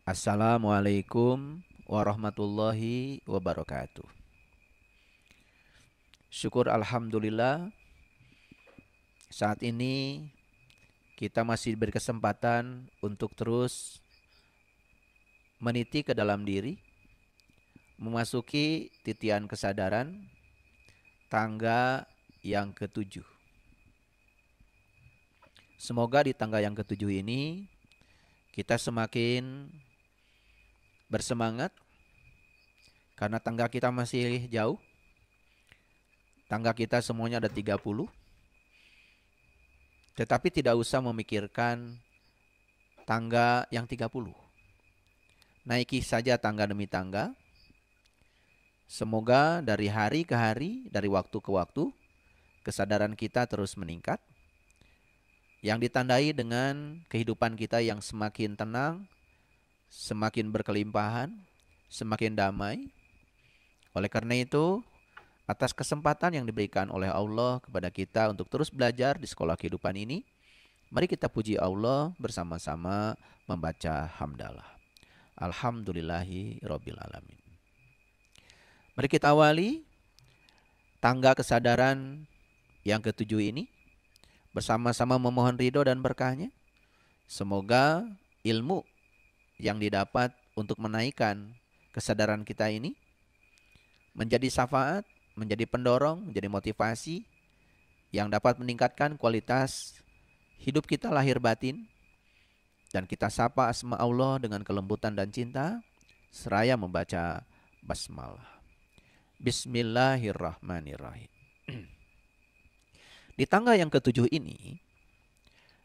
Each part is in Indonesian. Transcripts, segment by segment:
Assalamualaikum warahmatullahi wabarakatuh. Syukur Alhamdulillah, saat ini kita masih berkesempatan untuk terus meniti ke dalam diri, memasuki titian kesadaran, tangga yang ketujuh. Semoga di tangga yang ketujuh ini kita semakin bersemangat karena tangga kita masih jauh. Tangga kita semuanya ada 30. Tetapi tidak usah memikirkan tangga yang 30. Naiki saja tangga demi tangga. Semoga dari hari ke hari, dari waktu ke waktu, kesadaran kita terus meningkat. Yang ditandai dengan kehidupan kita yang semakin tenang, semakin berkelimpahan, semakin damai. Oleh karena itu, atas kesempatan yang diberikan oleh Allah kepada kita untuk terus belajar di sekolah kehidupan ini, mari kita puji Allah bersama-sama membaca hamdalah. Alhamdulillahi Rabbil Alamin. Mari kita awali tangga kesadaran yang ketujuh ini, bersama-sama memohon ridho dan berkahnya. Semoga ilmu yang didapat untuk menaikkan kesadaran kita ini menjadi syafaat, menjadi pendorong, menjadi motivasi yang dapat meningkatkan kualitas hidup kita lahir batin. Dan kita sapa asma Allah dengan kelembutan dan cinta seraya membaca basmalah. Bismillahirrahmanirrahim. Di tangga yang ketujuh ini,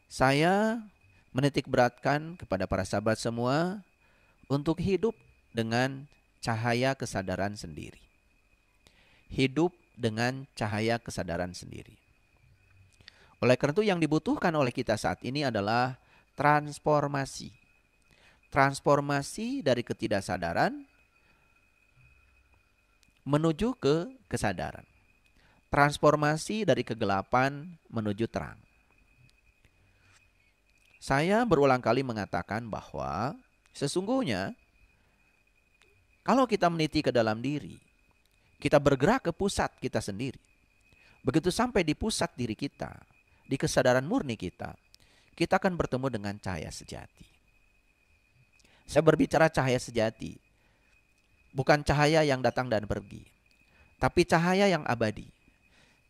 saya menitik beratkan kepada para sahabat semua untuk hidup dengan cahaya kesadaran sendiri. Hidup dengan cahaya kesadaran sendiri. Oleh karena itu yang dibutuhkan oleh kita saat ini adalah transformasi. Transformasi dari ketidaksadaran menuju ke kesadaran. Transformasi dari kegelapan menuju terang. Saya berulang kali mengatakan bahwa sesungguhnya kalau kita meniti ke dalam diri, kita bergerak ke pusat kita sendiri. Begitu sampai di pusat diri kita, di kesadaran murni kita, kita akan bertemu dengan cahaya sejati. Saya berbicara cahaya sejati, bukan cahaya yang datang dan pergi, tapi cahaya yang abadi.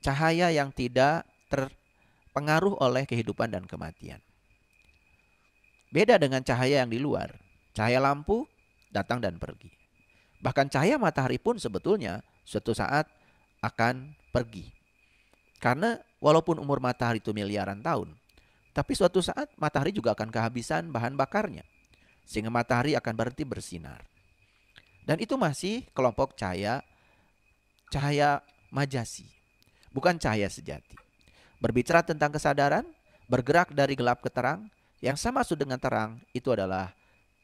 Cahaya yang tidak terpengaruh oleh kehidupan dan kematian. Beda dengan cahaya yang di luar. Cahaya lampu datang dan pergi. Bahkan cahaya matahari pun sebetulnya suatu saat akan pergi. Karena walaupun umur matahari itu miliaran tahun, tapi suatu saat matahari juga akan kehabisan bahan bakarnya. Sehingga matahari akan berhenti bersinar. Dan itu masih kelompok cahaya majasi, bukan cahaya sejati. Berbicara tentang kesadaran, bergerak dari gelap ke terang, yang sama maksud dengan terang itu adalah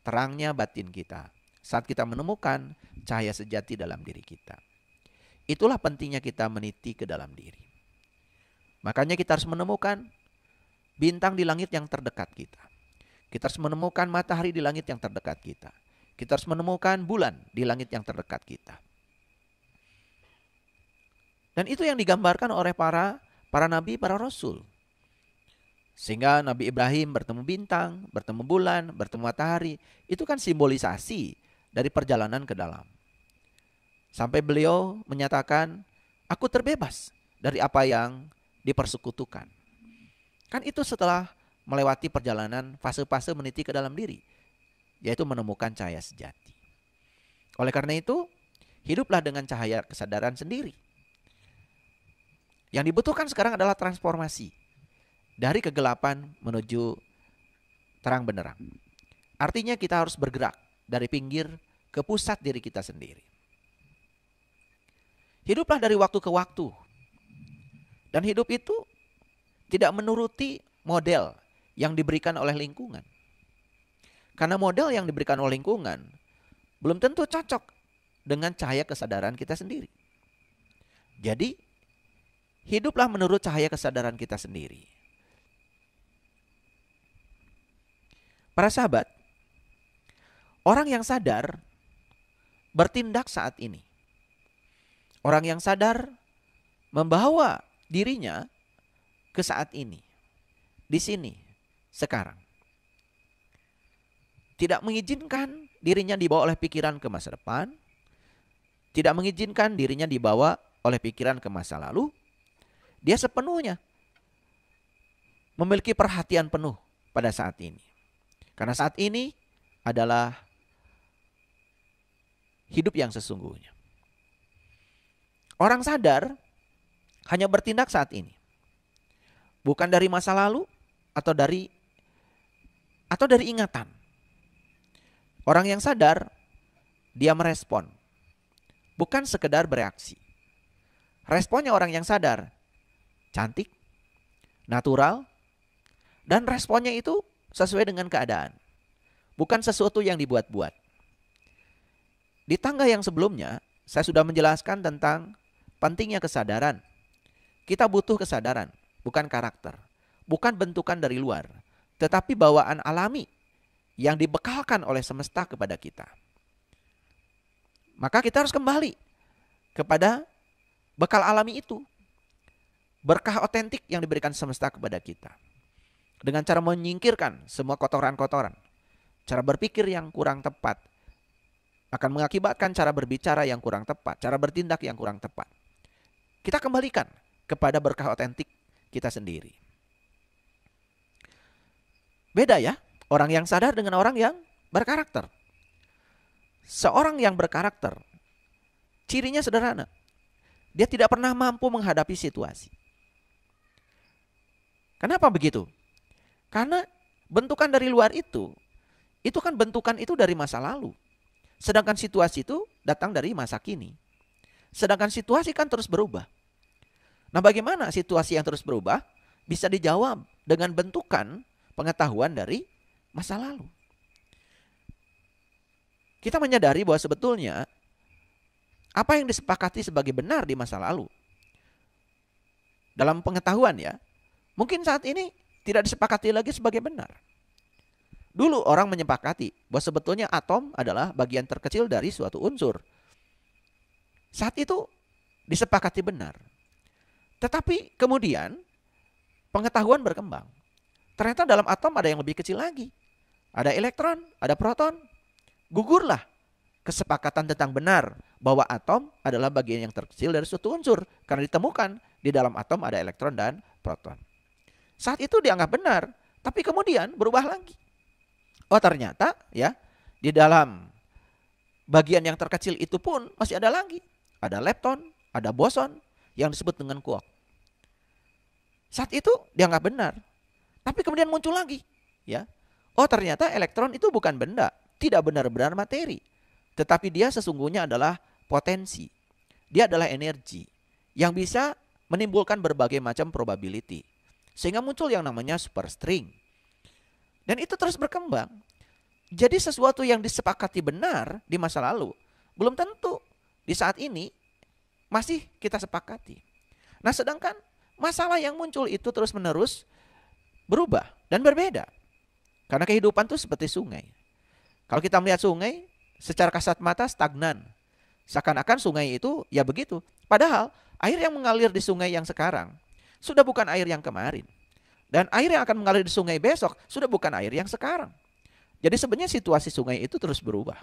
terangnya batin kita. Saat kita menemukan cahaya sejati dalam diri kita. Itulah pentingnya kita meniti ke dalam diri. Makanya kita harus menemukan bintang di langit yang terdekat kita. Kita harus menemukan matahari di langit yang terdekat kita. Kita harus menemukan bulan di langit yang terdekat kita. Dan itu yang digambarkan oleh para nabi, para rasul. Sehingga Nabi Ibrahim bertemu bintang, bertemu bulan, bertemu matahari. Itu kan simbolisasi dari perjalanan ke dalam. Sampai beliau menyatakan, aku terbebas dari apa yang dipersekutukan. Kan itu setelah melewati perjalanan fase-fase meniti ke dalam diri. Yaitu menemukan cahaya sejati. Oleh karena itu, hiduplah dengan cahaya kesadaran sendiri. Yang dibutuhkan sekarang adalah transformasi. Dari kegelapan menuju terang benderang. Artinya kita harus bergerak dari pinggir ke pusat diri kita sendiri. Hiduplah dari waktu ke waktu. Dan hidup itu tidak menuruti model yang diberikan oleh lingkungan. Karena model yang diberikan oleh lingkungan belum tentu cocok dengan cahaya kesadaran kita sendiri. Jadi, hiduplah menurut cahaya kesadaran kita sendiri. Para sahabat, Orang yang sadar bertindak saat ini. Orang yang sadar membawa dirinya ke saat ini. Di sini, sekarang. Tidak mengizinkan dirinya dibawa oleh pikiran ke masa depan. Tidak mengizinkan dirinya dibawa oleh pikiran ke masa lalu. Dia sepenuhnya memiliki perhatian penuh pada saat ini. Karena saat ini adalah hidup yang sesungguhnya. Orang sadar hanya bertindak saat ini. Bukan dari masa lalu atau dari ingatan. Orang yang sadar, dia merespon. Bukan sekedar bereaksi. Responnya orang yang sadar cantik, natural, dan responnya itu sesuai dengan keadaan. Bukan sesuatu yang dibuat-buat. Di tangga yang sebelumnya, saya sudah menjelaskan tentang pentingnya kesadaran. Kita butuh kesadaran, bukan karakter. Bukan bentukan dari luar, tetapi bawaan alami yang dibekalkan oleh semesta kepada kita. Maka kita harus kembali kepada bekal alami itu. Berkah otentik yang diberikan semesta kepada kita. Dengan cara menyingkirkan semua kotoran-kotoran. Cara berpikir yang kurang tepat akan mengakibatkan cara berbicara yang kurang tepat, cara bertindak yang kurang tepat. Kita kembalikan kepada berkah otentik kita sendiri. Beda ya, orang yang sadar dengan orang yang berkarakter. Seorang yang berkarakter, cirinya sederhana. Dia tidak pernah mampu menghadapi situasi. Kenapa begitu? Karena bentukan dari luar itu kan bentukan itu dari masa lalu. Sedangkan situasi itu datang dari masa kini. Sedangkan situasi kan terus berubah. Nah, bagaimana situasi yang terus berubah bisa dijawab dengan bentukan pengetahuan dari masa lalu. Kita menyadari bahwa sebetulnya apa yang disepakati sebagai benar di masa lalu, dalam pengetahuan ya, mungkin saat ini tidak disepakati lagi sebagai benar. Dulu orang menyepakati bahwa sebetulnya atom adalah bagian terkecil dari suatu unsur. Saat itu disepakati benar. Tetapi kemudian pengetahuan berkembang. Ternyata dalam atom ada yang lebih kecil lagi. Ada elektron, ada proton. Gugurlah kesepakatan tentang benar bahwa atom adalah bagian yang terkecil dari suatu unsur. Karena ditemukan di dalam atom ada elektron dan proton. Saat itu dianggap benar, tapi kemudian berubah lagi. Oh, ternyata ya, di dalam bagian yang terkecil itu pun masih ada lagi. Ada lepton, ada boson yang disebut dengan quark. Saat itu dianggap benar, tapi kemudian muncul lagi, ya. Oh, ternyata elektron itu bukan benda, tidak benar-benar materi, tetapi dia sesungguhnya adalah potensi. Dia adalah energi yang bisa menimbulkan berbagai macam probability. Sehingga muncul yang namanya superstring. Dan itu terus berkembang. Jadi sesuatu yang disepakati benar di masa lalu, belum tentu di saat ini masih kita sepakati. Nah, sedangkan masalah yang muncul itu terus menerus berubah dan berbeda. Karena kehidupan itu seperti sungai. Kalau kita melihat sungai, secara kasat mata stagnan. Seakan-akan sungai itu ya begitu. Padahal air yang mengalir di sungai yang sekarang sudah bukan air yang kemarin. Dan air yang akan mengalir di sungai besok sudah bukan air yang sekarang. Jadi sebenarnya situasi sungai itu terus berubah.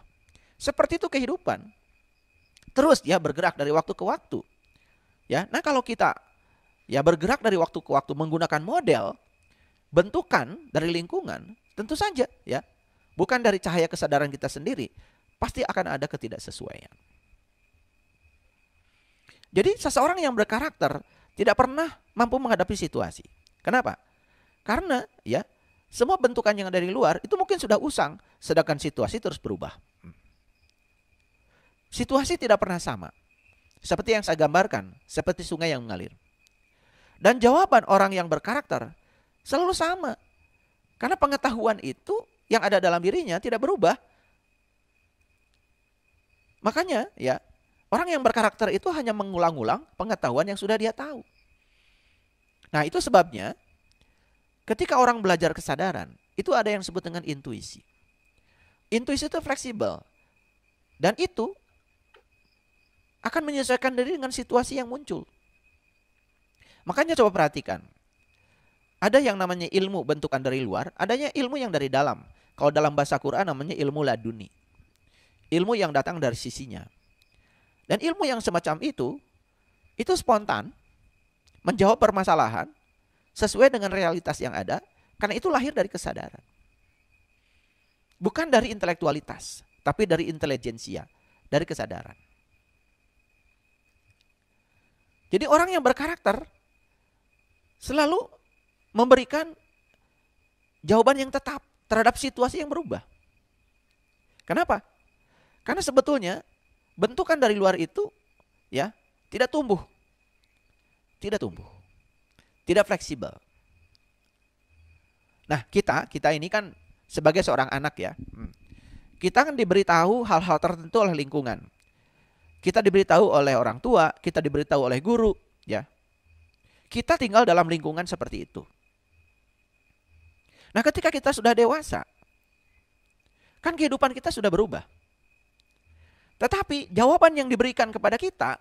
Seperti itu kehidupan. Terus dia bergerak dari waktu ke waktu. Ya, nah kalau kita ya bergerak dari waktu ke waktu menggunakan model bentukan dari lingkungan, tentu saja ya, bukan dari cahaya kesadaran kita sendiri, pasti akan ada ketidaksesuaian. Jadi seseorang yang berkarakter tidak pernah mampu menghadapi situasi. Kenapa? Karena ya semua bentukan yang ada di luar itu mungkin sudah usang, sedangkan situasi terus berubah. Situasi tidak pernah sama. Seperti yang saya gambarkan, seperti sungai yang mengalir. Dan jawaban orang yang berkarakter selalu sama. Karena pengetahuan itu yang ada dalam dirinya tidak berubah. Makanya ya, orang yang berkarakter itu hanya mengulang-ulang pengetahuan yang sudah dia tahu. Nah, itu sebabnya ketika orang belajar kesadaran, itu ada yang disebut dengan intuisi. Intuisi itu fleksibel. Dan itu akan menyesuaikan diri dengan situasi yang muncul. Makanya coba perhatikan. Ada yang namanya ilmu bentukan dari luar, adanya ilmu yang dari dalam. Kalau dalam bahasa Quran namanya ilmu laduni. Ilmu yang datang dari sisinya. Dan ilmu yang semacam itu spontan, menjawab permasalahan sesuai dengan realitas yang ada, karena itu lahir dari kesadaran. Bukan dari intelektualitas, tapi dari intelijensia, dari kesadaran. Jadi orang yang berkarakter selalu memberikan jawaban yang tetap terhadap situasi yang berubah. Kenapa? Karena sebetulnya bentukan dari luar itu ya tidak tumbuh. Tidak tumbuh. Tidak fleksibel. Nah, kita ini kan sebagai seorang anak ya. Kita kan diberitahu hal-hal tertentu oleh lingkungan. Kita diberitahu oleh orang tua, kita diberitahu oleh guru, ya. Kita tinggal dalam lingkungan seperti itu. Nah, ketika kita sudah dewasa, kan kehidupan kita sudah berubah. Tetapi jawaban yang diberikan kepada kita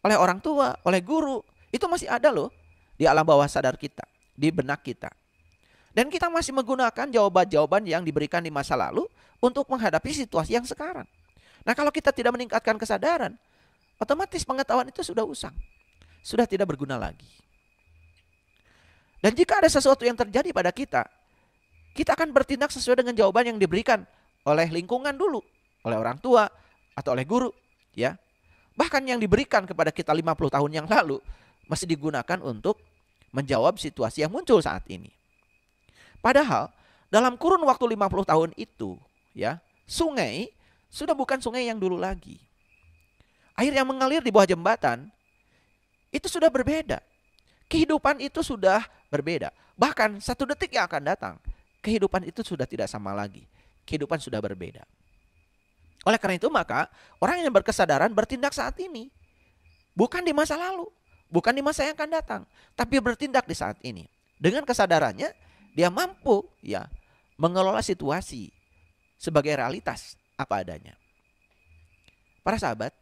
oleh orang tua, oleh guru, itu masih ada loh di alam bawah sadar kita, di benak kita. Dan kita masih menggunakan jawaban-jawaban yang diberikan di masa lalu untuk menghadapi situasi yang sekarang. Nah, kalau kita tidak meningkatkan kesadaran, otomatis pengetahuan itu sudah usang, sudah tidak berguna lagi. Dan jika ada sesuatu yang terjadi pada kita akan bertindak sesuai dengan jawaban yang diberikan oleh lingkungan dulu, oleh orang tua atau oleh guru, ya. Bahkan yang diberikan kepada kita 50 tahun yang lalu masih digunakan untuk menjawab situasi yang muncul saat ini. Padahal dalam kurun waktu 50 tahun itu, ya, sungai sudah bukan sungai yang dulu lagi. Air yang mengalir di bawah jembatan itu sudah berbeda. Kehidupan itu sudah berbeda. Bahkan 1 detik yang akan datang, kehidupan itu sudah tidak sama lagi. Kehidupan sudah berbeda. Oleh karena itu maka orang yang berkesadaran bertindak saat ini. Bukan di masa lalu, bukan di masa yang akan datang, tapi bertindak di saat ini. Dengan kesadarannya dia mampu ya mengelola situasi sebagai realitas apa adanya. Para sahabat,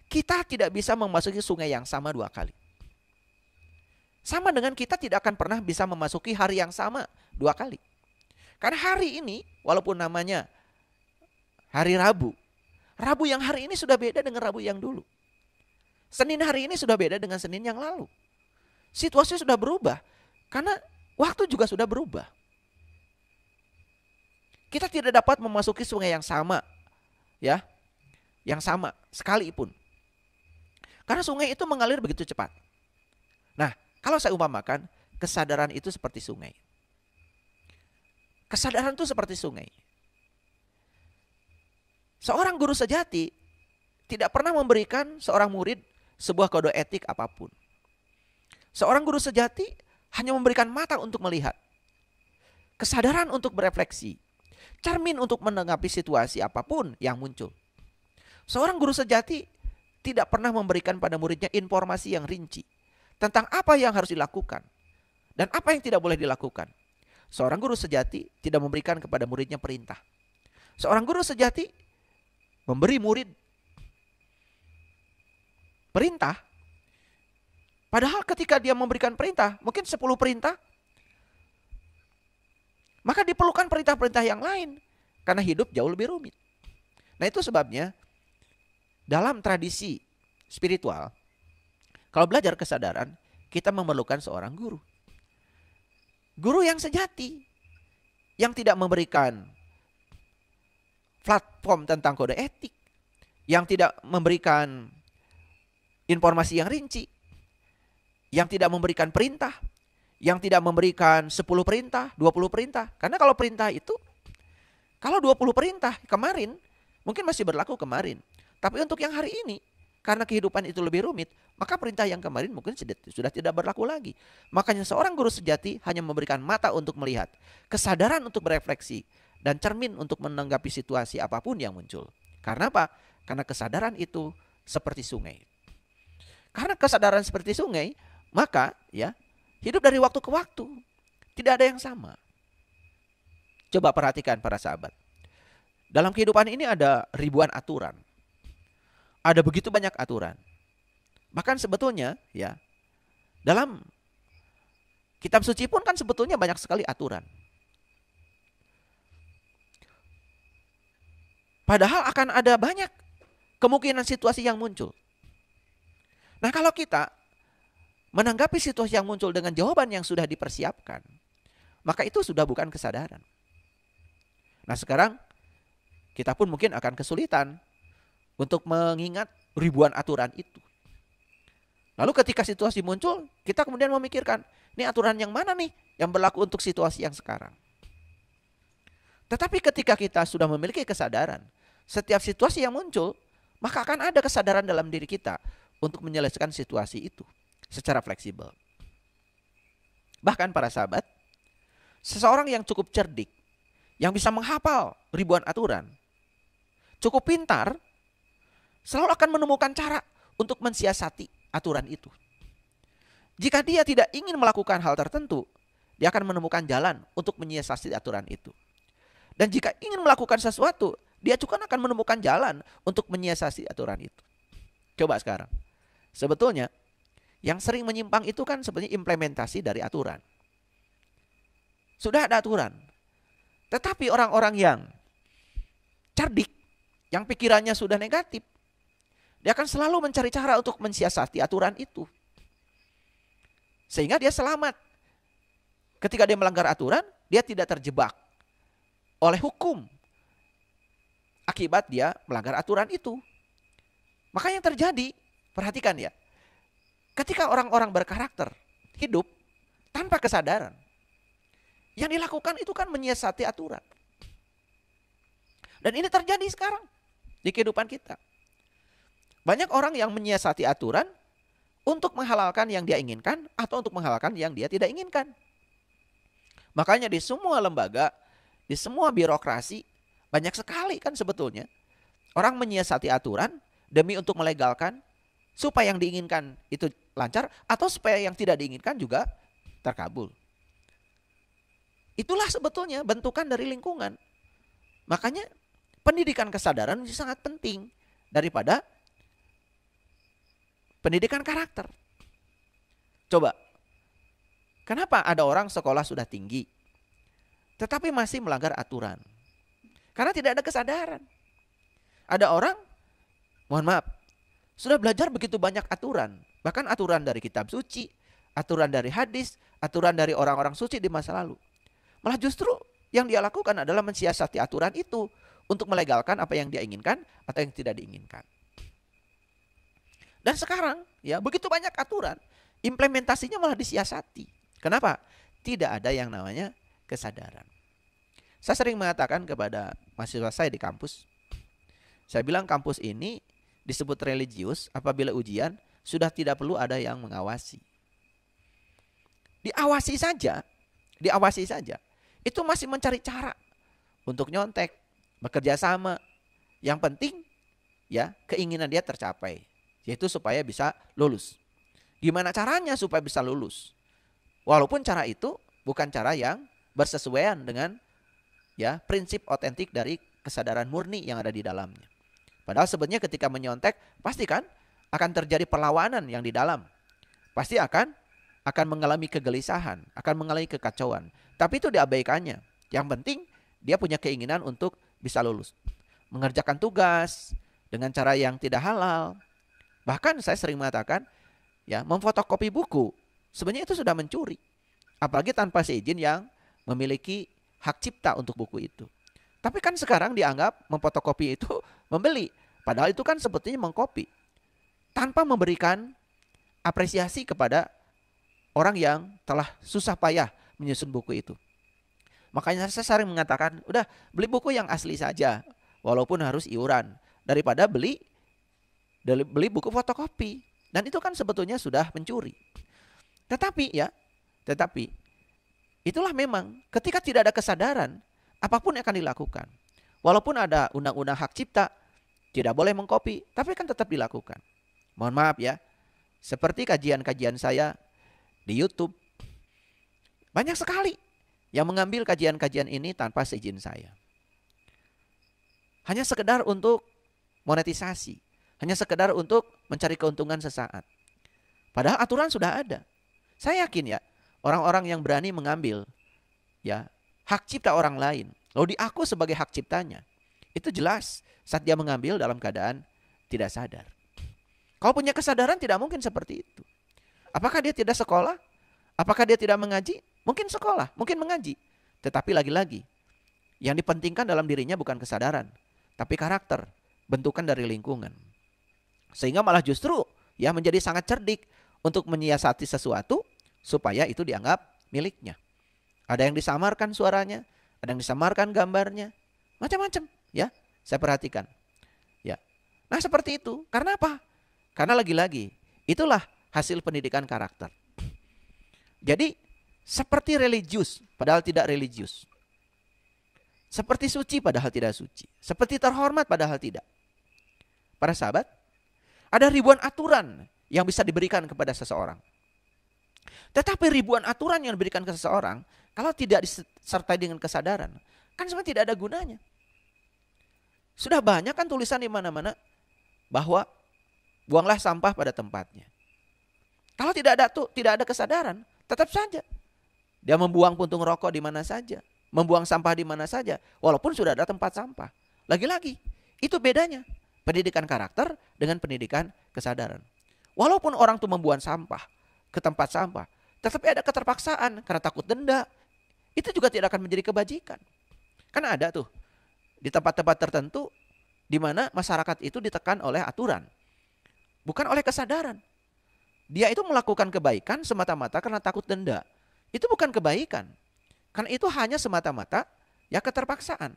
kita tidak bisa memasuki sungai yang sama 2 kali. Sama dengan kita tidak akan pernah bisa memasuki hari yang sama 2 kali. Karena hari ini walaupun namanya hari Rabu, Rabu yang hari ini sudah beda dengan Rabu yang dulu. Senin hari ini sudah beda dengan Senin yang lalu. Situasi sudah berubah karena waktu juga sudah berubah. Kita tidak dapat memasuki sungai yang sama, ya, yang sama sekalipun. Karena sungai itu mengalir begitu cepat. Nah, kalau saya umpamakan, kesadaran itu seperti sungai. Kesadaran itu seperti sungai. Seorang guru sejati tidak pernah memberikan seorang murid sebuah kode etik apapun. Seorang guru sejati hanya memberikan mata untuk melihat, kesadaran untuk berefleksi, cermin untuk menanggapi situasi apapun yang muncul. Seorang guru sejati tidak pernah memberikan pada muridnya informasi yang rinci tentang apa yang harus dilakukan dan apa yang tidak boleh dilakukan. Seorang guru sejati tidak memberikan kepada muridnya perintah. Seorang guru sejati memberi murid perintah, padahal ketika dia memberikan perintah, mungkin 10 perintah, maka diperlukan perintah-perintah yang lain, karena hidup jauh lebih rumit. Nah, itu sebabnya dalam tradisi spiritual, kalau belajar kesadaran, kita memerlukan seorang guru. Guru yang sejati, yang tidak memberikan platform tentang kode etik, yang tidak memberikan informasi yang rinci, yang tidak memberikan perintah, yang tidak memberikan 10 perintah, 20 perintah. Karena kalau perintah itu, kalau 20 perintah kemarin, mungkin masih berlaku kemarin. Tapi untuk yang hari ini, karena kehidupan itu lebih rumit, maka perintah yang kemarin mungkin sudah tidak berlaku lagi. Makanya seorang guru sejati hanya memberikan mata untuk melihat, kesadaran untuk berefleksi, dan cermin untuk menanggapi situasi apapun yang muncul. Karena apa? Karena kesadaran itu seperti sungai. Karena kesadaran seperti sungai, maka ya hidup dari waktu ke waktu tidak ada yang sama. Coba perhatikan para sahabat. Dalam kehidupan ini ada ribuan aturan. Ada begitu banyak aturan. Bahkan sebetulnya ya, dalam kitab suci pun kan sebetulnya banyak sekali aturan. Padahal akan ada banyak kemungkinan situasi yang muncul. Nah, kalau kita menanggapi situasi yang muncul dengan jawaban yang sudah dipersiapkan, maka itu sudah bukan kesadaran. Nah, sekarang kita pun mungkin akan kesulitan untuk mengingat ribuan aturan itu. Lalu ketika situasi muncul, kita kemudian memikirkan, ini aturan yang mana nih yang berlaku untuk situasi yang sekarang. Tetapi ketika kita sudah memiliki kesadaran, setiap situasi yang muncul, maka akan ada kesadaran dalam diri kita untuk menyelesaikan situasi itu secara fleksibel. Bahkan para sahabat, seseorang yang cukup cerdik, yang bisa menghafal ribuan aturan, cukup pintar, selalu akan menemukan cara untuk mensiasati aturan itu. Jika dia tidak ingin melakukan hal tertentu, dia akan menemukan jalan untuk menyiasati aturan itu. Dan jika ingin melakukan sesuatu, dia juga akan menemukan jalan untuk menyiasati aturan itu. Coba sekarang, sebetulnya yang sering menyimpang itu kan sebenarnya implementasi dari aturan. Sudah ada aturan. Tetapi orang-orang yang cerdik, yang pikirannya sudah negatif, dia akan selalu mencari cara untuk mensiasati aturan itu. Sehingga dia selamat. Ketika dia melanggar aturan, dia tidak terjebak oleh hukum akibat dia melanggar aturan itu. Maka yang terjadi, perhatikan ya, ketika orang-orang berkarakter hidup tanpa kesadaran, yang dilakukan itu kan menyiasati aturan. Dan ini terjadi sekarang di kehidupan kita. Banyak orang yang menyiasati aturan untuk menghalalkan yang dia inginkan atau untuk menghalalkan yang dia tidak inginkan. Makanya di semua lembaga, di semua birokrasi, banyak sekali kan sebetulnya orang menyiasati aturan demi untuk melegalkan supaya yang diinginkan itu lancar atau supaya yang tidak diinginkan juga terkabul. Itulah sebetulnya bentukan dari lingkungan. Makanya pendidikan kesadaran itu sangat penting daripada pendidikan karakter. Coba, kenapa ada orang sekolah sudah tinggi tetapi masih melanggar aturan? Karena tidak ada kesadaran. Ada orang, mohon maaf, sudah belajar begitu banyak aturan. Bahkan aturan dari kitab suci, aturan dari hadis, aturan dari orang-orang suci di masa lalu. Malah justru yang dia lakukan adalah mensiasati aturan itu untuk melegalkan apa yang dia inginkan atau yang tidak diinginkan. Dan sekarang ya begitu banyak aturan, implementasinya malah disiasati. Kenapa? Tidak ada yang namanya kesadaran. Saya sering mengatakan kepada mahasiswa saya di kampus, saya bilang kampus ini disebut religius apabila ujian sudah tidak perlu ada yang mengawasi. Diawasi saja, itu masih mencari cara untuk nyontek, bekerja sama. Yang penting ya keinginan dia tercapai, yaitu supaya bisa lulus. Gimana caranya supaya bisa lulus? Walaupun cara itu bukan cara yang bersesuaian dengan ya prinsip otentik dari kesadaran murni yang ada di dalamnya. Padahal sebenarnya ketika menyontek pasti kan akan terjadi perlawanan yang di dalam. Pasti akan mengalami kegelisahan, akan mengalami kekacauan. Tapi itu diabaikannya. Yang penting dia punya keinginan untuk bisa lulus. Mengerjakan tugas dengan cara yang tidak halal. Bahkan saya sering mengatakan ya memfotokopi buku sebenarnya itu sudah mencuri. Apalagi tanpa seizin yang memiliki hak cipta untuk buku itu. Tapi kan sekarang dianggap memfotokopi itu membeli. Padahal itu kan sebetulnya mengkopi. Tanpa memberikan apresiasi kepada orang yang telah susah payah menyusun buku itu. Makanya saya sering mengatakan, udah beli buku yang asli saja. Walaupun harus iuran. Daripada beli buku fotokopi. Dan itu kan sebetulnya sudah mencuri. Tetapi itulah memang ketika tidak ada kesadaran, apapun yang akan dilakukan. Walaupun ada undang-undang hak cipta, tidak boleh mengkopi, tapi kan tetap dilakukan. Mohon maaf ya, seperti kajian-kajian saya di YouTube, banyak sekali yang mengambil kajian-kajian ini tanpa seizin saya. hanya sekedar untuk monetisasi, hanya sekedar untuk mencari keuntungan sesaat. Padahal aturan sudah ada. Saya yakin ya, orang-orang yang berani mengambil ya hak cipta orang lain, lalu diaku sebagai hak ciptanya, itu jelas saat dia mengambil dalam keadaan tidak sadar. Kalau punya kesadaran tidak mungkin seperti itu. Apakah dia tidak sekolah? Apakah dia tidak mengaji? Mungkin sekolah, mungkin mengaji. Tetapi lagi-lagi, yang dipentingkan dalam dirinya bukan kesadaran, tapi karakter, bentukan dari lingkungan. Sehingga malah justru ya menjadi sangat cerdik untuk menyiasati sesuatu supaya itu dianggap miliknya. Ada yang disamarkan suaranya, ada yang disamarkan gambarnya, macam-macam ya. Saya perhatikan. Ya. Nah, seperti itu. Karena apa? Karena lagi-lagi itulah hasil pendidikan karakter. Jadi seperti religius padahal tidak religius. Seperti suci padahal tidak suci. Seperti terhormat padahal tidak. Para sahabat, ada ribuan aturan yang bisa diberikan kepada seseorang. Tetapi ribuan aturan yang diberikan ke seseorang, kalau tidak disertai dengan kesadaran, kan sebenarnya tidak ada gunanya. Sudah banyak kan tulisan di mana-mana bahwa buanglah sampah pada tempatnya. Kalau tidak ada kesadaran, tetap saja dia membuang puntung rokok di mana saja, membuang sampah di mana saja, walaupun sudah ada tempat sampah. Lagi-lagi, itu bedanya pendidikan karakter dengan pendidikan kesadaran. Walaupun orang itu membuang sampah ke tempat sampah, tetapi ada keterpaksaan karena takut denda, itu juga tidak akan menjadi kebajikan. Kan ada tuh di tempat-tempat tertentu di mana masyarakat itu ditekan oleh aturan, bukan oleh kesadaran. Dia itu melakukan kebaikan semata-mata karena takut denda. Itu bukan kebaikan. Karena itu hanya semata-mata ya keterpaksaan.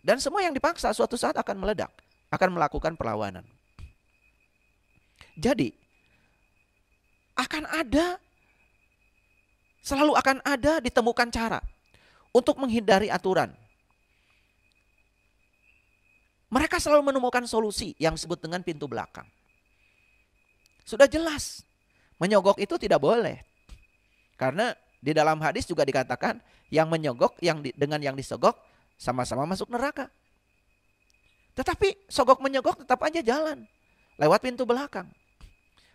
Dan semua yang dipaksa suatu saat akan meledak, akan melakukan perlawanan. Jadi selalu akan ada ditemukan cara untuk menghindari aturan. Mereka selalu menemukan solusi yang disebut dengan pintu belakang. Sudah jelas, menyogok itu tidak boleh. Karena di dalam hadis juga dikatakan yang menyogok dengan yang disogok sama-sama masuk neraka. Tetapi sogok menyogok tetap aja jalan lewat pintu belakang.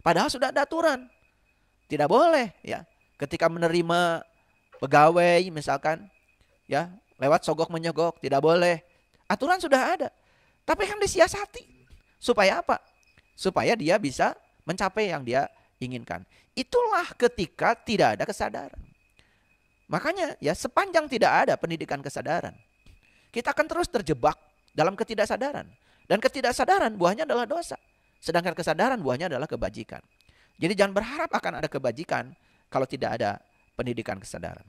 Padahal sudah ada aturan. Tidak boleh ya. Ketika menerima pegawai misalkan ya, lewat sogok menyogok tidak boleh. Aturan sudah ada. Tapi kan disiasati. Supaya apa? Supaya dia bisa mencapai yang dia inginkan. Itulah ketika tidak ada kesadaran. Makanya ya sepanjang tidak ada pendidikan kesadaran, kita akan terus terjebak dalam ketidaksadaran. Dan ketidaksadaran buahnya adalah dosa. Sedangkan kesadaran buahnya adalah kebajikan. Jadi jangan berharap akan ada kebajikan kalau tidak ada pendidikan kesadaran.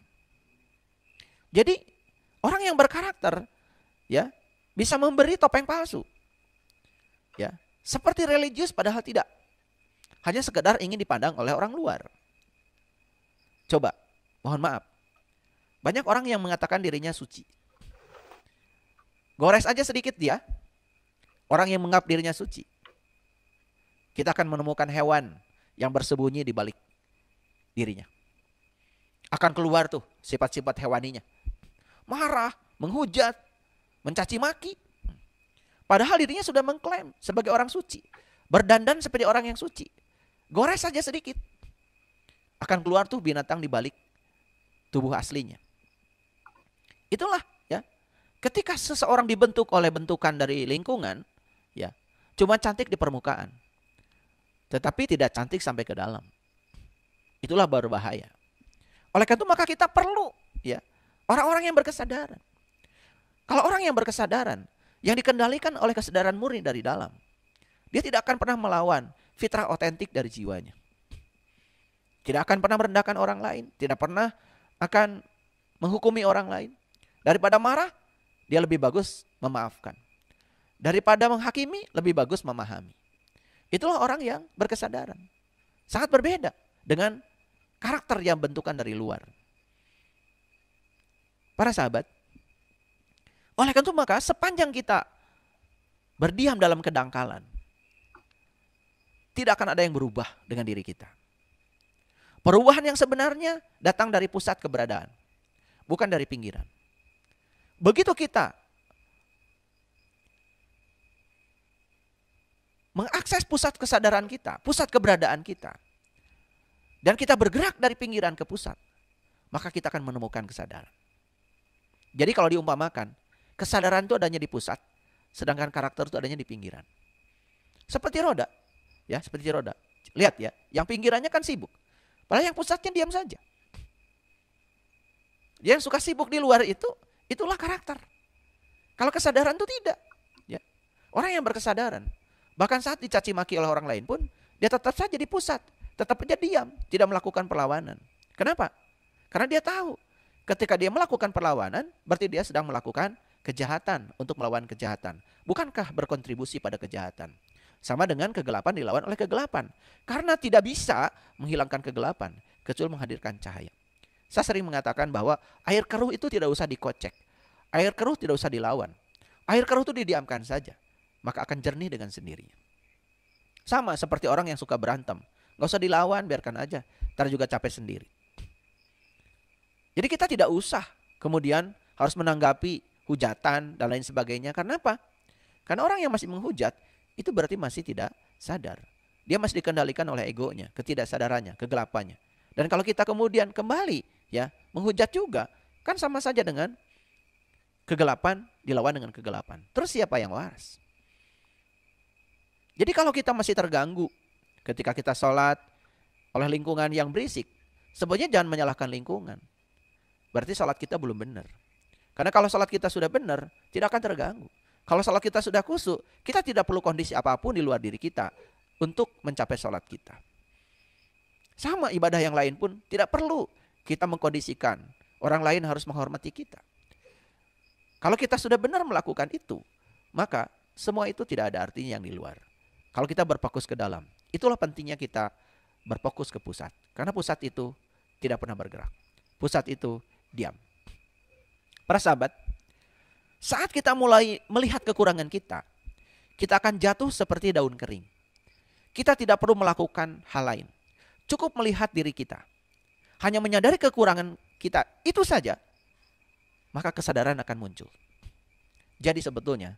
Jadi orang yang berkarakter ya bisa memberi topeng palsu. Ya, seperti religius padahal tidak. Hanya sekedar ingin dipandang oleh orang luar. Coba, mohon maaf. Banyak orang yang mengatakan dirinya suci. Gores aja sedikit dia. Orang yang menganggap dirinya suci. Kita akan menemukan hewan yang bersembunyi di balik dirinya. Akan keluar tuh sifat-sifat hewaninya. Marah, menghujat, mencaci maki. Padahal dirinya sudah mengklaim sebagai orang suci. Berdandan seperti orang yang suci. Gores saja sedikit. Akan keluar tuh binatang di balik tubuh aslinya. Itulah ya. Ketika seseorang dibentuk oleh bentukan dari lingkungan, ya, cuma cantik di permukaan. Tetapi tidak cantik sampai ke dalam. Itulah baru bahaya. Oleh karena itu maka kita perlu ya orang-orang yang berkesadaran. Kalau orang yang berkesadaran yang dikendalikan oleh kesadaran murni dari dalam, dia tidak akan pernah melawan fitrah otentik dari jiwanya. Tidak akan pernah merendahkan orang lain, tidak pernah akan menghukumi orang lain. Daripada marah, dia lebih bagus memaafkan. Daripada menghakimi, lebih bagus memahami. Itulah orang yang berkesadaran. Sangat berbeda dengan karakter yang bentukan dari luar. Para sahabat, oleh karena itu maka sepanjang kita berdiam dalam kedangkalan, tidak akan ada yang berubah dengan diri kita. Perubahan yang sebenarnya datang dari pusat keberadaan, bukan dari pinggiran. Begitu kita mengakses pusat kesadaran kita, pusat keberadaan kita. Dan kita bergerak dari pinggiran ke pusat, maka kita akan menemukan kesadaran. Jadi kalau diumpamakan, kesadaran itu adanya di pusat, sedangkan karakter itu adanya di pinggiran. Seperti roda, ya, seperti roda. Lihat ya, yang pinggirannya kan sibuk, padahal yang pusatnya diam saja. Yang suka sibuk di luar itu, itulah karakter. Kalau kesadaran itu tidak. Ya. Orang yang berkesadaran, bahkan saat dicaci maki oleh orang lain pun, dia tetap saja di pusat, tetap saja diam, tidak melakukan perlawanan. Kenapa? Karena dia tahu, ketika dia melakukan perlawanan, berarti dia sedang melakukan kejahatan untuk melawan kejahatan. Bukankah berkontribusi pada kejahatan? Sama dengan kegelapan dilawan oleh kegelapan. Karena tidak bisa menghilangkan kegelapan, kecuali menghadirkan cahaya. Saya sering mengatakan bahwa air keruh itu tidak usah dikocek. Air keruh tidak usah dilawan. Air keruh itu didiamkan saja, maka akan jernih dengan sendirinya. Sama seperti orang yang suka berantem. Gak usah dilawan, biarkan aja. Ntar juga capek sendiri. Jadi kita tidak usah kemudian harus menanggapi hujatan dan lain sebagainya. Karena apa? Karena orang yang masih menghujat, itu berarti masih tidak sadar. Dia masih dikendalikan oleh egonya, ketidaksadarannya, kegelapannya. Dan kalau kita kemudian kembali ya menghujat juga, kan sama saja dengan kegelapan dilawan dengan kegelapan. Terus siapa yang waras? Jadi kalau kita masih terganggu ketika kita sholat oleh lingkungan yang berisik, sebenarnya jangan menyalahkan lingkungan. Berarti sholat kita belum benar. Karena kalau sholat kita sudah benar, tidak akan terganggu. Kalau sholat kita sudah khusyuk, kita tidak perlu kondisi apapun di luar diri kita untuk mencapai sholat kita. Sama ibadah yang lain pun tidak perlu kita mengkondisikan. Orang lain harus menghormati kita. Kalau kita sudah benar melakukan itu, maka semua itu tidak ada artinya yang di luar. Kalau kita berfokus ke dalam, itulah pentingnya kita berfokus ke pusat. Karena pusat itu tidak pernah bergerak. Pusat itu diam. Para sahabat, saat kita mulai melihat kekurangan kita akan jatuh seperti daun kering. Kita tidak perlu melakukan hal lain. Cukup melihat diri kita. Hanya menyadari kekurangan kita, itu saja. Maka kesadaran akan muncul. Jadi sebetulnya,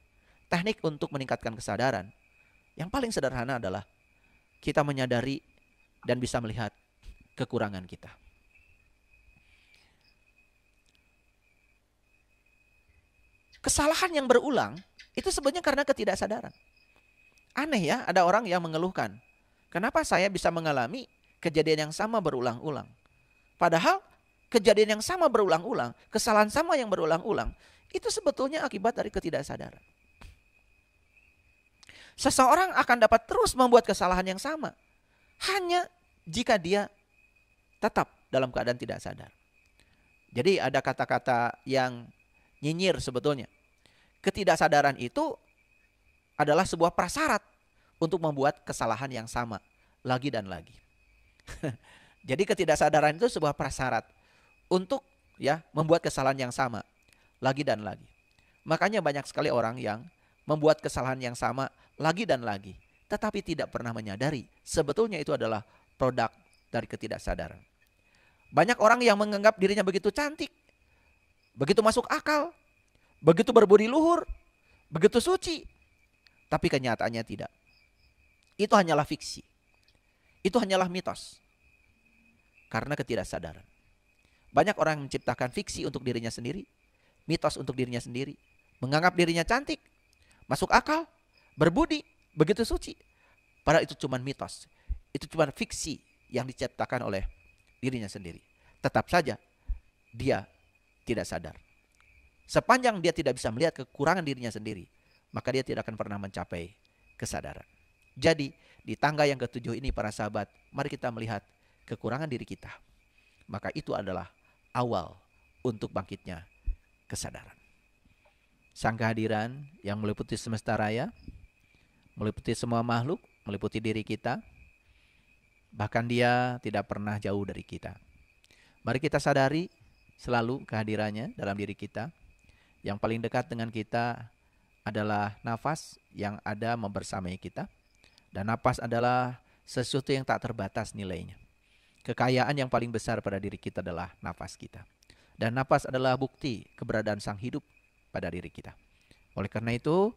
teknik untuk meningkatkan kesadaran, yang paling sederhana adalah kita menyadari dan bisa melihat kekurangan kita. Kesalahan yang berulang, itu sebenarnya karena ketidaksadaran. Aneh ya, ada orang yang mengeluhkan, kenapa saya bisa mengalami kejadian yang sama berulang-ulang? Padahal kejadian yang sama berulang-ulang, kesalahan sama yang berulang-ulang, itu sebetulnya akibat dari ketidaksadaran. Seseorang akan dapat terus membuat kesalahan yang sama, hanya jika dia tetap dalam keadaan tidak sadar. Jadi ada kata-kata yang nyinyir sebetulnya. Ketidaksadaran itu adalah sebuah prasyarat untuk membuat kesalahan yang sama lagi dan lagi. Jadi ketidaksadaran itu sebuah prasyarat untuk ya membuat kesalahan yang sama lagi dan lagi. Makanya banyak sekali orang yang membuat kesalahan yang sama lagi dan lagi, tetapi tidak pernah menyadari sebetulnya itu adalah produk dari ketidaksadaran. Banyak orang yang menganggap dirinya begitu cantik, begitu masuk akal, begitu berbudi luhur, begitu suci, tapi kenyataannya tidak. Itu hanyalah fiksi. Itu hanyalah mitos. Karena ketidaksadaran. Banyak orang yang menciptakan fiksi untuk dirinya sendiri, mitos untuk dirinya sendiri, menganggap dirinya cantik, masuk akal, berbudi, begitu suci. Padahal itu cuma mitos. Itu cuma fiksi yang diciptakan oleh dirinya sendiri. Tetap saja dia tidak sadar. Sepanjang dia tidak bisa melihat kekurangan dirinya sendiri, maka dia tidak akan pernah mencapai kesadaran. Jadi di tangga yang ketujuh ini para sahabat, mari kita melihat kekurangan diri kita. Maka itu adalah awal untuk bangkitnya kesadaran. Sang kehadiran yang meliputi semesta raya, meliputi semua makhluk, meliputi diri kita, bahkan dia tidak pernah jauh dari kita. Mari kita sadari selalu kehadirannya dalam diri kita. Yang paling dekat dengan kita adalah nafas yang ada membersamai kita. Dan nafas adalah sesuatu yang tak terbatas nilainya. Kekayaan yang paling besar pada diri kita adalah nafas kita. Dan nafas adalah bukti keberadaan sang hidup pada diri kita. Oleh karena itu,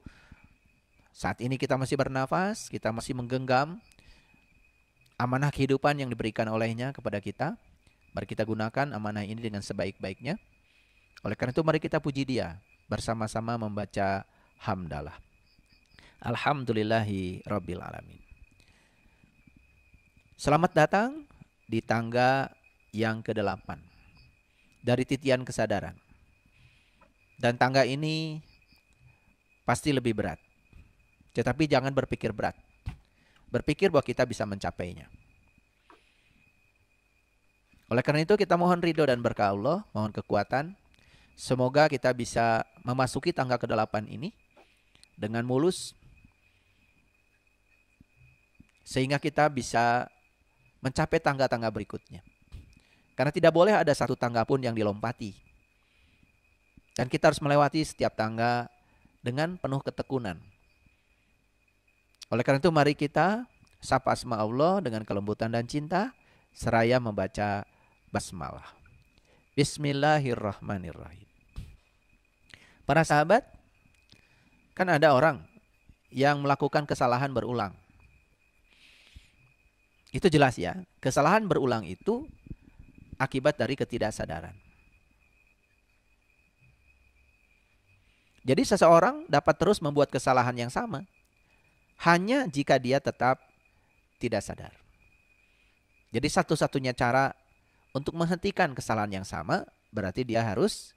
Saat ini kita masih bernafas, kita masih menggenggam amanah kehidupan yang diberikan olehnya kepada kita. Mari kita gunakan amanah ini dengan sebaik-baiknya. Oleh karena itu mari kita puji Dia bersama-sama membaca hamdalah. Alhamdulillahi Rabbil Alamin. Selamat datang di tangga yang ke-8 dari titian kesadaran. Dan tangga ini pasti lebih berat. Tetapi jangan berpikir berat. Berpikir bahwa kita bisa mencapainya. Oleh karena itu kita mohon ridho dan berkah Allah, mohon kekuatan. Semoga kita bisa memasuki tangga ke-8 ini dengan mulus. Sehingga kita bisa mencapai tangga-tangga berikutnya. Karena tidak boleh ada satu tangga pun yang dilompati. Dan kita harus melewati setiap tangga dengan penuh ketekunan. Oleh karena itu mari kita sapa asma Allah dengan kelembutan dan cinta seraya membaca basmalah. Bismillahirrahmanirrahim. Para sahabat, kan ada orang yang melakukan kesalahan berulang. Itu jelas ya, kesalahan berulang itu akibat dari ketidaksadaran. Jadi seseorang dapat terus membuat kesalahan yang sama hanya jika dia tetap tidak sadar. Jadi satu-satunya cara untuk menghentikan kesalahan yang sama berarti dia harus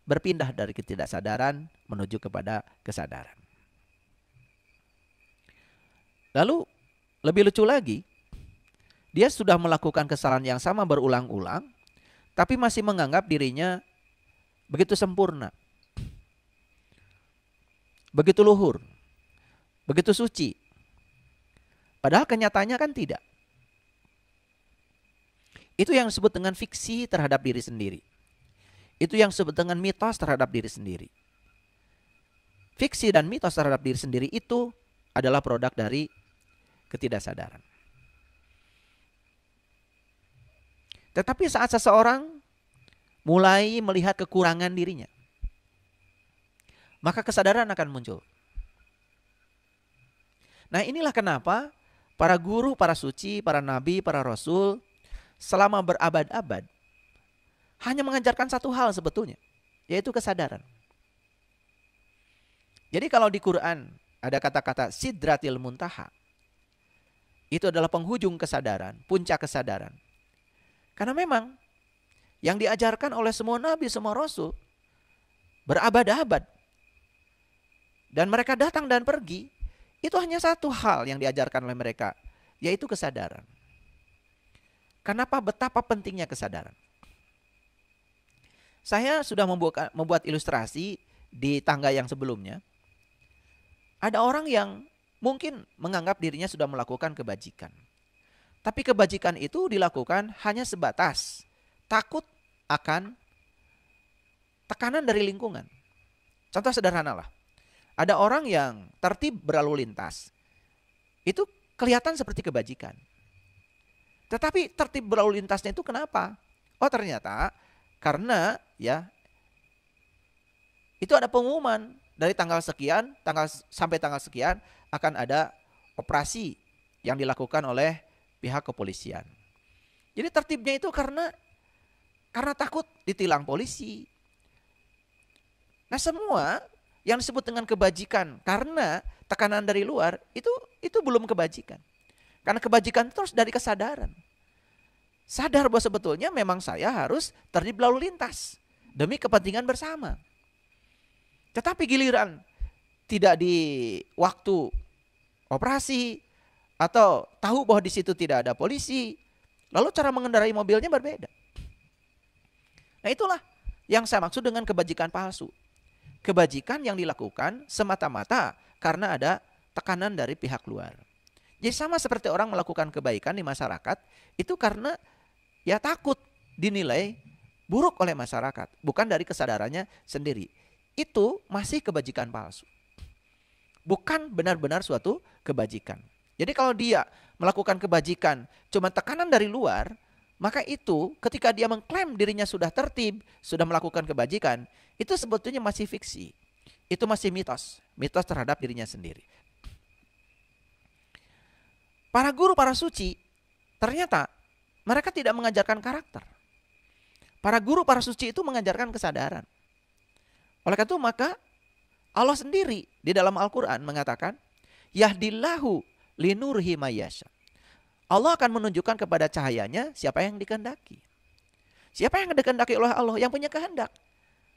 berpindah dari ketidaksadaran menuju kepada kesadaran. Lalu lebih lucu lagi, dia sudah melakukan kesalahan yang sama berulang-ulang, tapi masih menganggap dirinya begitu sempurna, begitu luhur, begitu suci. Padahal kenyataannya kan tidak. Itu yang disebut dengan fiksi terhadap diri sendiri. Itu yang disebut dengan mitos terhadap diri sendiri. Fiksi dan mitos terhadap diri sendiri itu adalah produk dari ketidaksadaran. Tetapi saat seseorang mulai melihat kekurangan dirinya, maka kesadaran akan muncul. Nah inilah kenapa para guru, para suci, para nabi, para rasul selama berabad-abad hanya mengajarkan satu hal sebetulnya, yaitu kesadaran. Jadi kalau di Quran ada kata-kata Sidratil Muntaha, itu adalah penghujung kesadaran, puncak kesadaran. Karena memang yang diajarkan oleh semua nabi, semua rasul berabad-abad, dan mereka datang dan pergi, itu hanya satu hal yang diajarkan oleh mereka, yaitu kesadaran. Kenapa? Betapa pentingnya kesadaran. Saya sudah membuat ilustrasi di tangga yang sebelumnya. Ada orang yang mungkin menganggap dirinya sudah melakukan kebajikan. Tapi kebajikan itu dilakukan hanya sebatas takut akan tekanan dari lingkungan. Contoh sederhana lah. Ada orang yang tertib berlalu lintas. Itu kelihatan seperti kebajikan. Tetapi tertib berlalu lintasnya itu kenapa? Oh ternyata karena ya itu ada pengumuman dari tanggal sekian, sampai tanggal sekian akan ada operasi yang dilakukan oleh pihak kepolisian. Jadi tertibnya itu karena takut ditilang polisi. Nah semua yang disebut dengan kebajikan karena tekanan dari luar itu belum kebajikan. Karena kebajikan itu harus dari kesadaran. Sadar bahwa sebetulnya memang saya harus tertib lalu lintas demi kepentingan bersama. Tetapi giliran tidak di waktu operasi atau tahu bahwa di situ tidak ada polisi, lalu cara mengendarai mobilnya berbeda. Nah itulah yang saya maksud dengan kebajikan palsu. Kebajikan yang dilakukan semata-mata karena ada tekanan dari pihak luar. Jadi sama seperti orang melakukan kebaikan di masyarakat, itu karena ya takut dinilai buruk oleh masyarakat, bukan dari kesadarannya sendiri. Itu masih kebajikan palsu. Bukan benar-benar suatu kebajikan. Jadi kalau dia melakukan kebajikan cuma tekanan dari luar, maka itu ketika dia mengklaim dirinya sudah tertib, sudah melakukan kebajikan, itu sebetulnya masih fiksi. Itu masih mitos, mitos terhadap dirinya sendiri. Para guru, para suci, ternyata mereka tidak mengajarkan karakter. Para guru, para suci itu mengajarkan kesadaran. Oleh karena itu maka Allah sendiri di dalam Al-Quran mengatakan, Yahdillahu linurhi mayyasha. Allah akan menunjukkan kepada cahayanya siapa yang dikehendaki. Siapa yang dikehendaki oleh Allah, yang punya kehendak.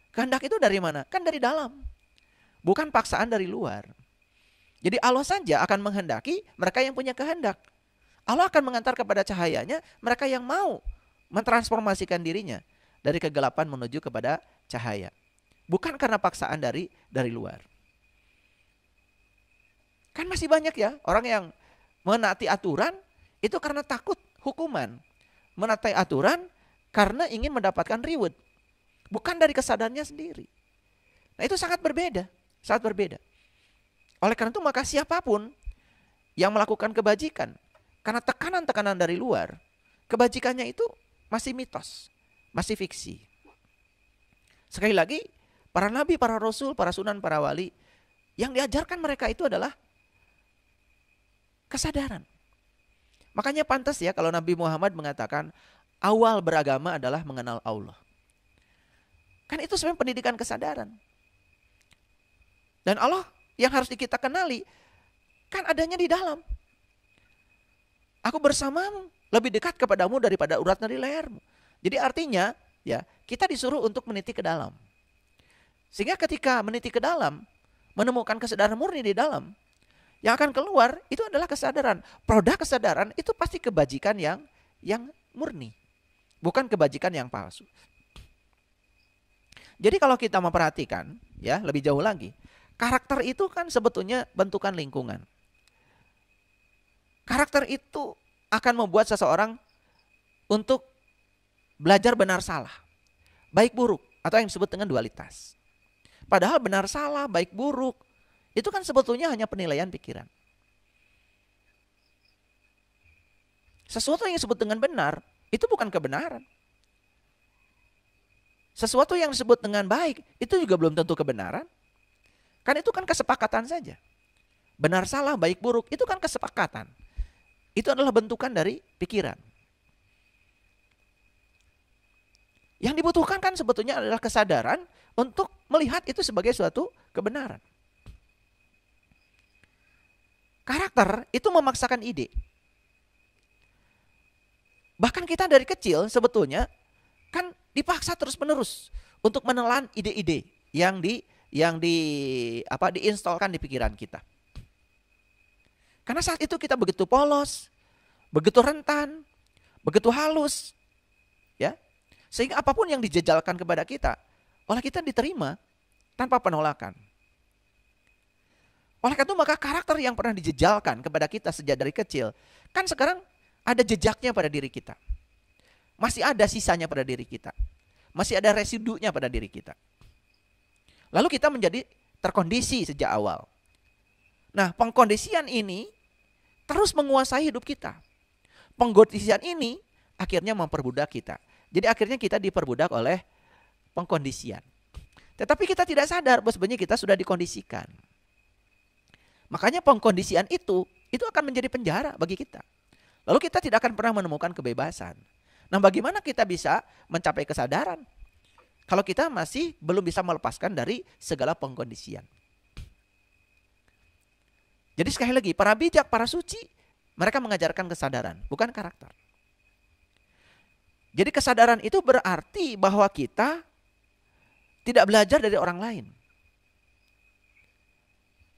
Kehendak itu dari mana? Kan dari dalam. Bukan paksaan dari luar. Jadi Allah saja akan menghendaki mereka yang punya kehendak. Allah akan mengantar kepada cahayanya mereka yang mau mentransformasikan dirinya dari kegelapan menuju kepada cahaya. Bukan karena paksaan dari luar. Kan masih banyak ya orang yang menaati aturan itu karena takut hukuman. Menaati aturan karena ingin mendapatkan reward. Bukan dari kesadarannya sendiri. Nah itu sangat berbeda. Sangat berbeda. Oleh karena itu maka siapapun yang melakukan kebajikan karena tekanan-tekanan dari luar, kebajikannya itu masih mitos, masih fiksi. Sekali lagi, para nabi, para rasul, para sunan, para wali, yang diajarkan mereka itu adalah kesadaran. Makanya pantas ya kalau Nabi Muhammad mengatakan awal beragama adalah mengenal Allah. Kan itu sebenarnya pendidikan kesadaran. Dan Allah yang harus kita kenali kan adanya di dalam. Aku bersamamu lebih dekat kepadamu daripada urat nadi lehermu. Jadi artinya ya kita disuruh untuk meniti ke dalam. Sehingga ketika meniti ke dalam, menemukan kesadaran murni di dalam, yang akan keluar itu adalah kesadaran. Produk kesadaran itu pasti kebajikan yang murni. Bukan kebajikan yang palsu. Jadi kalau kita memperhatikan ya lebih jauh lagi, karakter itu kan sebetulnya bentukan lingkungan. Karakter itu akan membuat seseorang untuk belajar benar salah, baik buruk, atau yang disebut dengan dualitas. Padahal benar salah, baik buruk, itu kan sebetulnya hanya penilaian pikiran. Sesuatu yang disebut dengan benar, itu bukan kebenaran. Sesuatu yang disebut dengan baik, itu juga belum tentu kebenaran. Kan itu kan kesepakatan saja. Benar salah, baik buruk, itu kan kesepakatan. Itu adalah bentukan dari pikiran. Yang dibutuhkan kan sebetulnya adalah kesadaran untuk melihat itu sebagai suatu kebenaran. Karakter itu memaksakan ide. Bahkan kita dari kecil sebetulnya kan dipaksa terus-menerus untuk menelan ide-ide yang diinstalkan di pikiran kita. Karena saat itu kita begitu polos, begitu rentan, begitu halus, ya. Sehingga apapun yang dijejalkan kepada kita, oleh kita diterima tanpa penolakan. Oleh karena itu maka karakter yang pernah dijejalkan kepada kita sejak dari kecil, kan sekarang ada jejaknya pada diri kita. Masih ada sisanya pada diri kita. Masih ada residunya pada diri kita. Lalu kita menjadi terkondisi sejak awal. Nah, pengkondisian ini terus menguasai hidup kita. Pengkondisian ini akhirnya memperbudak kita. Jadi akhirnya kita diperbudak oleh pengkondisian. Tetapi kita tidak sadar bahwa sebenarnya kita sudah dikondisikan. Makanya pengkondisian itu akan menjadi penjara bagi kita. Lalu kita tidak akan pernah menemukan kebebasan. Nah, bagaimana kita bisa mencapai kesadaran kalau kita masih belum bisa melepaskan dari segala pengkondisian? Jadi sekali lagi, para bijak, para suci, mereka mengajarkan kesadaran, bukan karakter. Jadi kesadaran itu berarti bahwa kita tidak belajar dari orang lain.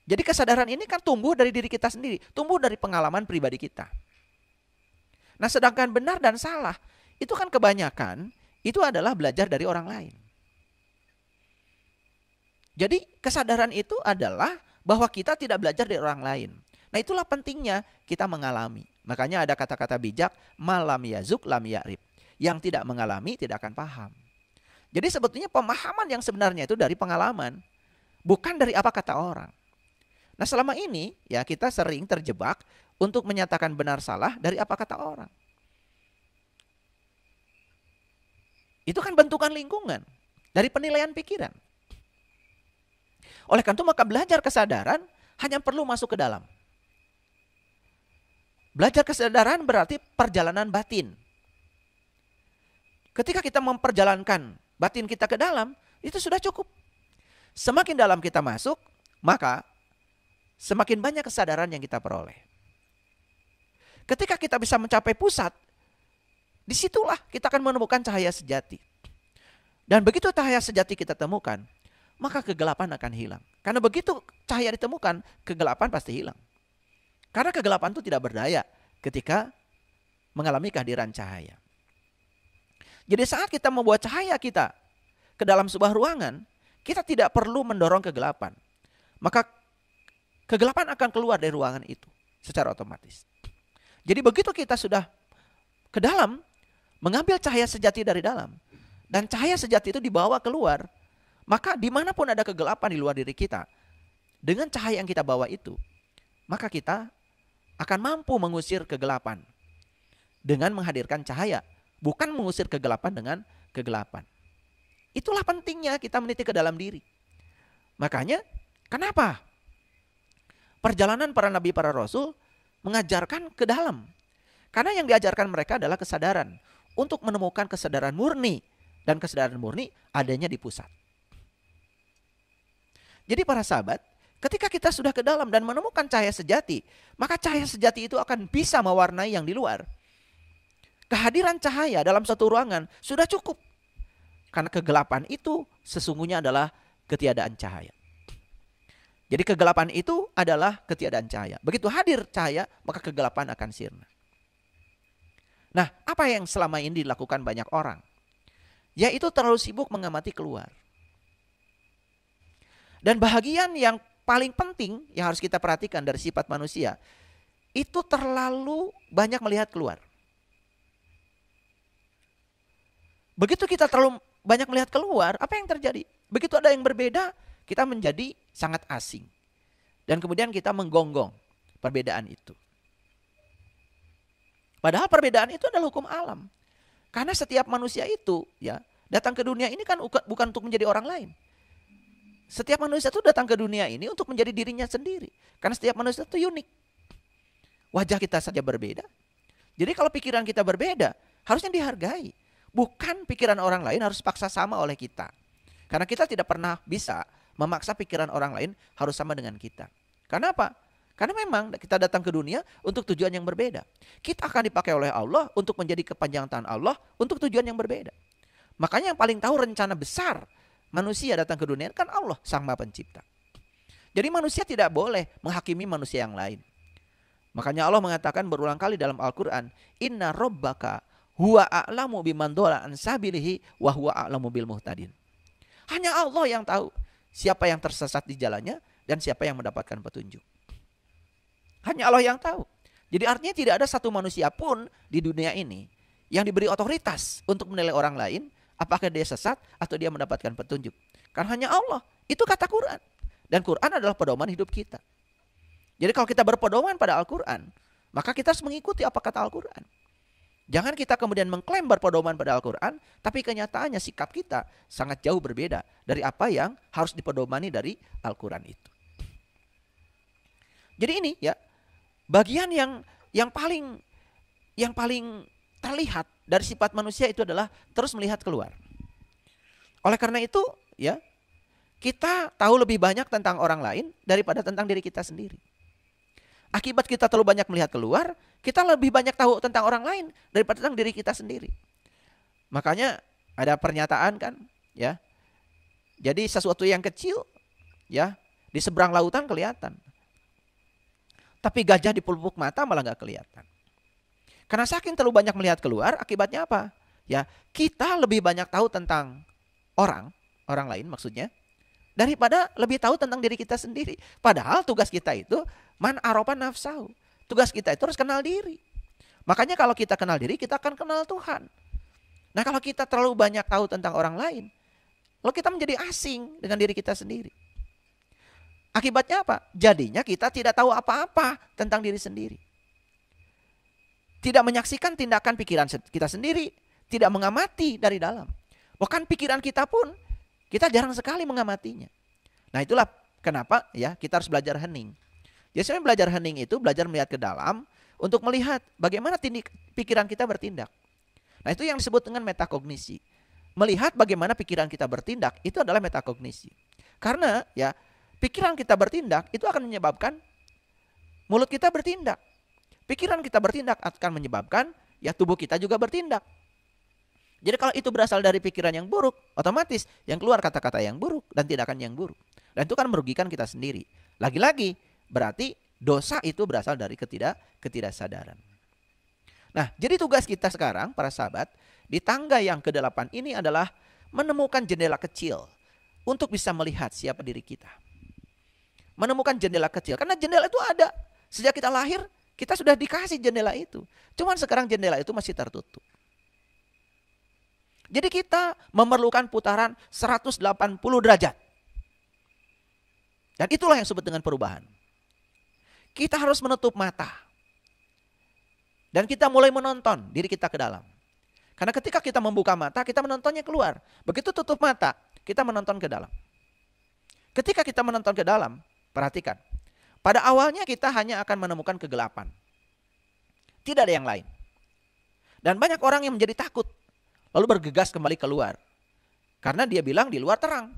Jadi kesadaran ini kan tumbuh dari diri kita sendiri, tumbuh dari pengalaman pribadi kita. Nah, sedangkan benar dan salah itu kan kebanyakan itu adalah belajar dari orang lain. Jadi kesadaran itu adalah bahwa kita tidak belajar dari orang lain. Nah, itulah pentingnya kita mengalami. Makanya ada kata-kata bijak, malam yazuk lam ya'rif. Yang tidak mengalami tidak akan paham. Jadi sebetulnya pemahaman yang sebenarnya itu dari pengalaman, bukan dari apa kata orang. Nah, selama ini ya kita sering terjebak untuk menyatakan benar salah dari apa kata orang. Itu kan bentukan lingkungan dari penilaian pikiran. Oleh karena itu maka belajar kesadaran hanya perlu masuk ke dalam. Belajar kesadaran berarti perjalanan batin. Ketika kita memperjalankan batin kita ke dalam, itu sudah cukup. Semakin dalam kita masuk, maka semakin banyak kesadaran yang kita peroleh. Ketika kita bisa mencapai pusat, disitulah kita akan menemukan cahaya sejati. Dan begitu cahaya sejati kita temukan, maka kegelapan akan hilang. Karena begitu cahaya ditemukan, kegelapan pasti hilang. Karena kegelapan itu tidak berdaya ketika mengalami kehadiran cahaya. Jadi saat kita membawa cahaya kita ke dalam sebuah ruangan, kita tidak perlu mendorong kegelapan. Maka kegelapan akan keluar dari ruangan itu secara otomatis. Jadi begitu kita sudah ke dalam, mengambil cahaya sejati dari dalam, dan cahaya sejati itu dibawa keluar, maka dimanapun ada kegelapan di luar diri kita, dengan cahaya yang kita bawa itu, maka kita akan mampu mengusir kegelapan dengan menghadirkan cahaya, bukan mengusir kegelapan dengan kegelapan. Itulah pentingnya kita meniti ke dalam diri. Makanya kenapa perjalanan para nabi, para rasul mengajarkan ke dalam? Karena yang diajarkan mereka adalah kesadaran, untuk menemukan kesadaran murni, dan kesadaran murni adanya di pusat. Jadi para sahabat, ketika kita sudah ke dalam dan menemukan cahaya sejati, maka cahaya sejati itu akan bisa mewarnai yang di luar. Kehadiran cahaya dalam satu ruangan sudah cukup. Karena kegelapan itu sesungguhnya adalah ketiadaan cahaya. Jadi kegelapan itu adalah ketiadaan cahaya. Begitu hadir cahaya, maka kegelapan akan sirna. Nah, apa yang selama ini dilakukan banyak orang? Yaitu terlalu sibuk mengamati keluar. Dan bahagian yang paling penting yang harus kita perhatikan dari sifat manusia, itu terlalu banyak melihat keluar. Begitu kita terlalu banyak melihat keluar, apa yang terjadi? Begitu ada yang berbeda, kita menjadi sangat asing. Dan kemudian kita menggonggong perbedaan itu. Padahal perbedaan itu adalah hukum alam. Karena setiap manusia itu ya datang ke dunia ini kan bukan untuk menjadi orang lain. Setiap manusia itu datang ke dunia ini untuk menjadi dirinya sendiri. Karena setiap manusia itu unik. Wajah kita saja berbeda. Jadi kalau pikiran kita berbeda, harusnya dihargai. Bukan pikiran orang lain harus paksa sama oleh kita. Karena kita tidak pernah bisa memaksa pikiran orang lain harus sama dengan kita. Karena apa? Karena memang kita datang ke dunia untuk tujuan yang berbeda. Kita akan dipakai oleh Allah untuk menjadi kepanjangan tangan Allah untuk tujuan yang berbeda. Makanya yang paling tahu rencana besar manusia datang ke dunia kan Allah, Sang Maha Pencipta. Jadi manusia tidak boleh menghakimi manusia yang lain. Makanya Allah mengatakan berulang kali dalam Al-Quran, Inna Rabbaka huwa a'lamu biman dola an sabilihi wa huwa a'lamu bil muhtadin. Hanya Allah yang tahu siapa yang tersesat di jalannya dan siapa yang mendapatkan petunjuk. Hanya Allah yang tahu. Jadi artinya tidak ada satu manusia pun di dunia ini yang diberi otoritas untuk menilai orang lain apakah dia sesat atau dia mendapatkan petunjuk. Karena hanya Allah. Itu kata Quran. Dan Quran adalah pedoman hidup kita. Jadi kalau kita berpedoman pada Al-Quran, maka kita harus mengikuti apa kata Al-Quran. Jangan kita kemudian mengklaim berpedoman pada Al-Quran, tapi kenyataannya sikap kita sangat jauh berbeda dari apa yang harus dipedomani dari Al-Quran itu. Jadi ini ya, bagian yang paling terlihat dari sifat manusia itu adalah terus melihat keluar. Oleh karena itu ya, kita tahu lebih banyak tentang orang lain daripada tentang diri kita sendiri. Akibat kita terlalu banyak melihat keluar, kita lebih banyak tahu tentang orang lain daripada tentang diri kita sendiri. Makanya ada pernyataan kan, ya. Jadi sesuatu yang kecil, ya, di seberang lautan kelihatan. Tapi gajah di pelupuk mata malah nggak kelihatan. Karena saking terlalu banyak melihat keluar, akibatnya apa? Ya, kita lebih banyak tahu tentang orang lain maksudnya, daripada lebih tahu tentang diri kita sendiri. Padahal tugas kita itu man arofa nafsahu. Tugas kita itu harus kenal diri. Makanya kalau kita kenal diri, kita akan kenal Tuhan. Nah kalau kita terlalu banyak tahu tentang orang lain, lalu kita menjadi asing dengan diri kita sendiri. Akibatnya apa? Jadinya kita tidak tahu apa-apa tentang diri sendiri. Tidak menyaksikan tindakan pikiran kita sendiri, tidak mengamati dari dalam. Bahkan pikiran kita pun kita jarang sekali mengamatinya. Nah itulah kenapa ya kita harus belajar hening. Jadi sebenarnya belajar hening itu belajar melihat ke dalam untuk melihat bagaimana pikiran kita bertindak. Nah, itu yang disebut dengan metakognisi. Melihat bagaimana pikiran kita bertindak, itu adalah metakognisi. Karena ya, pikiran kita bertindak itu akan menyebabkan mulut kita bertindak. Pikiran kita bertindak akan menyebabkan ya tubuh kita juga bertindak. Jadi kalau itu berasal dari pikiran yang buruk, otomatis yang keluar kata-kata yang buruk dan tindakan yang buruk. Dan itu kan merugikan kita sendiri. Lagi-lagi berarti dosa itu berasal dari ketidaksadaran. Nah, jadi tugas kita sekarang para sahabat di tangga yang ke-8 ini adalah menemukan jendela kecil untuk bisa melihat siapa diri kita. Menemukan jendela kecil, karena jendela itu ada. Sejak kita lahir, kita sudah dikasih jendela itu. Cuman sekarang jendela itu masih tertutup. Jadi kita memerlukan putaran 180 derajat. Dan itulah yang disebut dengan perubahan. Kita harus menutup mata. Dan kita mulai menonton diri kita ke dalam. Karena ketika kita membuka mata, kita menontonnya keluar. Begitu tutup mata, kita menonton ke dalam. Ketika kita menonton ke dalam, perhatikan. Pada awalnya kita hanya akan menemukan kegelapan. Tidak ada yang lain. Dan banyak orang yang menjadi takut. Lalu bergegas kembali keluar. Karena dia bilang di luar terang.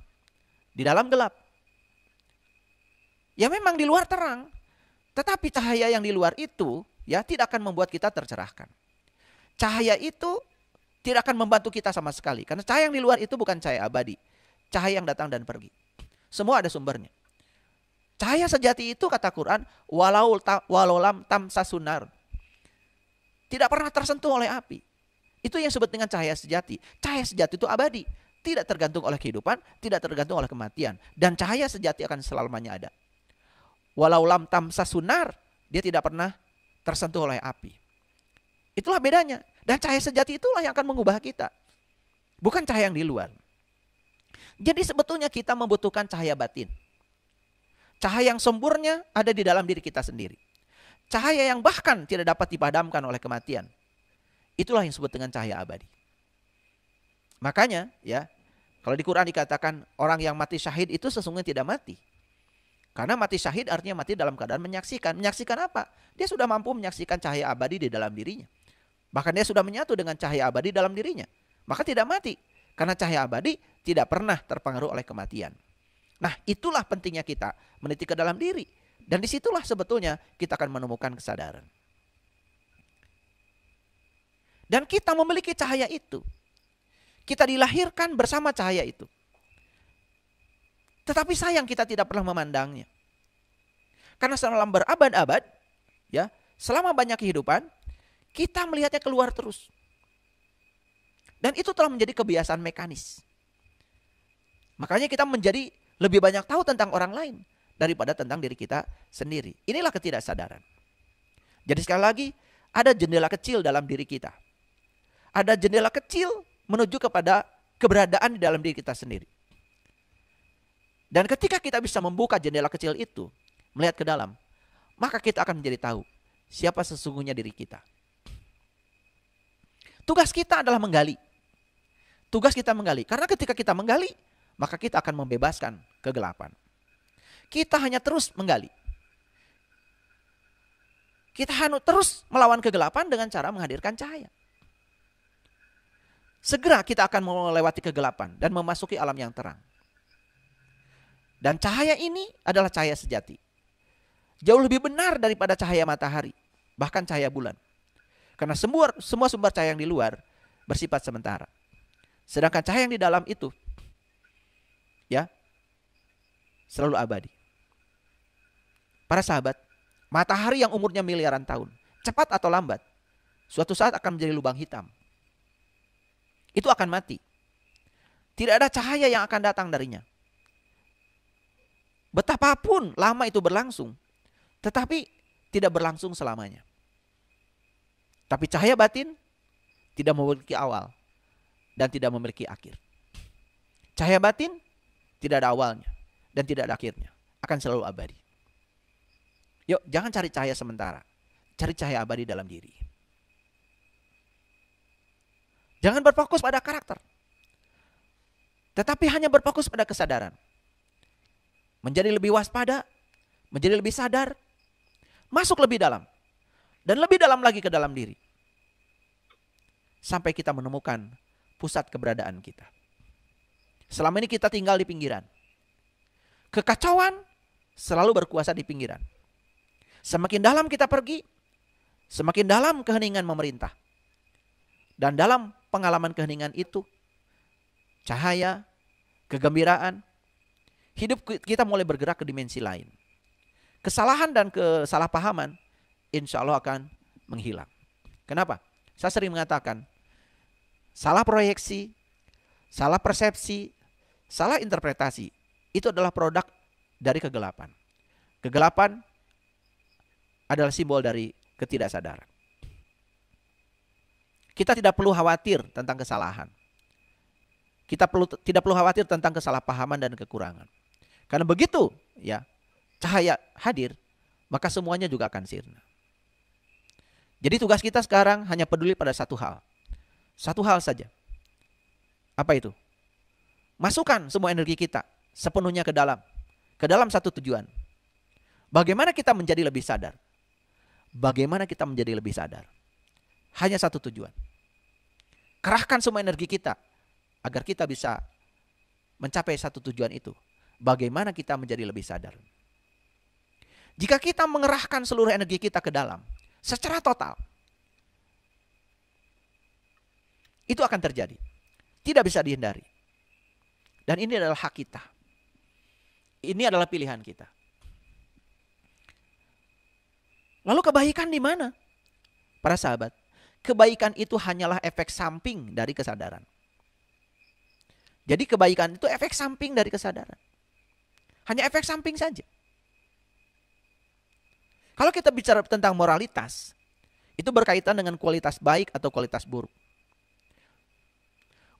Di dalam gelap. Ya memang di luar terang. Tetapi cahaya yang di luar itu ya tidak akan membuat kita tercerahkan. Cahaya itu tidak akan membantu kita sama sekali. Karena cahaya yang di luar itu bukan cahaya abadi. Cahaya yang datang dan pergi. Semua ada sumbernya. Cahaya sejati itu kata Quran, walau lam tamsasunar. Tidak pernah tersentuh oleh api. Itu yang disebut dengan cahaya sejati. Cahaya sejati itu abadi. Tidak tergantung oleh kehidupan, tidak tergantung oleh kematian. Dan cahaya sejati akan selamanya ada. Walau lam tamsasunar, dia tidak pernah tersentuh oleh api. Itulah bedanya. Dan cahaya sejati itulah yang akan mengubah kita. Bukan cahaya yang di luar. Jadi sebetulnya kita membutuhkan cahaya batin. Cahaya yang sempurna ada di dalam diri kita sendiri. Cahaya yang bahkan tidak dapat dipadamkan oleh kematian. Itulah yang disebut dengan cahaya abadi. Makanya ya, kalau di Quran dikatakan orang yang mati syahid itu sesungguhnya tidak mati. Karena mati syahid artinya mati dalam keadaan menyaksikan. Menyaksikan apa? Dia sudah mampu menyaksikan cahaya abadi di dalam dirinya. Bahkan dia sudah menyatu dengan cahaya abadi dalam dirinya. Maka tidak mati. Karena cahaya abadi tidak pernah terpengaruh oleh kematian. Nah, itulah pentingnya kita meniti ke dalam diri. Dan disitulah sebetulnya kita akan menemukan kesadaran. Dan kita memiliki cahaya itu. Kita dilahirkan bersama cahaya itu. Tetapi sayang kita tidak pernah memandangnya. Karena selama berabad-abad, ya, selama banyak kehidupan, kita melihatnya keluar terus. Dan itu telah menjadi kebiasaan mekanis. Makanya kita menjadi lebih banyak tahu tentang orang lain daripada tentang diri kita sendiri. Inilah ketidaksadaran. Jadi sekali lagi, ada jendela kecil dalam diri kita. Ada jendela kecil menuju kepada keberadaan di dalam diri kita sendiri. Dan ketika kita bisa membuka jendela kecil itu, melihat ke dalam, maka kita akan menjadi tahu siapa sesungguhnya diri kita. Tugas kita adalah menggali. Tugas kita menggali. Karena ketika kita menggali, maka kita akan membebaskan kegelapan. Kita hanya terus menggali. Kita harus terus melawan kegelapan dengan cara menghadirkan cahaya. Segera kita akan melewati kegelapan dan memasuki alam yang terang. Dan cahaya ini adalah cahaya sejati. Jauh lebih benar daripada cahaya matahari, bahkan cahaya bulan. Karena semua sumber cahaya yang di luar bersifat sementara. Sedangkan cahaya yang di dalam itu ya selalu abadi. Para sahabat, matahari yang umurnya miliaran tahun, cepat atau lambat, suatu saat akan menjadi lubang hitam. Itu akan mati. Tidak ada cahaya yang akan datang darinya. Betapapun lama itu berlangsung, tetapi tidak berlangsung selamanya. Tapi cahaya batin tidak memiliki awal dan tidak memiliki akhir. Cahaya batin tidak ada awalnya dan tidak ada akhirnya, akan selalu abadi. Yuk, jangan cari cahaya sementara, cari cahaya abadi dalam diri. Jangan berfokus pada karakter, tetapi hanya berfokus pada kesadaran. Menjadi lebih waspada, menjadi lebih sadar, masuk lebih dalam. Dan lebih dalam lagi ke dalam diri. Sampai kita menemukan pusat keberadaan kita. Selama ini kita tinggal di pinggiran. Kekacauan selalu berkuasa di pinggiran. Semakin dalam kita pergi, semakin dalam keheningan memerintah. Dan dalam pengalaman keheningan itu, cahaya, kegembiraan, hidup kita mulai bergerak ke dimensi lain. Kesalahan dan kesalahpahaman insya Allah akan menghilang. Kenapa? Saya sering mengatakan, salah proyeksi, salah persepsi, salah interpretasi, itu adalah produk dari kegelapan. Kegelapan adalah simbol dari ketidaksadaran. Kita tidak perlu khawatir tentang kesalahan. Kita tidak perlu khawatir tentang kesalahpahaman dan kekurangan. Karena begitu ya cahaya hadir, maka semuanya juga akan sirna. Jadi tugas kita sekarang hanya peduli pada satu hal. Satu hal saja. Apa itu? Masukkan semua energi kita sepenuhnya ke dalam satu tujuan. Bagaimana kita menjadi lebih sadar? Bagaimana kita menjadi lebih sadar? Hanya satu tujuan. Kerahkan semua energi kita agar kita bisa mencapai satu tujuan itu. Bagaimana kita menjadi lebih sadar? Jika kita mengerahkan seluruh energi kita ke dalam secara total, itu akan terjadi. Tidak bisa dihindari. Dan ini adalah hak kita. Ini adalah pilihan kita. Lalu kebaikan di mana? Para sahabat, kebaikan itu hanyalah efek samping dari kesadaran. Jadi kebaikan itu efek samping dari kesadaran. Hanya efek samping saja. Kalau kita bicara tentang moralitas, itu berkaitan dengan kualitas baik atau kualitas buruk.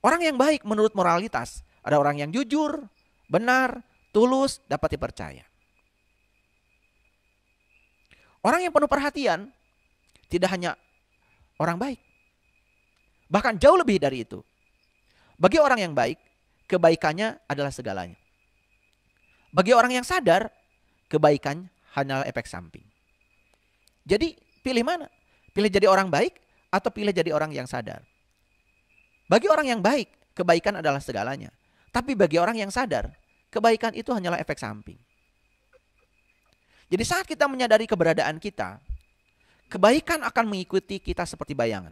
Orang yang baik menurut moralitas, ada orang yang jujur, benar, tulus, dapat dipercaya. Orang yang penuh perhatian tidak hanya orang baik. Bahkan jauh lebih dari itu. Bagi orang yang baik, kebaikannya adalah segalanya. Bagi orang yang sadar, kebaikan hanyalah efek samping. Jadi pilih mana? Pilih jadi orang baik atau pilih jadi orang yang sadar? Bagi orang yang baik, kebaikan adalah segalanya. Tapi bagi orang yang sadar, kebaikan itu hanyalah efek samping. Jadi saat kita menyadari keberadaan kita, kebaikan akan mengikuti kita seperti bayangan.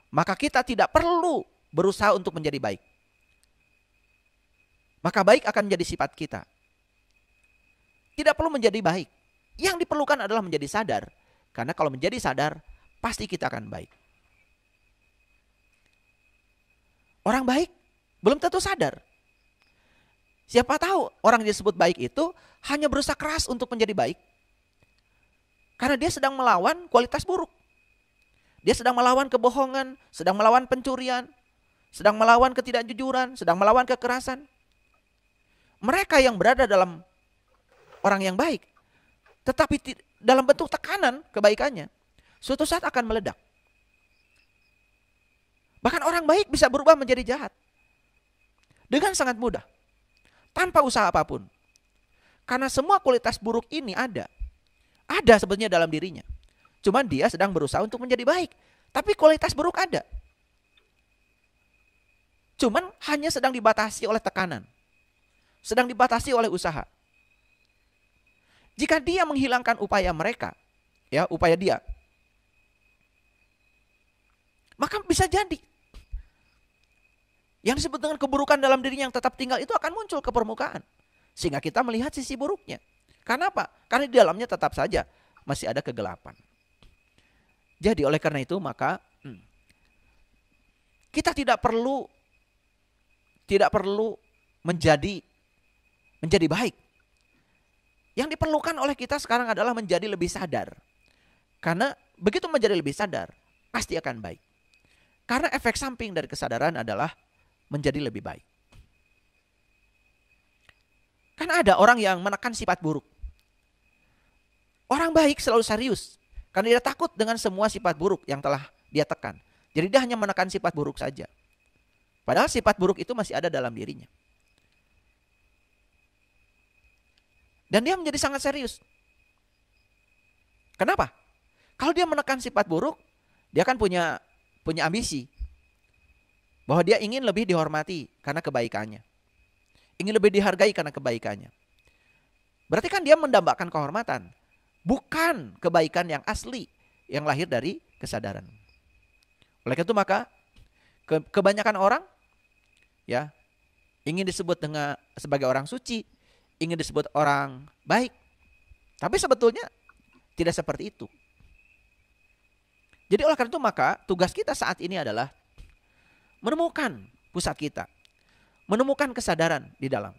Maka kita tidak perlu berusaha untuk menjadi baik. Maka baik akan menjadi sifat kita. Tidak perlu menjadi baik. Yang diperlukan adalah menjadi sadar. Karena kalau menjadi sadar, pasti kita akan baik. Orang baik belum tentu sadar. Siapa tahu orang yang disebut baik itu hanya berusaha keras untuk menjadi baik. Karena dia sedang melawan kualitas buruk. Dia sedang melawan kebohongan, sedang melawan pencurian, sedang melawan ketidakjujuran, sedang melawan kekerasan. Mereka yang berada dalam orang yang baik, tetapi dalam bentuk tekanan kebaikannya, suatu saat akan meledak. Bahkan orang baik bisa berubah menjadi jahat. Dengan sangat mudah. Tanpa usaha apapun. Karena semua kualitas buruk ini ada. Ada sebenarnya dalam dirinya. Cuman dia sedang berusaha untuk menjadi baik. Tapi kualitas buruk ada. Cuman hanya sedang dibatasi oleh tekanan. Sedang dibatasi oleh usaha. Jika dia menghilangkan upaya mereka, ya upaya dia, maka bisa jadi yang disebut dengan keburukan dalam dirinya yang tetap tinggal itu akan muncul ke permukaan. Sehingga kita melihat sisi buruknya. Karena apa? Karena di dalamnya tetap saja masih ada kegelapan. Jadi oleh karena itu maka kita tidak perlu menjadi baik. Yang diperlukan oleh kita sekarang adalah menjadi lebih sadar. Karena begitu menjadi lebih sadar, pasti akan baik. Karena efek samping dari kesadaran adalah menjadi lebih baik. Karena ada orang yang menekan sifat buruk. Orang baik selalu serius. Karena dia takut dengan semua sifat buruk yang telah dia tekan. Jadi dia hanya menekan sifat buruk saja. Padahal sifat buruk itu masih ada dalam dirinya. Dan dia menjadi sangat serius. Kenapa? Kalau dia menekan sifat buruk, dia kan punya ambisi bahwa dia ingin lebih dihormati karena kebaikannya, ingin lebih dihargai karena kebaikannya. Berarti kan dia mendambakan kehormatan, bukan kebaikan yang asli yang lahir dari kesadaran. Oleh itu maka kebanyakan orang ya ingin disebut sebagai orang suci, ingin disebut orang baik, tapi sebetulnya tidak seperti itu. Jadi oleh karena itu maka tugas kita saat ini adalah menemukan pusat kita, menemukan kesadaran di dalam.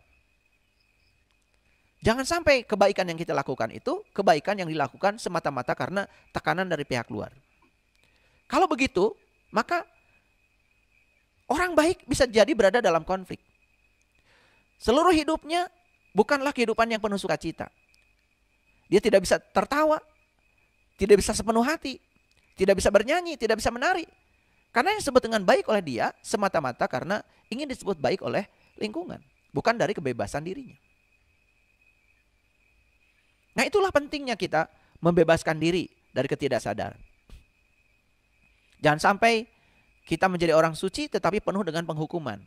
Jangan sampai kebaikan yang kita lakukan itu kebaikan yang dilakukan semata-mata karena tekanan dari pihak luar. Kalau begitu, maka orang baik bisa jadi berada dalam konflik. Seluruh hidupnya bukanlah kehidupan yang penuh sukacita. Dia tidak bisa tertawa, tidak bisa sepenuh hati, tidak bisa bernyanyi, tidak bisa menari. Karena yang disebut dengan baik oleh dia semata-mata karena ingin disebut baik oleh lingkungan, bukan dari kebebasan dirinya. Nah, itulah pentingnya kita membebaskan diri dari ketidaksadaran. Jangan sampai kita menjadi orang suci tetapi penuh dengan penghukuman.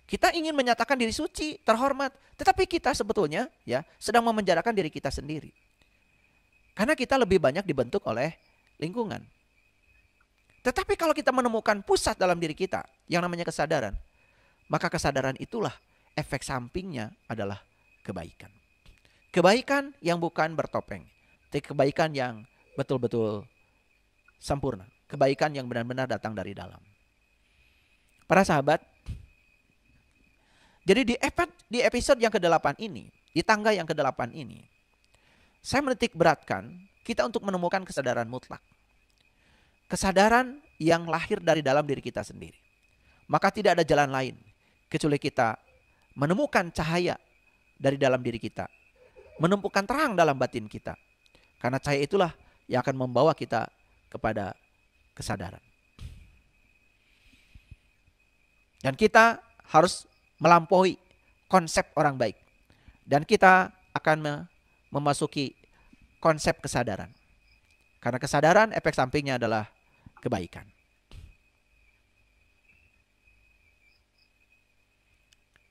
Kita ingin menyatakan diri suci, terhormat, tetapi kita sebetulnya ya sedang memenjarakan diri kita sendiri. Karena kita lebih banyak dibentuk oleh lingkungan. Tetapi kalau kita menemukan pusat dalam diri kita yang namanya kesadaran, maka kesadaran itulah efek sampingnya adalah kebaikan. Kebaikan yang bukan bertopeng, tapi kebaikan yang betul-betul sempurna. Kebaikan yang benar-benar datang dari dalam. Para sahabat, jadi di episode yang ke-8 ini, di tangga yang ke-8 ini, saya menitik beratkan kita untuk menemukan kesadaran mutlak. Kesadaran yang lahir dari dalam diri kita sendiri. Maka tidak ada jalan lain kecuali kita menemukan cahaya dari dalam diri kita, menemukan terang dalam batin kita. Karena cahaya itulah yang akan membawa kita kepada kesadaran. Dan kita harus melampaui konsep orang baik. Dan kita akan memasuki konsep kesadaran. Karena kesadaran efek sampingnya adalah kebaikan.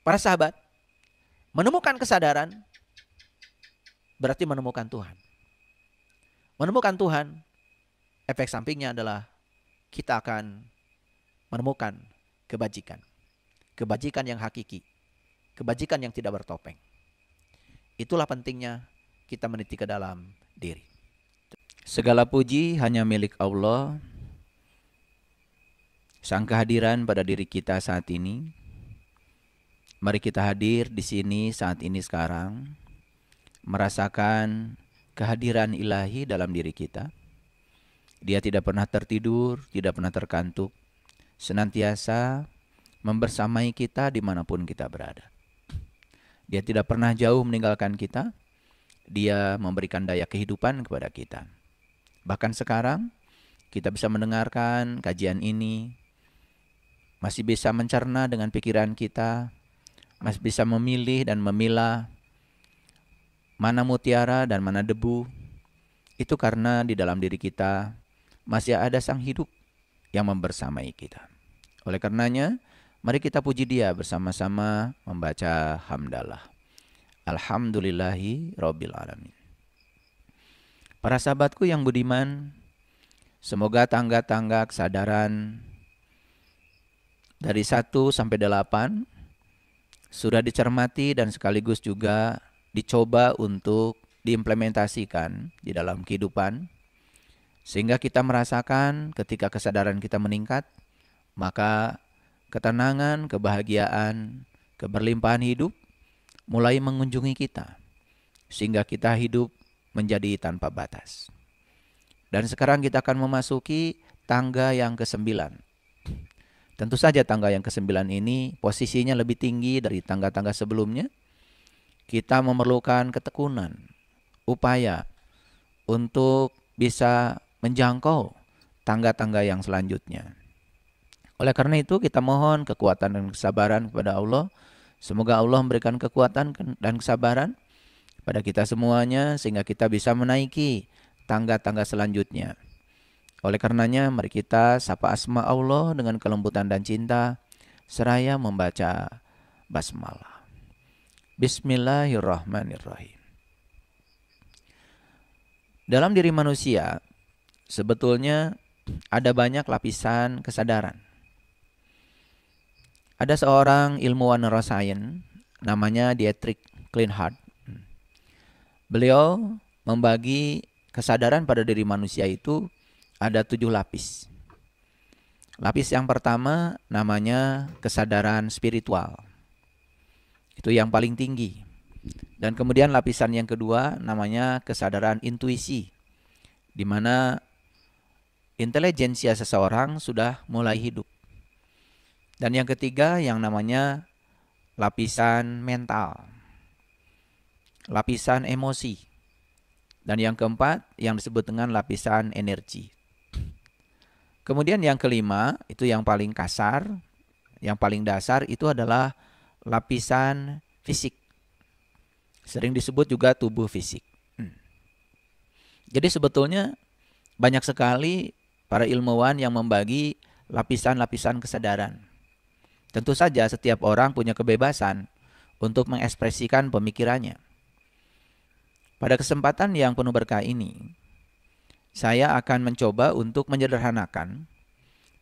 Para sahabat, menemukan kesadaran berarti menemukan Tuhan. Menemukan Tuhan, efek sampingnya adalah kita akan menemukan kebajikan. Kebajikan yang hakiki. Kebajikan yang tidak bertopeng. Itulah pentingnya kita meniti ke dalam diri. Segala puji hanya milik Allah. Sang kehadiran pada diri kita saat ini. Mari kita hadir di sini saat ini sekarang, merasakan kehadiran ilahi dalam diri kita. Dia tidak pernah tertidur, tidak pernah terkantuk, senantiasa membersamai kita dimanapun kita berada. Dia tidak pernah jauh meninggalkan kita, dia memberikan daya kehidupan kepada kita. Bahkan sekarang, kita bisa mendengarkan kajian ini, masih bisa mencerna dengan pikiran kita, masih bisa memilih dan memilah mana mutiara dan mana debu. Itu karena di dalam diri kita masih ada Sang Hidup yang membersamai kita. Oleh karenanya, mari kita puji Dia bersama-sama membaca hamdalah. Alhamdulillahi Rabbil Alamin. Para sahabatku yang budiman, semoga tangga-tangga kesadaran dari 1 sampai 8 sudah dicermati dan sekaligus juga dicoba untuk diimplementasikan di dalam kehidupan. Sehingga kita merasakan ketika kesadaran kita meningkat, maka ketenangan, kebahagiaan, keberlimpahan hidup mulai mengunjungi kita. Sehingga kita hidup menjadi tanpa batas. Dan sekarang kita akan memasuki tangga yang ke-9. Tentu saja tangga yang ke-9 ini posisinya lebih tinggi dari tangga-tangga sebelumnya. Kita memerlukan ketekunan, upaya untuk bisa menjangkau tangga-tangga yang selanjutnya. Oleh karena itu kita mohon kekuatan dan kesabaran kepada Allah. Semoga Allah memberikan kekuatan dan kesabaran pada kita semuanya sehingga kita bisa menaiki tangga-tangga selanjutnya. Oleh karenanya mari kita sapa asma Allah dengan kelembutan dan cinta seraya membaca basmalah. Bismillahirrahmanirrahim. Dalam diri manusia sebetulnya ada banyak lapisan kesadaran. Ada seorang ilmuwan neuroscience namanya Dietrich Kleinhardt. Beliau membagi kesadaran pada diri manusia itu ada 7 lapis. Lapis yang pertama namanya kesadaran spiritual. Itu yang paling tinggi. Dan kemudian lapisan yang kedua namanya kesadaran intuisi, di mana intelijensia seseorang sudah mulai hidup. Dan yang ketiga yang namanya lapisan mental, lapisan emosi. Dan yang keempat yang disebut dengan lapisan energi. Kemudian yang kelima itu yang paling kasar, yang paling dasar itu adalah lapisan fisik. Sering disebut juga tubuh fisik. Jadi sebetulnya banyak sekali para ilmuwan yang membagi lapisan-lapisan kesadaran. Tentu saja setiap orang punya kebebasan untuk mengekspresikan pemikirannya. Pada kesempatan yang penuh berkah ini, saya akan mencoba untuk menyederhanakan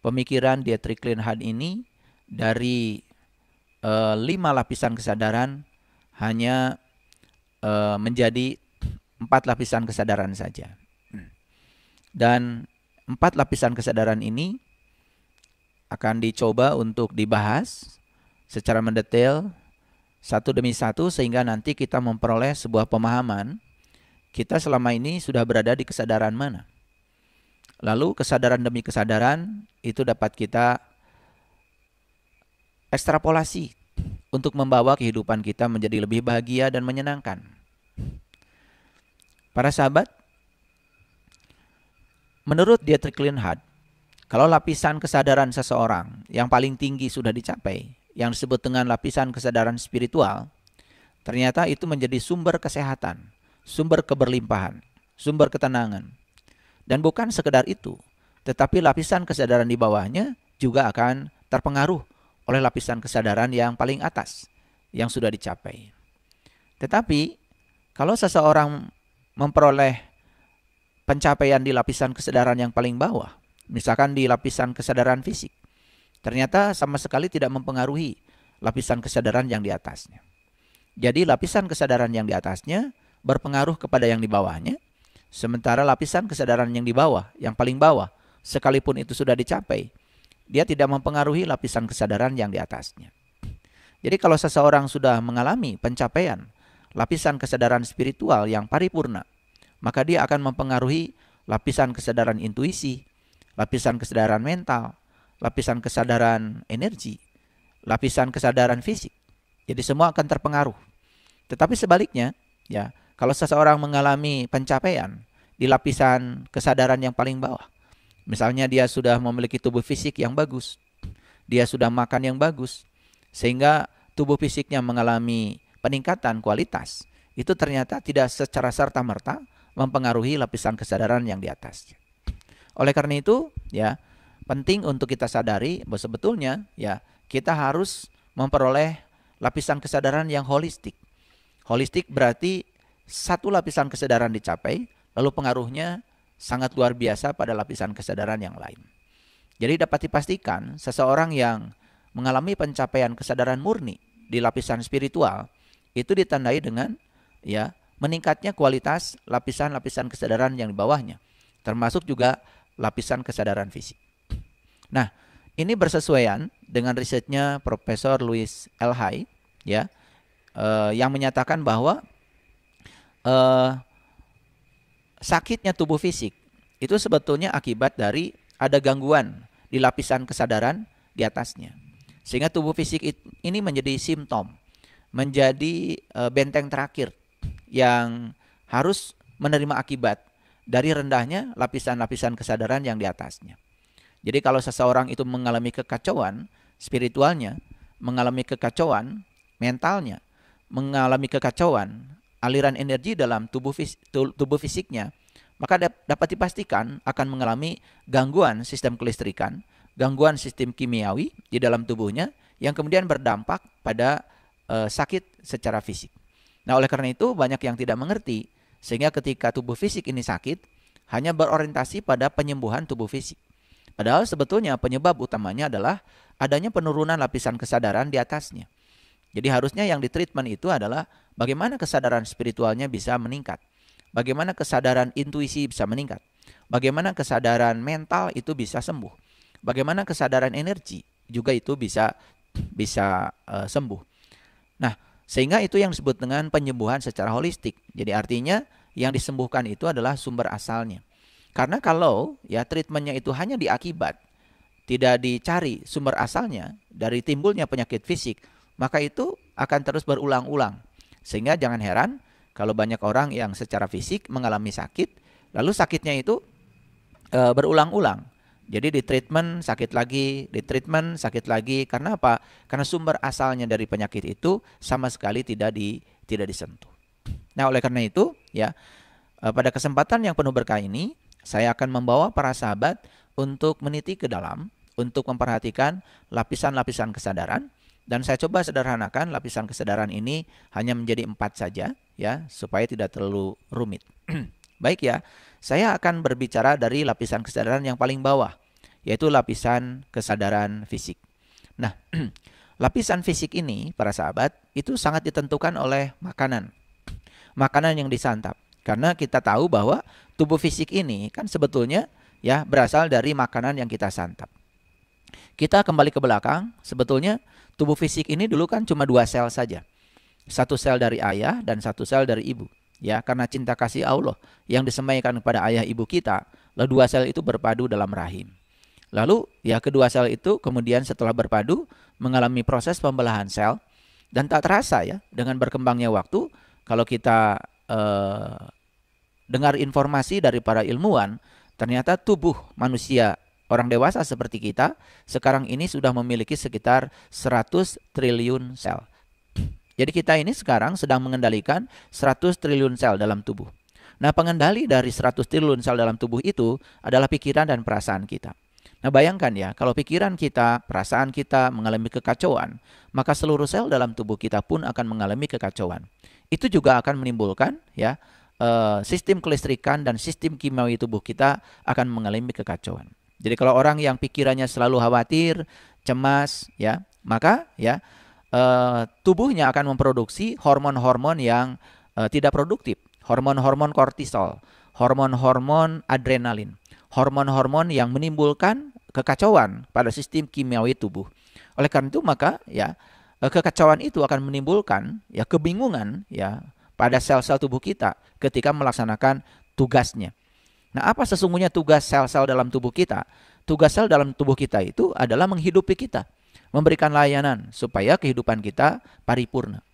pemikiran Dietrich Kleinhardt ini dari 5 lapisan kesadaran hanya menjadi 4 lapisan kesadaran saja. Dan 4 lapisan kesadaran ini akan dicoba untuk dibahas secara mendetail satu demi satu sehingga nanti kita memperoleh sebuah pemahaman kita selama ini sudah berada di kesadaran mana. Lalu kesadaran demi kesadaran itu dapat kita ekstrapolasi untuk membawa kehidupan kita menjadi lebih bahagia dan menyenangkan. Para sahabat, menurut Dietrich Kleinhardt, kalau lapisan kesadaran seseorang yang paling tinggi sudah dicapai, yang disebut dengan lapisan kesadaran spiritual, ternyata itu menjadi sumber kesehatan, sumber keberlimpahan, sumber ketenangan. Dan bukan sekedar itu, tetapi lapisan kesadaran di bawahnya juga akan terpengaruh oleh lapisan kesadaran yang paling atas, yang sudah dicapai. Tetapi, kalau seseorang memperoleh pencapaian di lapisan kesadaran yang paling bawah, misalkan di lapisan kesadaran fisik, ternyata sama sekali tidak mempengaruhi lapisan kesadaran yang di atasnya. Jadi lapisan kesadaran yang di atasnya berpengaruh kepada yang di bawahnya, sementara lapisan kesadaran yang di bawah, yang paling bawah, sekalipun itu sudah dicapai, dia tidak mempengaruhi lapisan kesadaran yang di atasnya. Jadi kalau seseorang sudah mengalami pencapaian lapisan kesadaran spiritual yang paripurna, maka dia akan mempengaruhi lapisan kesadaran intuisi, lapisan kesadaran mental, lapisan kesadaran energi, lapisan kesadaran fisik. Jadi semua akan terpengaruh. Tetapi sebaliknya, ya, kalau seseorang mengalami pencapaian di lapisan kesadaran yang paling bawah, misalnya dia sudah memiliki tubuh fisik yang bagus, dia sudah makan yang bagus, sehingga tubuh fisiknya mengalami peningkatan kualitas, itu ternyata tidak secara serta-merta mempengaruhi lapisan kesadaran yang di atasnya. Oleh karena itu, ya, penting untuk kita sadari bahwa sebetulnya ya kita harus memperoleh lapisan kesadaran yang holistik. Holistik berarti satu lapisan kesadaran dicapai, lalu pengaruhnya sangat luar biasa pada lapisan kesadaran yang lain. Jadi dapat dipastikan seseorang yang mengalami pencapaian kesadaran murni di lapisan spiritual itu ditandai dengan ya meningkatnya kualitas lapisan-lapisan kesadaran yang di bawahnya, termasuk juga lapisan kesadaran fisik. Nah, ini bersesuaian dengan risetnya Profesor Louis L. Hay, ya, yang menyatakan bahwa sakitnya tubuh fisik itu sebetulnya akibat dari ada gangguan di lapisan kesadaran di atasnya. Sehingga tubuh fisik ini menjadi simptom, menjadi benteng terakhir yang harus menerima akibat dari rendahnya lapisan-lapisan kesadaran yang di atasnya. Jadi kalau seseorang itu mengalami kekacauan spiritualnya, mengalami kekacauan mentalnya, mengalami kekacauan aliran energi dalam tubuh fisiknya, maka dapat dipastikan akan mengalami gangguan sistem kelistrikan, gangguan sistem kimiawi di dalam tubuhnya yang kemudian berdampak pada sakit secara fisik. Nah, oleh karena itu banyak yang tidak mengerti, sehingga ketika tubuh fisik ini sakit, hanya berorientasi pada penyembuhan tubuh fisik. Padahal sebetulnya penyebab utamanya adalah adanya penurunan lapisan kesadaran di atasnya. Jadi harusnya yang ditreatment itu adalah bagaimana kesadaran spiritualnya bisa meningkat. Bagaimana kesadaran intuisi bisa meningkat. Bagaimana kesadaran mental itu bisa sembuh. Bagaimana kesadaran energi juga itu bisa sembuh. Nah, sehingga itu yang disebut dengan penyembuhan secara holistik. Jadi artinya yang disembuhkan itu adalah sumber asalnya. Karena kalau ya treatmentnya itu hanya di akibat, tidak dicari sumber asalnya dari timbulnya penyakit fisik, maka itu akan terus berulang-ulang. Sehingga jangan heran kalau banyak orang yang secara fisik mengalami sakit, lalu sakitnya itu berulang-ulang. Jadi di treatment sakit lagi, di treatment sakit lagi. Karena apa? Karena sumber asalnya dari penyakit itu sama sekali tidak disentuh. Nah, oleh karena itu ya, pada kesempatan yang penuh berkah ini, saya akan membawa para sahabat untuk meniti ke dalam, untuk memperhatikan lapisan-lapisan kesadaran. Dan saya coba sederhanakan lapisan kesadaran ini hanya menjadi 4 saja ya, supaya tidak terlalu rumit. Baik ya, saya akan berbicara dari lapisan kesadaran yang paling bawah, yaitu lapisan kesadaran fisik. Nah, lapisan fisik ini para sahabat itu sangat ditentukan oleh makanan. Makanan yang disantap. Karena kita tahu bahwa tubuh fisik ini kan sebetulnya ya berasal dari makanan yang kita santap. Kita kembali ke belakang, sebetulnya tubuh fisik ini dulu kan cuma 2 sel saja. 1 sel dari ayah dan 1 sel dari ibu. Ya, karena cinta kasih Allah yang disemaikan kepada ayah ibu kita, lalu 2 sel itu berpadu dalam rahim. Lalu ya kedua sel itu kemudian setelah berpadu mengalami proses pembelahan sel, dan tak terasa ya dengan berkembangnya waktu, kalau kita dengar informasi dari para ilmuwan, ternyata tubuh manusia orang dewasa seperti kita sekarang ini sudah memiliki sekitar 100 triliun sel. Jadi kita ini sekarang sedang mengendalikan 100 triliun sel dalam tubuh. Nah, pengendali dari 100 triliun sel dalam tubuh itu adalah pikiran dan perasaan kita. Nah, bayangkan ya, kalau pikiran kita, perasaan kita mengalami kekacauan, maka seluruh sel dalam tubuh kita pun akan mengalami kekacauan. Itu juga akan menimbulkan ya sistem kelistrikan dan sistem kimiawi tubuh kita akan mengalami kekacauan. Jadi kalau orang yang pikirannya selalu khawatir, cemas, ya, maka ya tubuhnya akan memproduksi hormon-hormon yang tidak produktif, hormon-hormon kortisol, hormon-hormon adrenalin, hormon-hormon yang menimbulkan kekacauan pada sistem kimiawi tubuh. Oleh karena itu maka ya kekacauan itu akan menimbulkan ya kebingungan ya pada sel-sel tubuh kita ketika melaksanakan tugasnya. Nah, apa sesungguhnya tugas sel-sel dalam tubuh kita? Tugas sel dalam tubuh kita itu adalah menghidupi kita, memberikan layanan supaya kehidupan kita paripurna.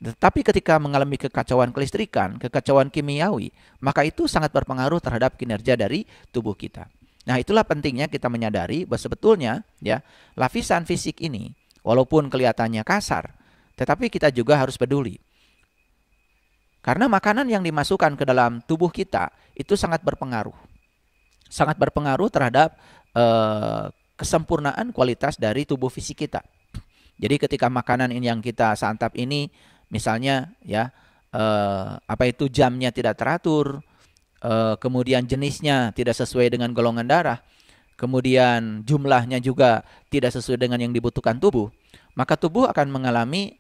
Tetapi ketika mengalami kekacauan kelistrikan, kekacauan kimiawi, maka itu sangat berpengaruh terhadap kinerja dari tubuh kita. Nah, itulah pentingnya kita menyadari bahwa sebetulnya ya lapisan fisik ini walaupun kelihatannya kasar, tetapi kita juga harus peduli. Karena makanan yang dimasukkan ke dalam tubuh kita itu sangat berpengaruh. Sangat berpengaruh terhadap kesempurnaan kualitas dari tubuh fisik kita. Jadi ketika makanan ini yang kita santap ini misalnya ya jamnya tidak teratur, kemudian jenisnya tidak sesuai dengan golongan darah, kemudian jumlahnya juga tidak sesuai dengan yang dibutuhkan tubuh, maka tubuh akan mengalami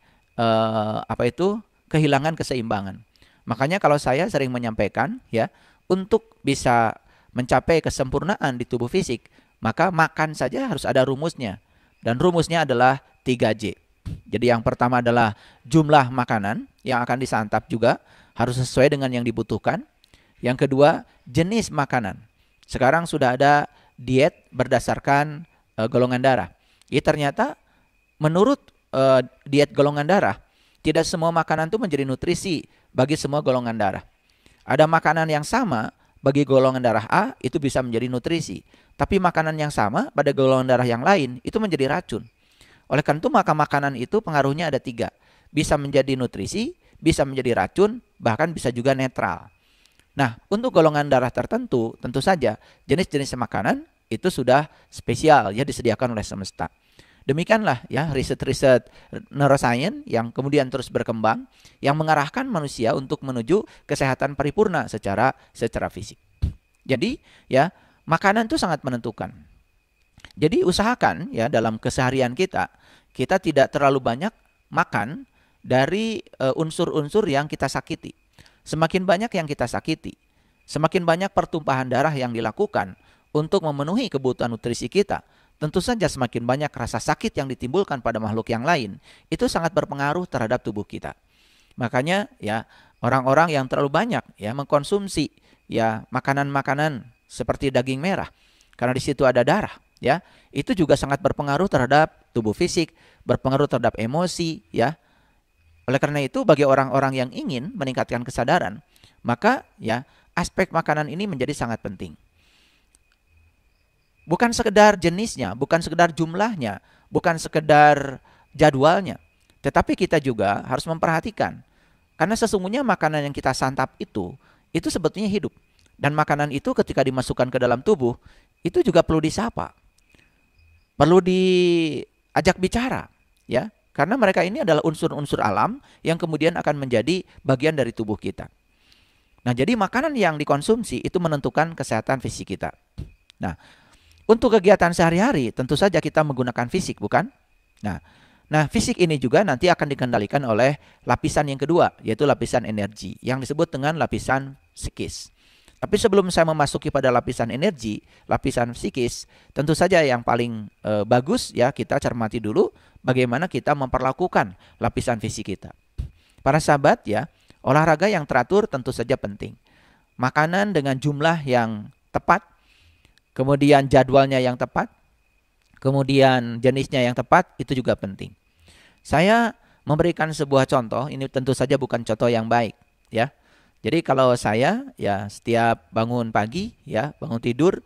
kehilangan keseimbangan. Makanya kalau saya sering menyampaikan ya, untuk bisa mencapai kesempurnaan di tubuh fisik, maka makan saja harus ada rumusnya. Dan rumusnya adalah 3J. Jadi yang pertama adalah jumlah makanan yang akan disantap juga harus sesuai dengan yang dibutuhkan. Yang kedua, jenis makanan. Sekarang sudah ada diet berdasarkan golongan darah. Ini ternyata menurut diet golongan darah, tidak semua makanan itu menjadi nutrisi bagi semua golongan darah. Ada makanan yang sama bagi golongan darah A itu bisa menjadi nutrisi. Tapi makanan yang sama pada golongan darah yang lain itu menjadi racun. Oleh karena itu maka makanan itu pengaruhnya ada 3. Bisa menjadi nutrisi, bisa menjadi racun, bahkan bisa juga netral. Nah, untuk golongan darah tertentu, tentu saja jenis-jenis makanan itu sudah spesial ya disediakan oleh semesta. Demikianlah ya riset-riset neuroscience yang kemudian terus berkembang yang mengarahkan manusia untuk menuju kesehatan paripurna secara fisik. Jadi ya makanan itu sangat menentukan. Jadi usahakan ya dalam keseharian kita tidak terlalu banyak makan dari unsur-unsur yang kita sakiti. Semakin banyak yang kita sakiti, semakin banyak pertumpahan darah yang dilakukan untuk memenuhi kebutuhan nutrisi kita, tentu saja semakin banyak rasa sakit yang ditimbulkan pada makhluk yang lain. Itu sangat berpengaruh terhadap tubuh kita. Makanya ya orang-orang yang terlalu banyak ya mengkonsumsi ya makanan-makanan seperti daging merah karena di situ ada darah ya, itu juga sangat berpengaruh terhadap tubuh fisik, berpengaruh terhadap emosi ya. Oleh karena itu bagi orang-orang yang ingin meningkatkan kesadaran, maka ya aspek makanan ini menjadi sangat penting. Bukan sekedar jenisnya, bukan sekedar jumlahnya, bukan sekedar jadwalnya, tetapi kita juga harus memperhatikan. Karena sesungguhnya makanan yang kita santap itu sebetulnya hidup. Dan makanan itu ketika dimasukkan ke dalam tubuh, itu juga perlu disapa. Perlu diajak bicara, ya. Karena mereka ini adalah unsur-unsur alam yang kemudian akan menjadi bagian dari tubuh kita. Nah, jadi makanan yang dikonsumsi itu menentukan kesehatan fisik kita. Nah, untuk kegiatan sehari-hari tentu saja kita menggunakan fisik, bukan? Nah, fisik ini juga nanti akan dikendalikan oleh lapisan yang kedua, yaitu lapisan energi yang disebut dengan lapisan psikis. Tapi sebelum saya memasuki pada lapisan energi, lapisan psikis, tentu saja yang paling bagus ya kita cermati dulu bagaimana kita memperlakukan lapisan fisik kita. Para sahabat ya, olahraga yang teratur tentu saja penting. Makanan dengan jumlah yang tepat, kemudian jadwalnya yang tepat, kemudian jenisnya yang tepat, itu juga penting. Saya memberikan sebuah contoh, ini tentu saja bukan contoh yang baik ya. Jadi kalau saya ya setiap bangun pagi ya, bangun tidur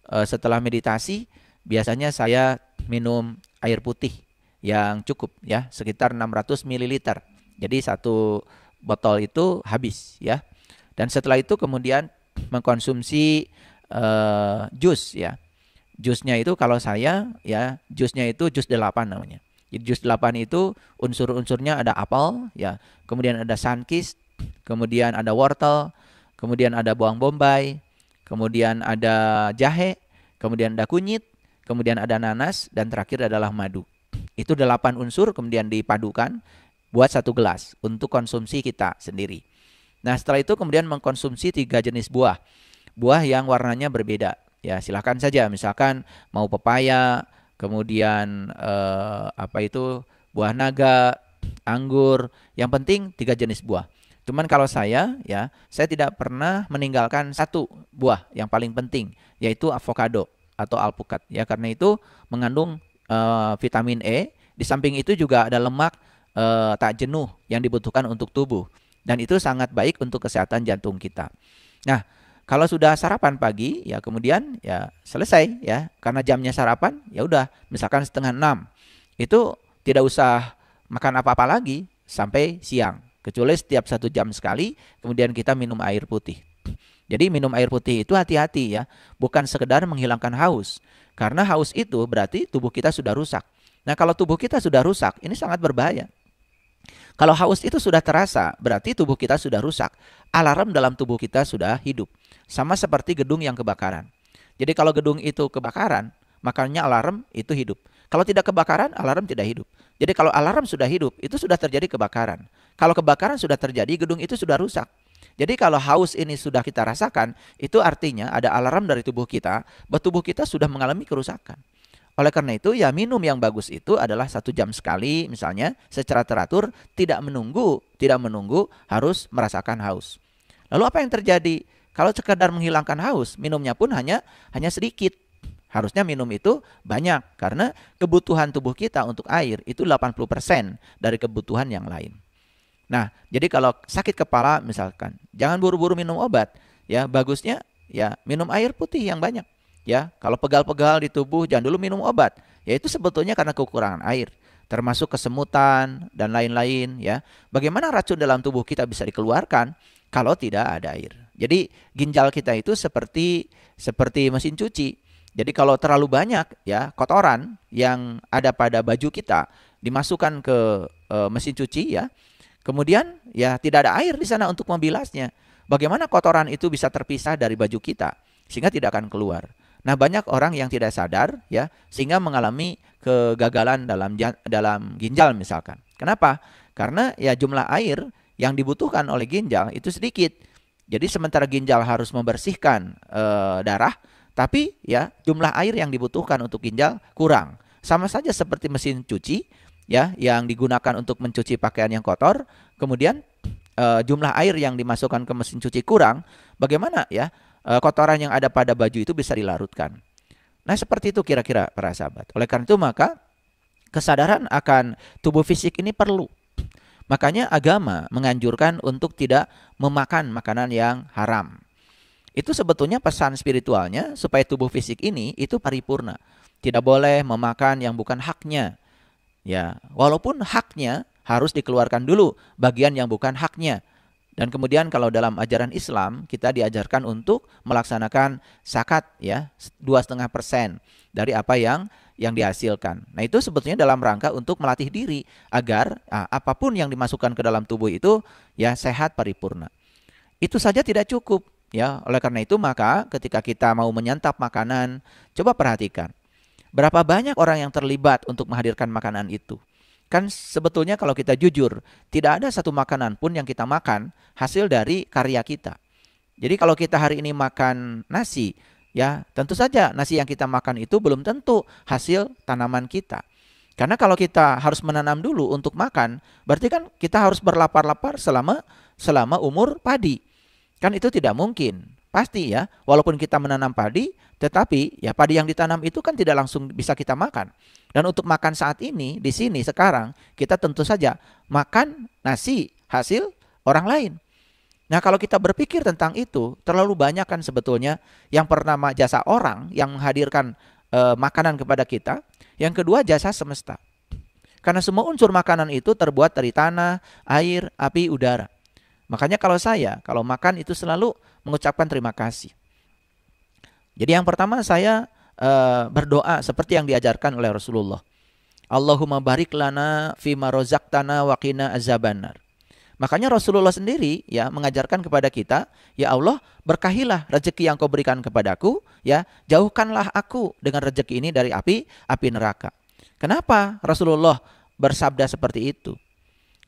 setelah meditasi biasanya saya minum air putih yang cukup ya, sekitar 600 ml. Jadi satu botol itu habis ya. Dan setelah itu kemudian mengkonsumsi jus ya. Jusnya itu kalau saya ya, jusnya itu jus 8 namanya. Jadi jus 8 itu unsur-unsurnya ada apel ya, kemudian ada sunkist, kemudian ada wortel, kemudian ada bawang bombay, kemudian ada jahe, kemudian ada kunyit, kemudian ada nanas, dan terakhir adalah madu. Itu 8 unsur kemudian dipadukan buat 1 gelas untuk konsumsi kita sendiri. Nah setelah itu kemudian mengkonsumsi 3 jenis buah. Buah yang warnanya berbeda. Ya silakan saja, misalkan mau pepaya, kemudian buah naga, anggur. Yang penting 3 jenis buah. Cuman kalau saya tidak pernah meninggalkan 1 buah yang paling penting, yaitu avocado atau alpukat. Ya karena itu mengandung vitamin E. Di samping itu juga ada lemak tak jenuh yang dibutuhkan untuk tubuh. Dan itu sangat baik untuk kesehatan jantung kita. Nah, kalau sudah sarapan pagi, ya kemudian ya selesai ya. Karena jamnya sarapan, ya udah misalkan 5:30. Itu tidak usah makan apa-apa lagi sampai siang. Kecuali setiap 1 jam sekali, kemudian kita minum air putih. Jadi minum air putih itu hati-hati ya. Bukan sekedar menghilangkan haus. Karena haus itu berarti tubuh kita sudah rusak. Nah kalau tubuh kita sudah rusak, ini sangat berbahaya. Kalau haus itu sudah terasa, berarti tubuh kita sudah rusak. Alarm dalam tubuh kita sudah hidup. Sama seperti gedung yang kebakaran. Jadi kalau gedung itu kebakaran, makanya alarm itu hidup. Kalau tidak kebakaran, alarm tidak hidup. Jadi kalau alarm sudah hidup, itu sudah terjadi kebakaran. Kalau kebakaran sudah terjadi, gedung itu sudah rusak. Jadi kalau haus ini sudah kita rasakan, itu artinya ada alarm dari tubuh kita, bahwa tubuh kita sudah mengalami kerusakan. Oleh karena itu ya minum yang bagus itu adalah 1 jam sekali misalnya secara teratur, tidak menunggu harus merasakan haus. Lalu apa yang terjadi? Kalau sekadar menghilangkan haus, minumnya pun hanya sedikit. Harusnya minum itu banyak karena kebutuhan tubuh kita untuk air itu 80% dari kebutuhan yang lain. Nah, jadi kalau sakit kepala misalkan, jangan buru-buru minum obat. Ya, bagusnya ya minum air putih yang banyak. Ya, kalau pegal-pegal di tubuh jangan dulu minum obat. Ya itu sebetulnya karena kekurangan air. termasuk kesemutan dan lain-lain ya. Bagaimana racun dalam tubuh kita bisa dikeluarkan kalau tidak ada air? Jadi ginjal kita itu seperti mesin cuci. Jadi kalau terlalu banyak ya kotoran yang ada pada baju kita dimasukkan ke mesin cuci ya, kemudian ya tidak ada air di sana untuk membilasnya. Bagaimana kotoran itu bisa terpisah dari baju kita sehingga tidak akan keluar? Nah, banyak orang yang tidak sadar ya sehingga mengalami kegagalan dalam ginjal misalkan. Kenapa? Karena ya jumlah air yang dibutuhkan oleh ginjal itu sedikit. Jadi sementara ginjal harus membersihkan darah, tapi ya jumlah air yang dibutuhkan untuk ginjal kurang. Sama saja seperti mesin cuci ya yang digunakan untuk mencuci pakaian yang kotor, kemudian jumlah air yang dimasukkan ke mesin cuci kurang, bagaimana ya kotoran yang ada pada baju itu bisa dilarutkan. Nah, seperti itu kira-kira para sahabat. Oleh karena itu maka kesadaran akan tubuh fisik ini perlu. Makanya agama menganjurkan untuk tidak memakan makanan yang haram. Itu sebetulnya pesan spiritualnya supaya tubuh fisik ini itu paripurna. Tidak boleh memakan yang bukan haknya. Ya, walaupun haknya harus dikeluarkan dulu bagian yang bukan haknya. Dan kemudian kalau dalam ajaran Islam kita diajarkan untuk melaksanakan zakat ya 2,5% dari apa yang dihasilkan. Nah, itu sebetulnya dalam rangka untuk melatih diri agar apapun yang dimasukkan ke dalam tubuh itu ya sehat paripurna. Itu saja tidak cukup ya. Oleh karena itu maka ketika kita mau menyantap makanan, coba perhatikan berapa banyak orang yang terlibat untuk menghadirkan makanan itu. Kan sebetulnya kalau kita jujur, tidak ada satu makanan pun yang kita makan hasil dari karya kita. Jadi kalau kita hari ini makan nasi, ya tentu saja nasi yang kita makan itu belum tentu hasil tanaman kita. Karena kalau kita harus menanam dulu untuk makan, berarti kan kita harus berlapar-lapar selama umur padi. Kan itu tidak mungkin. Pasti ya, walaupun kita menanam padi, tetapi ya padi yang ditanam itu kan tidak langsung bisa kita makan. Dan untuk makan saat ini, di sini, sekarang, kita tentu saja makan nasi hasil orang lain. Nah, kalau kita berpikir tentang itu, terlalu banyak kan sebetulnya yang pertama jasa orang yang menghadirkan makanan kepada kita. Yang kedua jasa semesta. Karena semua unsur makanan itu terbuat dari tanah, air, api, udara. Makanya kalau makan itu selalu mengucapkan terima kasih. Jadi yang pertama saya berdoa seperti yang diajarkan oleh Rasulullah. Allahumma barik lana fima rozaqtana wa qina azabannar. Makanya Rasulullah sendiri ya mengajarkan kepada kita, ya Allah, berkahilah rezeki yang kau berikan kepadaku, ya, jauhkanlah aku dengan rezeki ini dari api neraka. Kenapa Rasulullah bersabda seperti itu?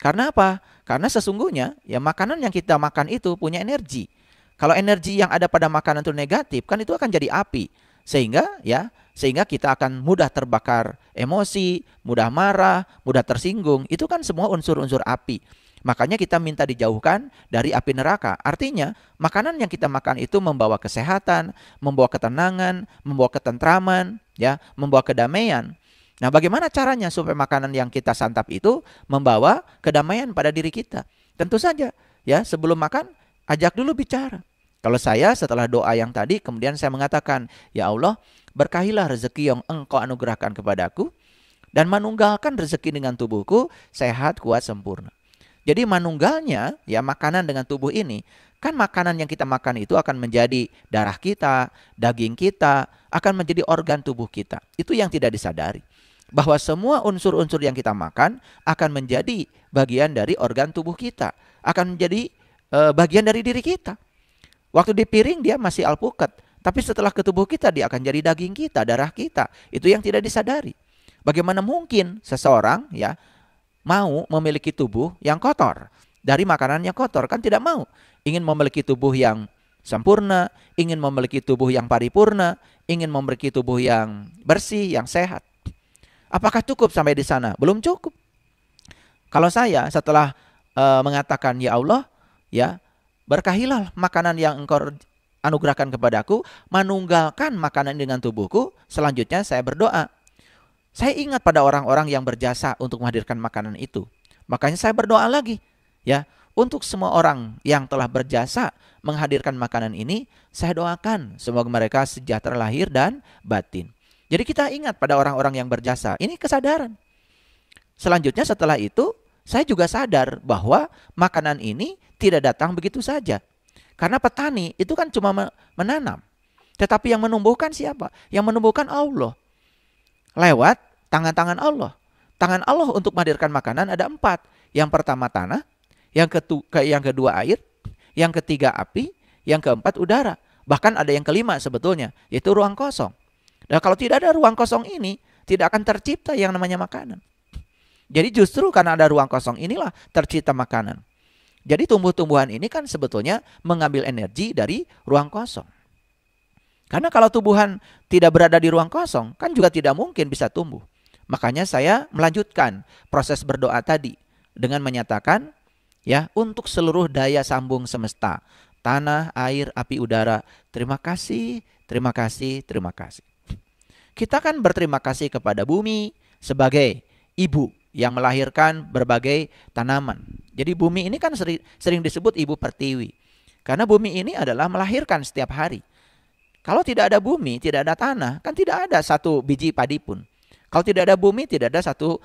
Karena apa? Karena sesungguhnya ya makanan yang kita makan itu punya energi. Kalau energi yang ada pada makanan itu negatif, kan itu akan jadi api. Sehingga kita akan mudah terbakar emosi, mudah marah, mudah tersinggung. Itu kan semua unsur-unsur api. Makanya kita minta dijauhkan dari api neraka. Artinya, makanan yang kita makan itu membawa kesehatan, membawa ketenangan, membawa ketentraman, ya, membawa kedamaian. Nah, bagaimana caranya supaya makanan yang kita santap itu membawa kedamaian pada diri kita? Tentu saja, ya, sebelum makan ajak dulu bicara. Kalau saya setelah doa yang tadi kemudian saya mengatakan, ya Allah, berkahilah rezeki yang Engkau anugerahkan kepadaku dan manunggalkan rezeki dengan tubuhku sehat, kuat, sempurna. Jadi manunggalnya ya makanan dengan tubuh ini, kan makanan yang kita makan itu akan menjadi darah kita, daging kita, akan menjadi organ tubuh kita. Itu yang tidak disadari. Bahwa semua unsur-unsur yang kita makan akan menjadi bagian dari organ tubuh kita. Akan menjadi bagian dari diri kita. Waktu di piring dia masih alpukat. Tapi setelah ke tubuh kita dia akan jadi daging kita, darah kita. Itu yang tidak disadari. Bagaimana mungkin seseorang ya mau memiliki tubuh yang kotor dari makanan yang kotor? Kan tidak mau. Ingin memiliki tubuh yang sempurna, ingin memiliki tubuh yang paripurna, ingin memiliki tubuh yang bersih, yang sehat. Apakah cukup sampai di sana? Belum cukup. Kalau saya setelah mengatakan ya Allah, ya berkahilah makanan yang Engkau anugerahkan kepadaku, manunggalkan makanan dengan tubuhku, selanjutnya saya berdoa. Saya ingat pada orang-orang yang berjasa untuk menghadirkan makanan itu. Makanya saya berdoa lagi, ya, untuk semua orang yang telah berjasa menghadirkan makanan ini, saya doakan semoga mereka sejahtera lahir dan batin. Jadi kita ingat pada orang-orang yang berjasa. Ini kesadaran. Selanjutnya setelah itu, saya juga sadar bahwa makanan ini tidak datang begitu saja. Karena petani itu kan cuma menanam. Tetapi yang menumbuhkan siapa? Yang menumbuhkan Allah. Lewat tangan-tangan Allah. Tangan Allah untuk menghadirkan makanan ada 4. Yang pertama tanah, yang kedua air, yang ketiga api, yang keempat udara. Bahkan ada yang kelima sebetulnya, yaitu ruang kosong. Dan kalau tidak ada ruang kosong ini, tidak akan tercipta yang namanya makanan. Jadi justru karena ada ruang kosong inilah tercipta makanan. Jadi tumbuh-tumbuhan ini kan sebetulnya mengambil energi dari ruang kosong. Karena kalau tumbuhan tidak berada di ruang kosong, kan juga tidak mungkin bisa tumbuh. Makanya saya melanjutkan proses berdoa tadi dengan menyatakan, ya, untuk seluruh daya sambung semesta, tanah, air, api, udara, terima kasih, terima kasih, terima kasih. Kita kan berterima kasih kepada bumi sebagai ibu yang melahirkan berbagai tanaman. Jadi bumi ini kan sering disebut ibu pertiwi. Karena bumi ini adalah melahirkan setiap hari. Kalau tidak ada bumi, tidak ada tanah, kan tidak ada satu biji padi pun. Kalau tidak ada bumi, tidak ada satu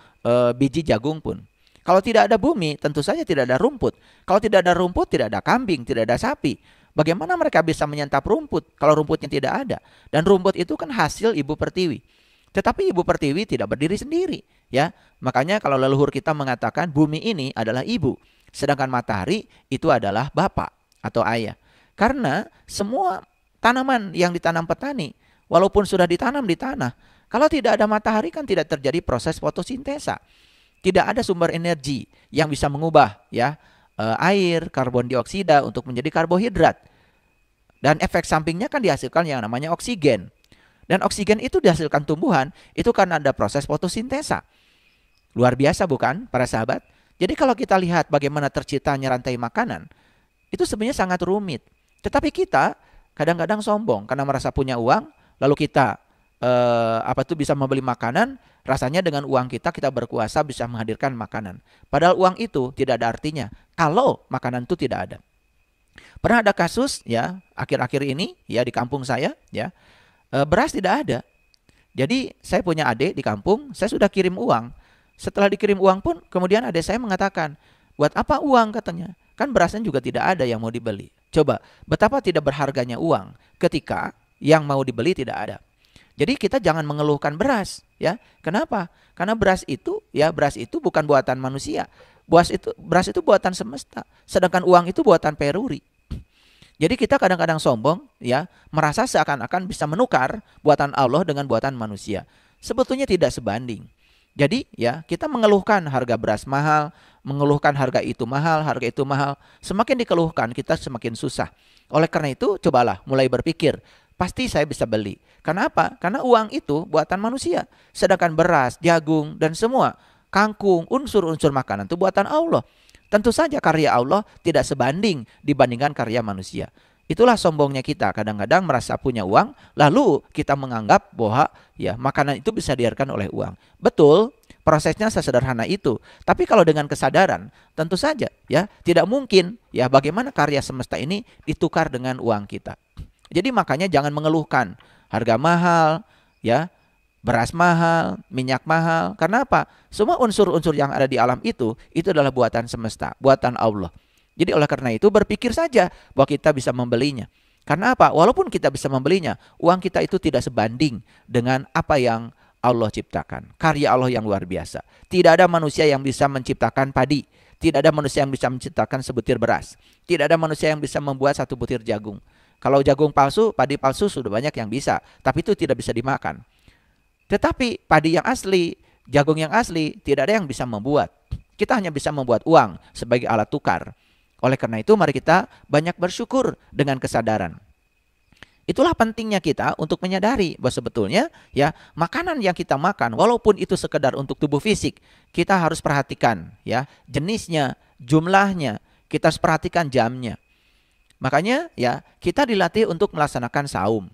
biji jagung pun. Kalau tidak ada bumi, tentu saja tidak ada rumput. Kalau tidak ada rumput, tidak ada kambing, tidak ada sapi. Bagaimana mereka bisa menyantap rumput kalau rumputnya tidak ada? Dan rumput itu kan hasil ibu pertiwi. Tetapi ibu pertiwi tidak berdiri sendiri, ya. Makanya kalau leluhur kita mengatakan bumi ini adalah ibu, sedangkan matahari itu adalah bapak atau ayah. Karena semua tanaman yang ditanam petani, walaupun sudah ditanam di tanah, kalau tidak ada matahari kan tidak terjadi proses fotosintesa. Tidak ada sumber energi yang bisa mengubah, ya, air, karbon dioksida untuk menjadi karbohidrat. Dan efek sampingnya kan dihasilkan yang namanya oksigen. Dan oksigen itu dihasilkan tumbuhan, itu karena ada proses fotosintesa. Luar biasa bukan para sahabat? Jadi kalau kita lihat bagaimana terciptanya rantai makanan, itu sebenarnya sangat rumit. Tetapi kita kadang-kadang sombong karena merasa punya uang, lalu kita bisa membeli makanan, rasanya dengan uang kita berkuasa bisa menghadirkan makanan. Padahal uang itu tidak ada artinya kalau makanan itu tidak ada. Pernah ada kasus, ya, akhir-akhir ini, ya, di kampung saya, ya, beras tidak ada. Jadi saya punya adik di kampung, saya sudah kirim uang. Setelah dikirim uang pun kemudian adik saya mengatakan, buat apa uang, katanya, kan berasnya juga tidak ada yang mau dibeli. Coba betapa tidak berharganya uang ketika yang mau dibeli tidak ada. Jadi kita jangan mengeluhkan beras, ya. Kenapa? Karena beras itu bukan buatan manusia. Beras itu buatan semesta, sedangkan uang itu buatan peruri. Jadi kita kadang-kadang sombong, ya, merasa seakan-akan bisa menukar buatan Allah dengan buatan manusia. Sebetulnya tidak sebanding. Jadi, ya, kita mengeluhkan harga beras mahal, mengeluhkan harga itu mahal, semakin dikeluhkan kita semakin susah. Oleh karena itu, cobalah mulai berpikir, pasti saya bisa beli. Karena apa? Karena uang itu buatan manusia. Sedangkan beras, jagung, dan semua kangkung, unsur-unsur makanan itu buatan Allah. Tentu saja karya Allah tidak sebanding dibandingkan karya manusia. Itulah sombongnya kita, kadang-kadang merasa punya uang, lalu kita menganggap bahwa, ya, makanan itu bisa dihadirkan oleh uang. Betul, prosesnya sesederhana itu. Tapi kalau dengan kesadaran, tentu saja, ya, tidak mungkin, ya, bagaimana karya semesta ini ditukar dengan uang kita. Jadi makanya jangan mengeluhkan harga mahal, ya, beras mahal, minyak mahal. Karena apa? Semua unsur-unsur yang ada di alam itu adalah buatan semesta, buatan Allah. Jadi oleh karena itu berpikir saja bahwa kita bisa membelinya. Karena apa? Walaupun kita bisa membelinya, uang kita itu tidak sebanding dengan apa yang Allah ciptakan. Karya Allah yang luar biasa. Tidak ada manusia yang bisa menciptakan padi. Tidak ada manusia yang bisa menciptakan sebutir beras. Tidak ada manusia yang bisa membuat satu butir jagung. Kalau jagung palsu, padi palsu sudah banyak yang bisa. Tapi itu tidak bisa dimakan. Tetapi padi yang asli, jagung yang asli, tidak ada yang bisa membuat. Kita hanya bisa membuat uang sebagai alat tukar. Oleh karena itu mari kita banyak bersyukur dengan kesadaran. Itulah pentingnya kita untuk menyadari bahwa sebetulnya, ya, makanan yang kita makan walaupun itu sekedar untuk tubuh fisik, kita harus perhatikan, ya, jenisnya, jumlahnya, kita harus perhatikan jamnya. Makanya, ya, kita dilatih untuk melaksanakan saum,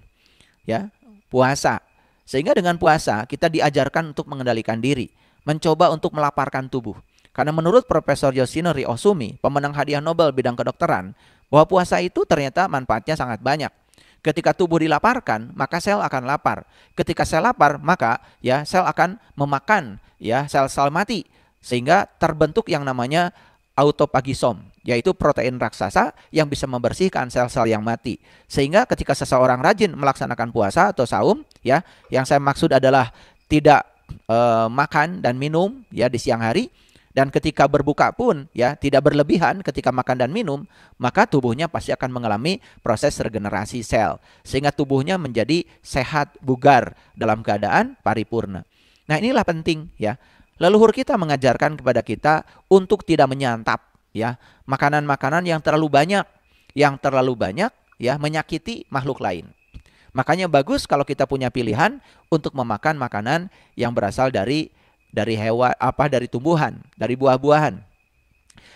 ya, puasa. Sehingga dengan puasa kita diajarkan untuk mengendalikan diri, mencoba untuk melaparkan tubuh. Karena menurut Profesor Yoshinori Ohsumi, pemenang hadiah Nobel bidang kedokteran, bahwa puasa itu ternyata manfaatnya sangat banyak. Ketika tubuh dilaparkan, maka sel akan lapar. Ketika sel lapar, maka, ya, sel akan memakan, ya, sel-sel mati. Sehingga terbentuk yang namanya autophagisom, yaitu protein raksasa yang bisa membersihkan sel-sel yang mati. Sehingga ketika seseorang rajin melaksanakan puasa atau saum, ya, yang saya maksud adalah tidak makan dan minum ya di siang hari, dan ketika berbuka pun ya tidak berlebihan ketika makan dan minum, maka tubuhnya pasti akan mengalami proses regenerasi sel sehingga tubuhnya menjadi sehat, bugar dalam keadaan paripurna. Nah, inilah penting ya. Leluhur kita mengajarkan kepada kita untuk tidak menyantap ya makanan-makanan yang terlalu banyak ya menyakiti makhluk lain. Makanya bagus kalau kita punya pilihan untuk memakan makanan yang berasal dari hewan, dari tumbuhan, dari buah-buahan.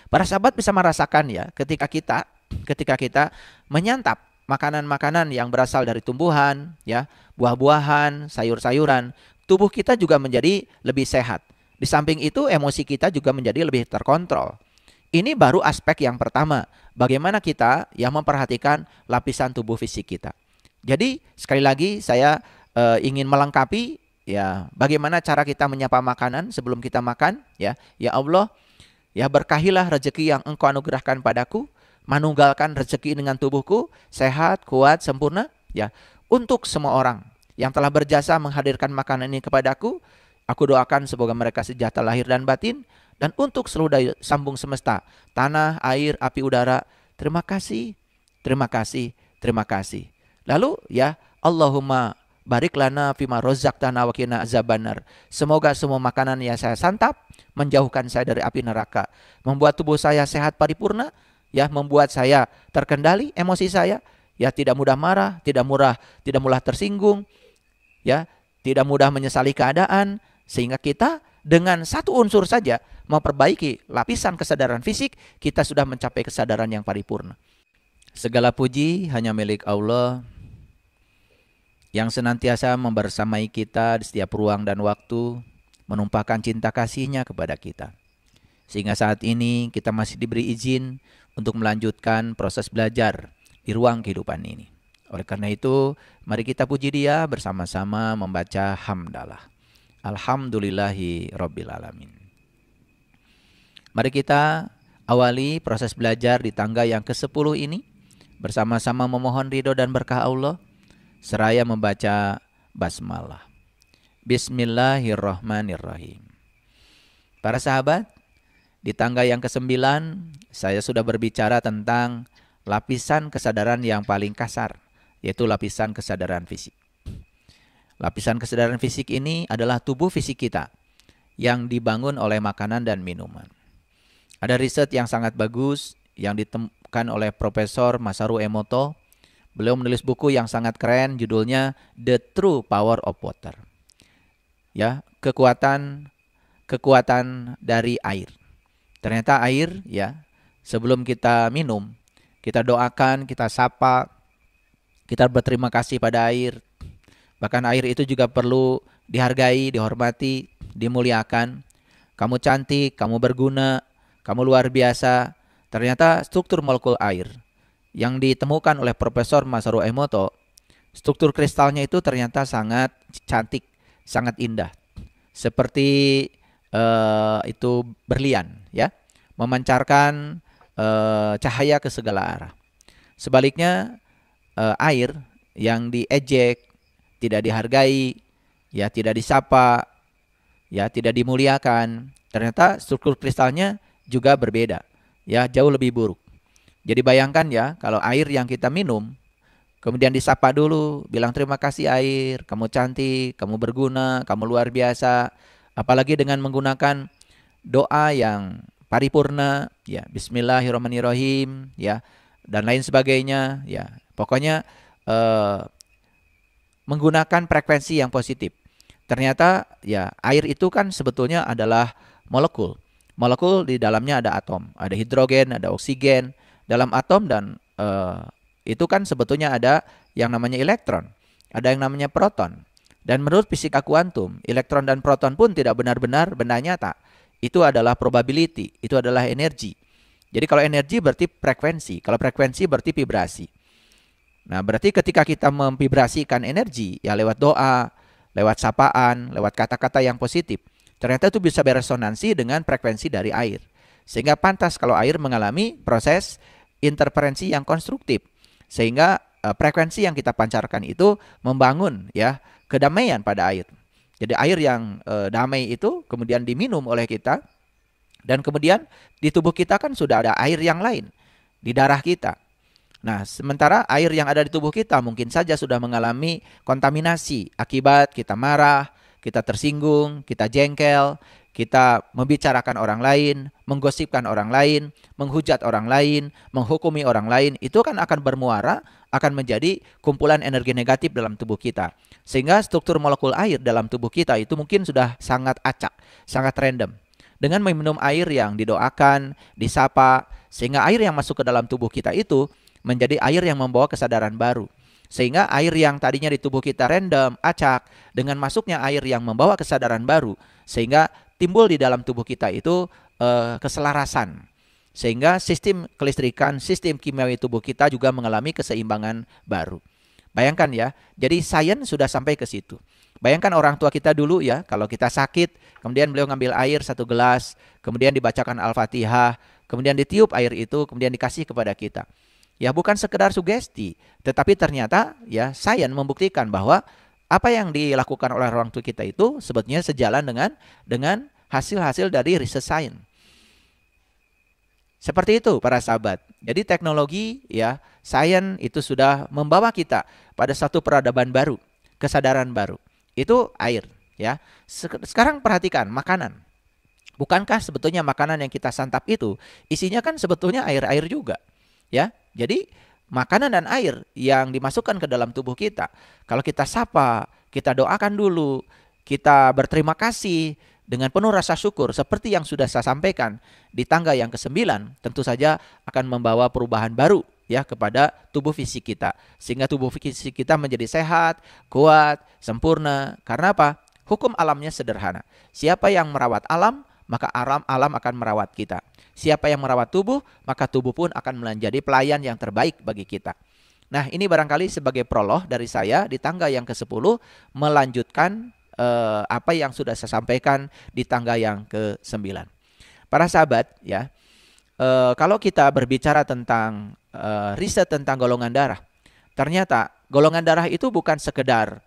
Para sahabat bisa merasakan ya ketika kita menyantap makanan-makanan yang berasal dari tumbuhan, ya, buah-buahan, sayur-sayuran, tubuh kita juga menjadi lebih sehat. Di samping itu emosi kita juga menjadi lebih terkontrol. Ini baru aspek yang pertama, bagaimana kita yang memperhatikan lapisan tubuh fisik kita. Jadi sekali lagi saya ingin melengkapi ya bagaimana cara kita menyapa makanan sebelum kita makan ya. Ya Allah, ya berkahilah rezeki yang Engkau anugerahkan padaku, manunggalkan rezeki dengan tubuhku sehat, kuat, sempurna ya. Untuk semua orang yang telah berjasa menghadirkan makanan ini kepadaku, aku doakan semoga mereka sejahtera lahir dan batin. Dan untuk seluruh daya sambung semesta, tanah, air, api, udara, terima kasih, terima kasih, terima kasih. Lalu ya, Allahumma barik lana fima rozaqtana wa qina azabannar. Semoga semua makanan yang saya santap menjauhkan saya dari api neraka, membuat tubuh saya sehat paripurna, ya, membuat saya terkendali emosi saya, ya, tidak mudah marah, tidak mudah tersinggung, ya, tidak mudah menyesali keadaan, sehingga kita dengan satu unsur saja memperbaiki lapisan kesadaran fisik, kita sudah mencapai kesadaran yang paripurna. Segala puji hanya milik Allah yang senantiasa membersamai kita di setiap ruang dan waktu, menumpahkan cinta kasih-Nya kepada kita. Sehingga saat ini kita masih diberi izin untuk melanjutkan proses belajar di ruang kehidupan ini. Oleh karena itu, mari kita puji Dia bersama-sama membaca hamdalah. Alhamdulillahi Rabbil Alamin. Mari kita awali proses belajar di tangga yang ke-10 ini bersama-sama memohon ridho dan berkah Allah seraya membaca basmalah. Bismillahirrahmanirrahim. Para sahabat, di tangga yang ke-9 saya sudah berbicara tentang lapisan kesadaran yang paling kasar, yaitu lapisan kesadaran fisik. Lapisan kesadaran fisik ini adalah tubuh fisik kita yang dibangun oleh makanan dan minuman. Ada riset yang sangat bagus yang ditemukan oleh Profesor Masaru Emoto. Beliau menulis buku yang sangat keren, judulnya The True Power of Water. Ya, kekuatan dari air. Ternyata air, ya, sebelum kita minum, kita doakan, kita sapa, kita berterima kasih pada air. Bahkan air itu juga perlu dihargai, dihormati, dimuliakan. Kamu cantik, kamu berguna, kamu luar biasa. Ternyata struktur molekul air yang ditemukan oleh Profesor Masaru Emoto, struktur kristalnya itu ternyata sangat cantik, sangat indah. Seperti itu berlian, ya, memancarkan cahaya ke segala arah. Sebaliknya air yang diejek, tidak dihargai, ya, tidak disapa, ya, tidak dimuliakan, ternyata struktur kristalnya juga berbeda, ya, jauh lebih buruk. Jadi bayangkan ya, kalau air yang kita minum, kemudian disapa dulu, bilang terima kasih air, kamu cantik, kamu berguna, kamu luar biasa. Apalagi dengan menggunakan doa yang paripurna, ya, Bismillahirrahmanirrahim, ya, dan lain sebagainya, ya. Pokoknya menggunakan frekuensi yang positif. Ternyata ya air itu kan sebetulnya adalah molekul. Molekul di dalamnya ada atom, ada hidrogen, ada oksigen. Dalam atom dan itu kan sebetulnya ada yang namanya elektron, ada yang namanya proton. Dan menurut fisika kuantum, elektron dan proton pun tidak benar-benar benda nyata. Itu adalah probability, itu adalah energi. Jadi kalau energi berarti frekuensi, kalau frekuensi berarti vibrasi. Nah, berarti ketika kita memvibrasikan energi ya lewat doa, lewat sapaan, lewat kata-kata yang positif, ternyata itu bisa beresonansi dengan frekuensi dari air. Sehingga pantas kalau air mengalami proses interferensi yang konstruktif. Sehingga frekuensi yang kita pancarkan itu membangun ya kedamaian pada air. Jadi air yang damai itu kemudian diminum oleh kita, dan kemudian di tubuh kita kan sudah ada air yang lain di darah kita. Nah, sementara air yang ada di tubuh kita mungkin saja sudah mengalami kontaminasi akibat kita marah, kita tersinggung, kita jengkel, kita membicarakan orang lain, menggosipkan orang lain, menghujat orang lain, menghukumi orang lain. Itu kan akan bermuara, akan menjadi kumpulan energi negatif dalam tubuh kita. Sehingga struktur molekul air dalam tubuh kita itu mungkin sudah sangat acak, sangat random. Dengan meminum air yang didoakan, disapa, sehingga air yang masuk ke dalam tubuh kita itu menjadi air yang membawa kesadaran baru. Sehingga air yang tadinya di tubuh kita random, acak, dengan masuknya air yang membawa kesadaran baru, sehingga timbul di dalam tubuh kita itu keselarasan. Sehingga sistem kelistrikan, sistem kimiawi tubuh kita juga mengalami keseimbangan baru. Bayangkan ya, jadi sains sudah sampai ke situ. Bayangkan orang tua kita dulu ya, kalau kita sakit, kemudian beliau ngambil air 1 gelas, kemudian dibacakan Al-Fatihah, kemudian ditiup air itu, kemudian dikasih kepada kita. Ya bukan sekedar sugesti, tetapi ternyata ya sains membuktikan bahwa apa yang dilakukan oleh orang tua kita itu sebetulnya sejalan dengan hasil-hasil dari riset sains. Seperti itu para sahabat. Jadi teknologi ya, sains itu sudah membawa kita pada satu peradaban baru, kesadaran baru. Itu air ya. Sekarang perhatikan makanan. Bukankah sebetulnya makanan yang kita santap itu isinya kan sebetulnya air-air juga ya. Jadi makanan dan air yang dimasukkan ke dalam tubuh kita, kalau kita sapa, kita doakan dulu, kita berterima kasih dengan penuh rasa syukur seperti yang sudah saya sampaikan di tangga yang ke-9, tentu saja akan membawa perubahan baru ya kepada tubuh fisik kita, sehingga tubuh fisik kita menjadi sehat, kuat, sempurna. Karena apa? Hukum alamnya sederhana. Siapa yang merawat alam, maka alam akan merawat kita. Siapa yang merawat tubuh, maka tubuh pun akan menjadi pelayan yang terbaik bagi kita. Nah, ini barangkali sebagai prolog dari saya di tangga yang ke-10 melanjutkan apa yang sudah saya sampaikan di tangga yang ke-9. Para sahabat ya, kalau kita berbicara tentang riset tentang golongan darah, ternyata golongan darah itu bukan sekedar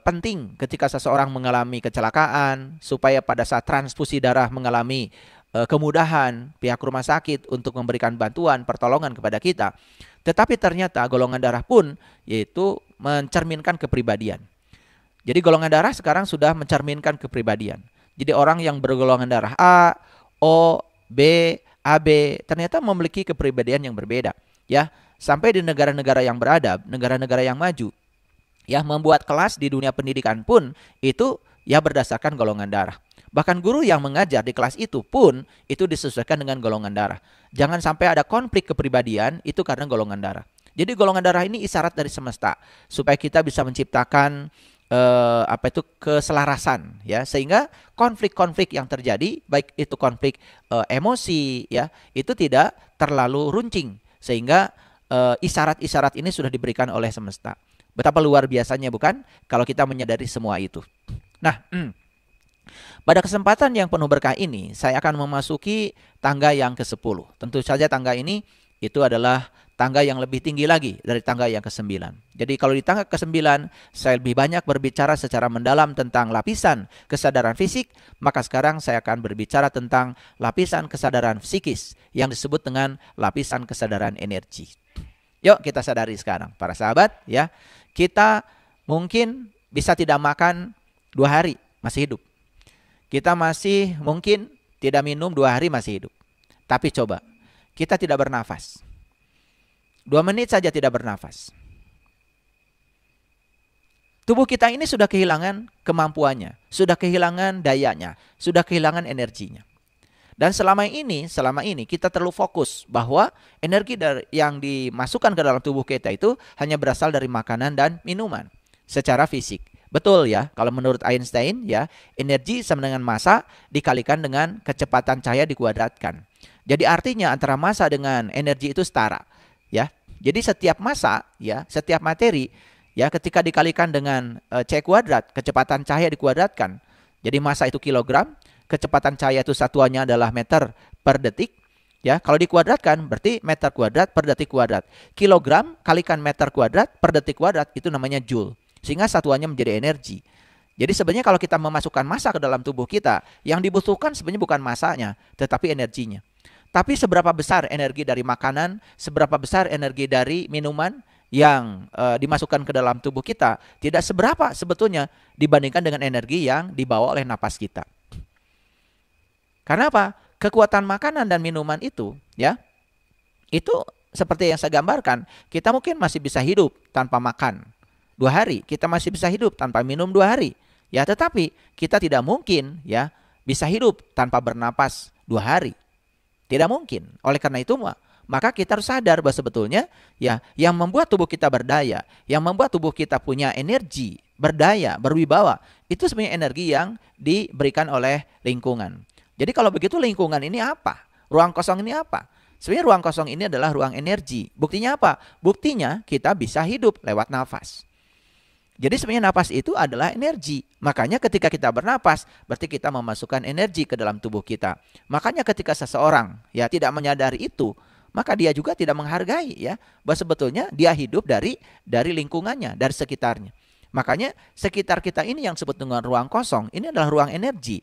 penting ketika seseorang mengalami kecelakaan, supaya pada saat transfusi darah mengalami kemudahan pihak rumah sakit untuk memberikan bantuan pertolongan kepada kita. Tetapi ternyata golongan darah pun yaitu mencerminkan kepribadian. Jadi golongan darah sekarang sudah mencerminkan kepribadian. Jadi orang yang bergolongan darah A, O, B, AB ternyata memiliki kepribadian yang berbeda ya. Sampai di negara-negara yang beradab, negara-negara yang maju ya, membuat kelas di dunia pendidikan pun itu ya berdasarkan golongan darah. Bahkan guru yang mengajar di kelas itu pun itu disesuaikan dengan golongan darah. Jangan sampai ada konflik kepribadian itu karena golongan darah. Jadi golongan darah ini isyarat dari semesta supaya kita bisa menciptakan keselarasan ya, sehingga konflik-konflik yang terjadi baik itu konflik emosi ya, itu tidak terlalu runcing, sehingga isyarat-isyarat ini sudah diberikan oleh semesta. Betapa luar biasanya bukan kalau kita menyadari semua itu. Nah, pada kesempatan yang penuh berkah ini, saya akan memasuki tangga yang ke-10. Tentu saja tangga ini itu adalah tangga yang lebih tinggi lagi dari tangga yang ke-9. Jadi kalau di tangga ke-9, saya lebih banyak berbicara secara mendalam tentang lapisan kesadaran fisik, maka sekarang saya akan berbicara tentang lapisan kesadaran psikis yang disebut dengan lapisan kesadaran energi. Yuk kita sadari sekarang, para sahabat ya. Kita mungkin bisa tidak makan 2 hari, masih hidup. Kita masih mungkin tidak minum 2 hari, masih hidup. Tapi coba, kita tidak bernafas. 2 menit saja tidak bernafas. Tubuh kita ini sudah kehilangan kemampuannya, sudah kehilangan dayanya, sudah kehilangan energinya. Dan selama ini kita terlalu fokus bahwa energi yang dimasukkan ke dalam tubuh kita itu hanya berasal dari makanan dan minuman secara fisik. Betul ya, kalau menurut Einstein ya, energi sama dengan massa dikalikan dengan kecepatan cahaya dikuadratkan. Jadi artinya antara massa dengan energi itu setara ya. Jadi setiap massa ya, setiap materi ya, ketika dikalikan dengan C kuadrat, kecepatan cahaya dikuadratkan, Jadi massa itu kilogram, kecepatan cahaya itu satuannya adalah meter per detik. Ya, kalau dikuadratkan berarti meter kuadrat per detik kuadrat. Kilogram kalikan meter kuadrat per detik kuadrat itu namanya joule. Sehingga satuannya menjadi energi. Jadi sebenarnya kalau kita memasukkan massa ke dalam tubuh kita, yang dibutuhkan sebenarnya bukan massanya, tetapi energinya. Tapi seberapa besar energi dari makanan, seberapa besar energi dari minuman yang dimasukkan ke dalam tubuh kita, tidak seberapa sebetulnya dibandingkan dengan energi yang dibawa oleh napas kita. Karena apa? Kekuatan makanan dan minuman itu, ya, itu seperti yang saya gambarkan, kita mungkin masih bisa hidup tanpa makan 2 hari, kita masih bisa hidup tanpa minum 2 hari, ya, tetapi kita tidak mungkin, ya, bisa hidup tanpa bernapas 2 hari, tidak mungkin. Oleh karena itu, maka kita harus sadar bahwa sebetulnya, ya, yang membuat tubuh kita berdaya, yang membuat tubuh kita punya energi, berdaya, berwibawa, itu sebenarnya energi yang diberikan oleh lingkungan. Jadi kalau begitu lingkungan ini apa? Ruang kosong ini apa? Sebenarnya ruang kosong ini adalah ruang energi. Buktinya apa? Buktinya kita bisa hidup lewat nafas. Jadi sebenarnya nafas itu adalah energi. Makanya ketika kita bernapas, berarti kita memasukkan energi ke dalam tubuh kita. Makanya ketika seseorang, ya, tidak menyadari itu, maka dia juga tidak menghargai, ya, bahwa sebetulnya dia hidup dari lingkungannya, dari sekitarnya. Makanya sekitar kita ini yang disebut dengan ruang kosong, ini adalah ruang energi.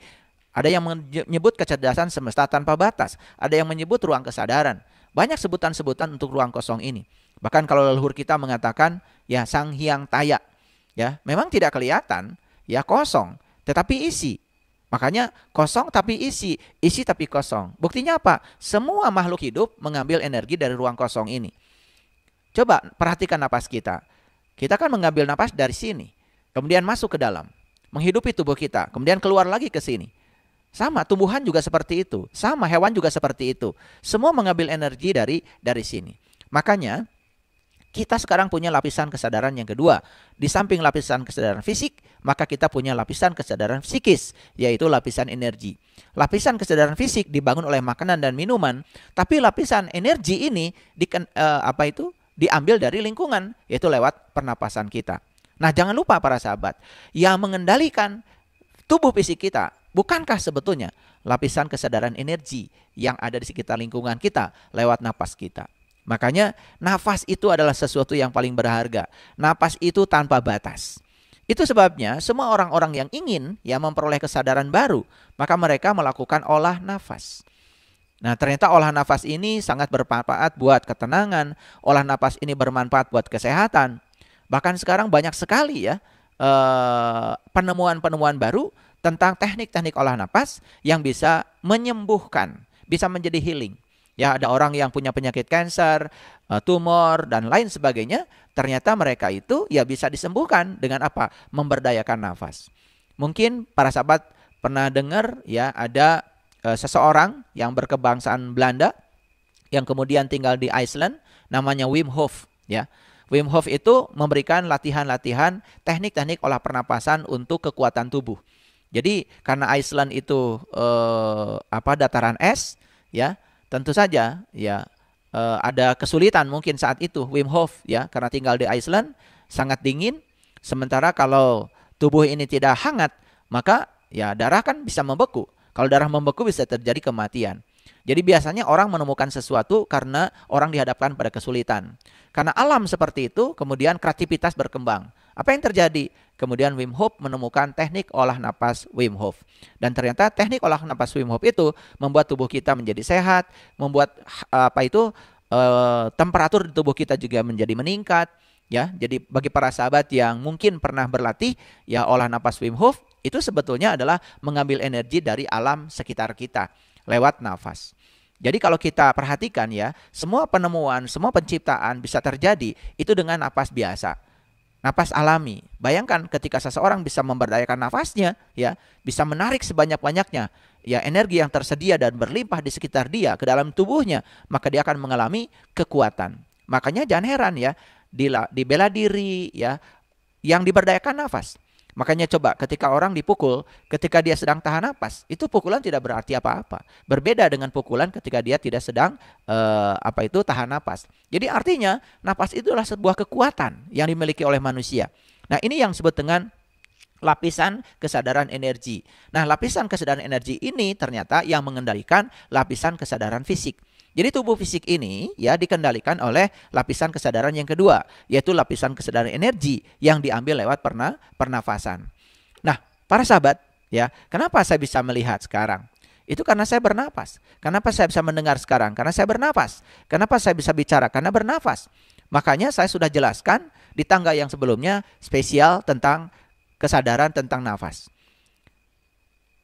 Ada yang menyebut kecerdasan semesta tanpa batas. Ada yang menyebut ruang kesadaran. Banyak sebutan-sebutan untuk ruang kosong ini. Bahkan kalau leluhur kita mengatakan, ya, Sang Hyang Taya. Ya, memang tidak kelihatan, ya, kosong, tetapi isi. Makanya kosong tapi isi tapi kosong. Buktinya apa? Semua makhluk hidup mengambil energi dari ruang kosong ini. Coba perhatikan napas kita. Kita kan mengambil napas dari sini, kemudian masuk ke dalam, menghidupi tubuh kita, kemudian keluar lagi ke sini. Sama, tumbuhan juga seperti itu. Sama, hewan juga seperti itu. Semua mengambil energi dari sini. Makanya kita sekarang punya lapisan kesadaran yang kedua. Di samping lapisan kesadaran fisik, maka kita punya lapisan kesadaran psikis, yaitu lapisan energi. Lapisan kesadaran fisik dibangun oleh makanan dan minuman, tapi lapisan energi ini diambil dari lingkungan, yaitu lewat pernapasan kita. Nah, jangan lupa para sahabat, yang mengendalikan tubuh fisik kita, bukankah sebetulnya lapisan kesadaran energi yang ada di sekitar lingkungan kita lewat napas kita? Makanya nafas itu adalah sesuatu yang paling berharga. Nafas itu tanpa batas. Itu sebabnya semua orang-orang yang ingin, ya, memperoleh kesadaran baru, maka mereka melakukan olah nafas. Nah, ternyata olah nafas ini sangat bermanfaat buat ketenangan. Olah nafas ini bermanfaat buat kesehatan. Bahkan sekarang banyak sekali, ya, penemuan-penemuan baru tentang teknik-teknik olah nafas yang bisa menyembuhkan, bisa menjadi healing. Ya, ada orang yang punya penyakit kanker, tumor, dan lain sebagainya. Ternyata mereka itu, ya, bisa disembuhkan dengan apa? Memberdayakan nafas. Mungkin para sahabat pernah dengar, ya, ada seseorang yang berkebangsaan Belanda yang kemudian tinggal di Iceland, namanya Wim Hof. Ya, Wim Hof itu memberikan latihan-latihan teknik-teknik olah pernapasan untuk kekuatan tubuh. Jadi karena Iceland itu dataran es, ya. Tentu saja, ya, ada kesulitan mungkin saat itu Wim Hof, ya, karena tinggal di Iceland, sangat dingin. Sementara kalau tubuh ini tidak hangat, maka, ya, darah kan bisa membeku. Kalau darah membeku bisa terjadi kematian. Jadi biasanya orang menemukan sesuatu karena orang dihadapkan pada kesulitan. Karena alam seperti itu, kemudian kreativitas berkembang. Apa yang terjadi? Kemudian Wim Hof menemukan teknik olah napas Wim Hof. Dan ternyata teknik olah napas Wim Hof itu membuat tubuh kita menjadi sehat, membuat temperatur di tubuh kita juga menjadi meningkat. Ya, jadi bagi para sahabat yang mungkin pernah berlatih, ya, olah napas Wim Hof itu sebetulnya adalah mengambil energi dari alam sekitar kita lewat nafas. Jadi kalau kita perhatikan, ya, semua penemuan, semua penciptaan bisa terjadi itu dengan napas biasa. Napas alami. Bayangkan ketika seseorang bisa memberdayakan nafasnya, ya, bisa menarik sebanyak-banyaknya, ya, energi yang tersedia dan berlimpah di sekitar dia ke dalam tubuhnya, maka dia akan mengalami kekuatan. Makanya jangan heran, ya, di bela diri, ya, yang diberdayakan nafas. Makanya coba ketika orang dipukul, ketika dia sedang tahan napas, itu pukulan tidak berarti apa-apa. Berbeda dengan pukulan ketika dia tidak sedang tahan napas. Jadi artinya napas itu adalah sebuah kekuatan yang dimiliki oleh manusia. Nah, ini yang disebut dengan lapisan kesadaran energi. Nah, lapisan kesadaran energi ini ternyata yang mengendalikan lapisan kesadaran fisik. Jadi tubuh fisik ini ya dikendalikan oleh lapisan kesadaran yang kedua, yaitu lapisan kesadaran energi yang diambil lewat pernafasan. Nah, para sahabat, ya, kenapa saya bisa melihat sekarang? Itu karena saya bernapas. Kenapa saya bisa mendengar sekarang? Karena saya bernapas. Kenapa saya bisa bicara? Karena bernapas. Makanya saya sudah jelaskan di tangga yang sebelumnya spesial tentang kesadaran tentang nafas.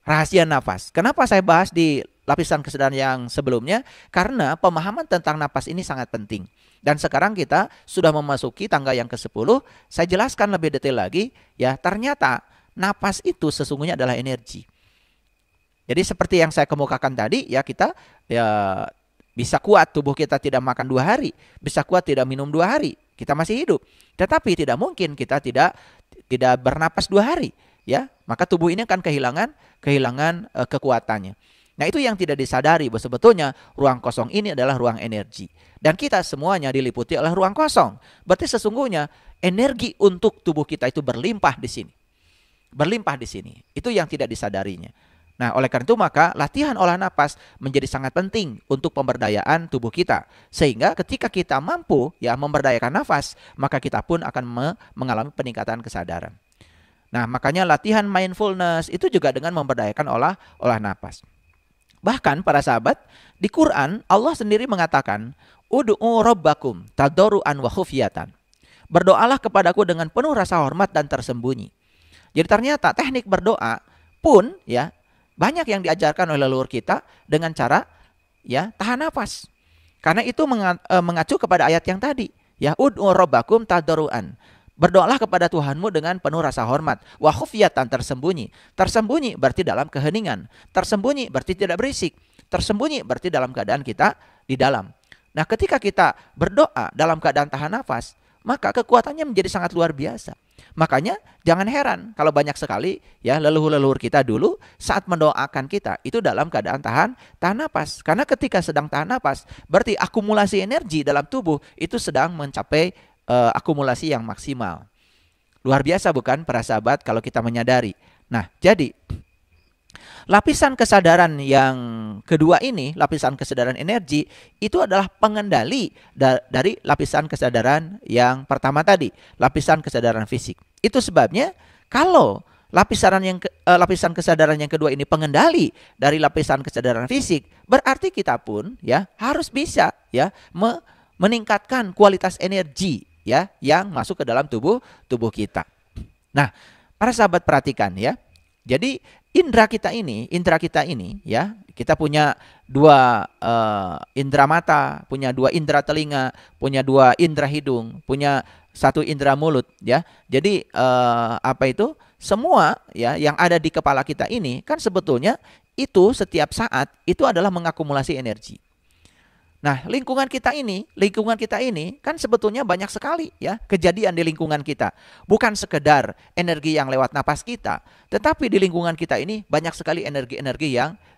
Rahasia nafas. Kenapa saya bahas di lapisan kesadaran yang sebelumnya? Karena pemahaman tentang nafas ini sangat penting. Dan sekarang kita sudah memasuki tangga yang ke-10. Saya jelaskan lebih detail lagi. Ya, ternyata nafas itu sesungguhnya adalah energi. Jadi seperti yang saya kemukakan tadi, ya kita ya bisa kuat tubuh kita tidak makan 2 hari, bisa kuat tidak minum 2 hari, kita masih hidup. Tetapi tidak mungkin kita tidak bernapas 2 hari, ya. Maka tubuh ini akan kehilangan kekuatannya. Nah, itu yang tidak disadari bahwa sebetulnya ruang kosong ini adalah ruang energi. Dan kita semuanya diliputi oleh ruang kosong. Berarti sesungguhnya energi untuk tubuh kita itu berlimpah di sini. Berlimpah di sini. Itu yang tidak disadarinya. Nah, oleh karena itu maka latihan olah napas menjadi sangat penting untuk pemberdayaan tubuh kita. Sehingga ketika kita mampu ya memberdayakan nafas, maka kita pun akan mengalami peningkatan kesadaran. Nah, makanya latihan mindfulness itu juga dengan memberdayakan olah napas. Bahkan para sahabat, di Quran Allah sendiri mengatakan, "Ud'u rabbakum tadarruan wa khufyatan." Berdoalah kepadaku dengan penuh rasa hormat dan tersembunyi. Jadi ternyata teknik berdoa pun ya banyak yang diajarkan oleh leluhur kita dengan cara ya tahan nafas. Karena itu mengacu kepada ayat yang tadi, ya ud'u rabbakum tadarruan. Berdoalah kepada Tuhanmu dengan penuh rasa hormat, wa khufyatan, tersembunyi. Tersembunyi berarti dalam keheningan. Tersembunyi berarti tidak berisik. Tersembunyi berarti dalam keadaan kita di dalam. Nah, ketika kita berdoa dalam keadaan tahan nafas, maka kekuatannya menjadi sangat luar biasa. Makanya jangan heran kalau banyak sekali ya leluhur-leluhur kita dulu saat mendoakan kita itu dalam keadaan tahan napas. Karena ketika sedang tahan napas berarti akumulasi energi dalam tubuh itu sedang mencapai akumulasi yang maksimal. Luar biasa bukan para sahabat kalau kita menyadari. Nah, jadi lapisan kesadaran yang kedua ini, lapisan kesadaran energi, itu adalah pengendali dari lapisan kesadaran yang pertama tadi, lapisan kesadaran fisik. Itu sebabnya kalau lapisan kesadaran yang kedua ini pengendali dari lapisan kesadaran fisik, berarti kita pun ya harus bisa ya meningkatkan kualitas energi ya yang masuk ke dalam tubuh kita. Nah, para sahabat perhatikan ya. Jadi indera kita ini ya, kita punya 2 indera mata, punya 2 indera telinga, punya 2 indera hidung, punya 1 indera mulut ya. Jadi semua ya yang ada di kepala kita ini kan sebetulnya itu setiap saat itu adalah mengakumulasi energi. Nah, lingkungan kita ini kan sebetulnya banyak sekali ya kejadian di lingkungan kita. Bukan sekedar energi yang lewat napas kita, tetapi di lingkungan kita ini banyak sekali energi-energi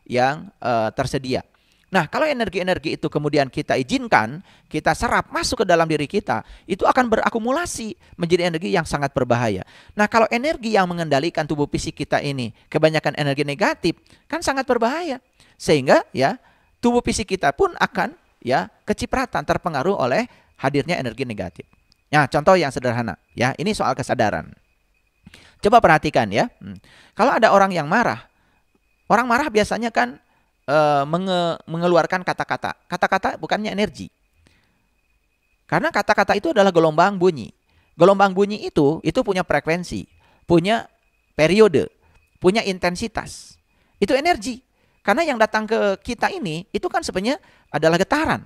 yang tersedia. Nah, kalau energi-energi itu kemudian kita izinkan, kita serap masuk ke dalam diri kita, itu akan berakumulasi menjadi energi yang sangat berbahaya. Nah, kalau energi yang mengendalikan tubuh fisik kita ini kebanyakan energi negatif, kan sangat berbahaya. Sehingga ya tubuh fisik kita pun akan ya kecipratan terpengaruh oleh hadirnya energi negatif. Nah, contoh yang sederhana ya, ini soal kesadaran. Coba perhatikan ya. Kalau ada orang yang marah, orang marah biasanya kan mengeluarkan kata-kata. Kata-kata bukannya energi. Karena kata-kata itu adalah gelombang bunyi. Gelombang bunyi itu punya frekuensi, punya periode, punya intensitas. Itu energi. Karena yang datang ke kita ini itu kan sebenarnya adalah getaran.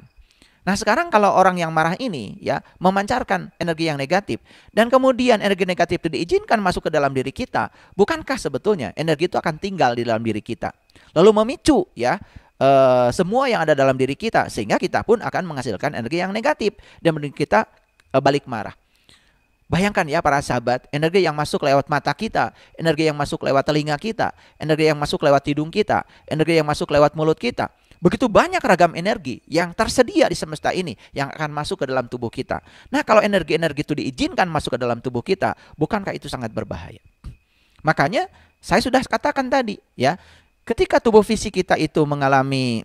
Nah, sekarang kalau orang yang marah ini ya memancarkan energi yang negatif dan kemudian energi negatif itu diizinkan masuk ke dalam diri kita, bukankah sebetulnya energi itu akan tinggal di dalam diri kita, lalu memicu ya semua yang ada dalam diri kita sehingga kita pun akan menghasilkan energi yang negatif dan kita balik marah. Bayangkan ya para sahabat, energi yang masuk lewat mata kita, energi yang masuk lewat telinga kita, energi yang masuk lewat hidung kita, energi yang masuk lewat mulut kita. Begitu banyak ragam energi yang tersedia di semesta ini yang akan masuk ke dalam tubuh kita. Nah, kalau energi-energi itu diizinkan masuk ke dalam tubuh kita, bukankah itu sangat berbahaya? Makanya saya sudah katakan tadi ya, ketika tubuh fisik kita itu mengalami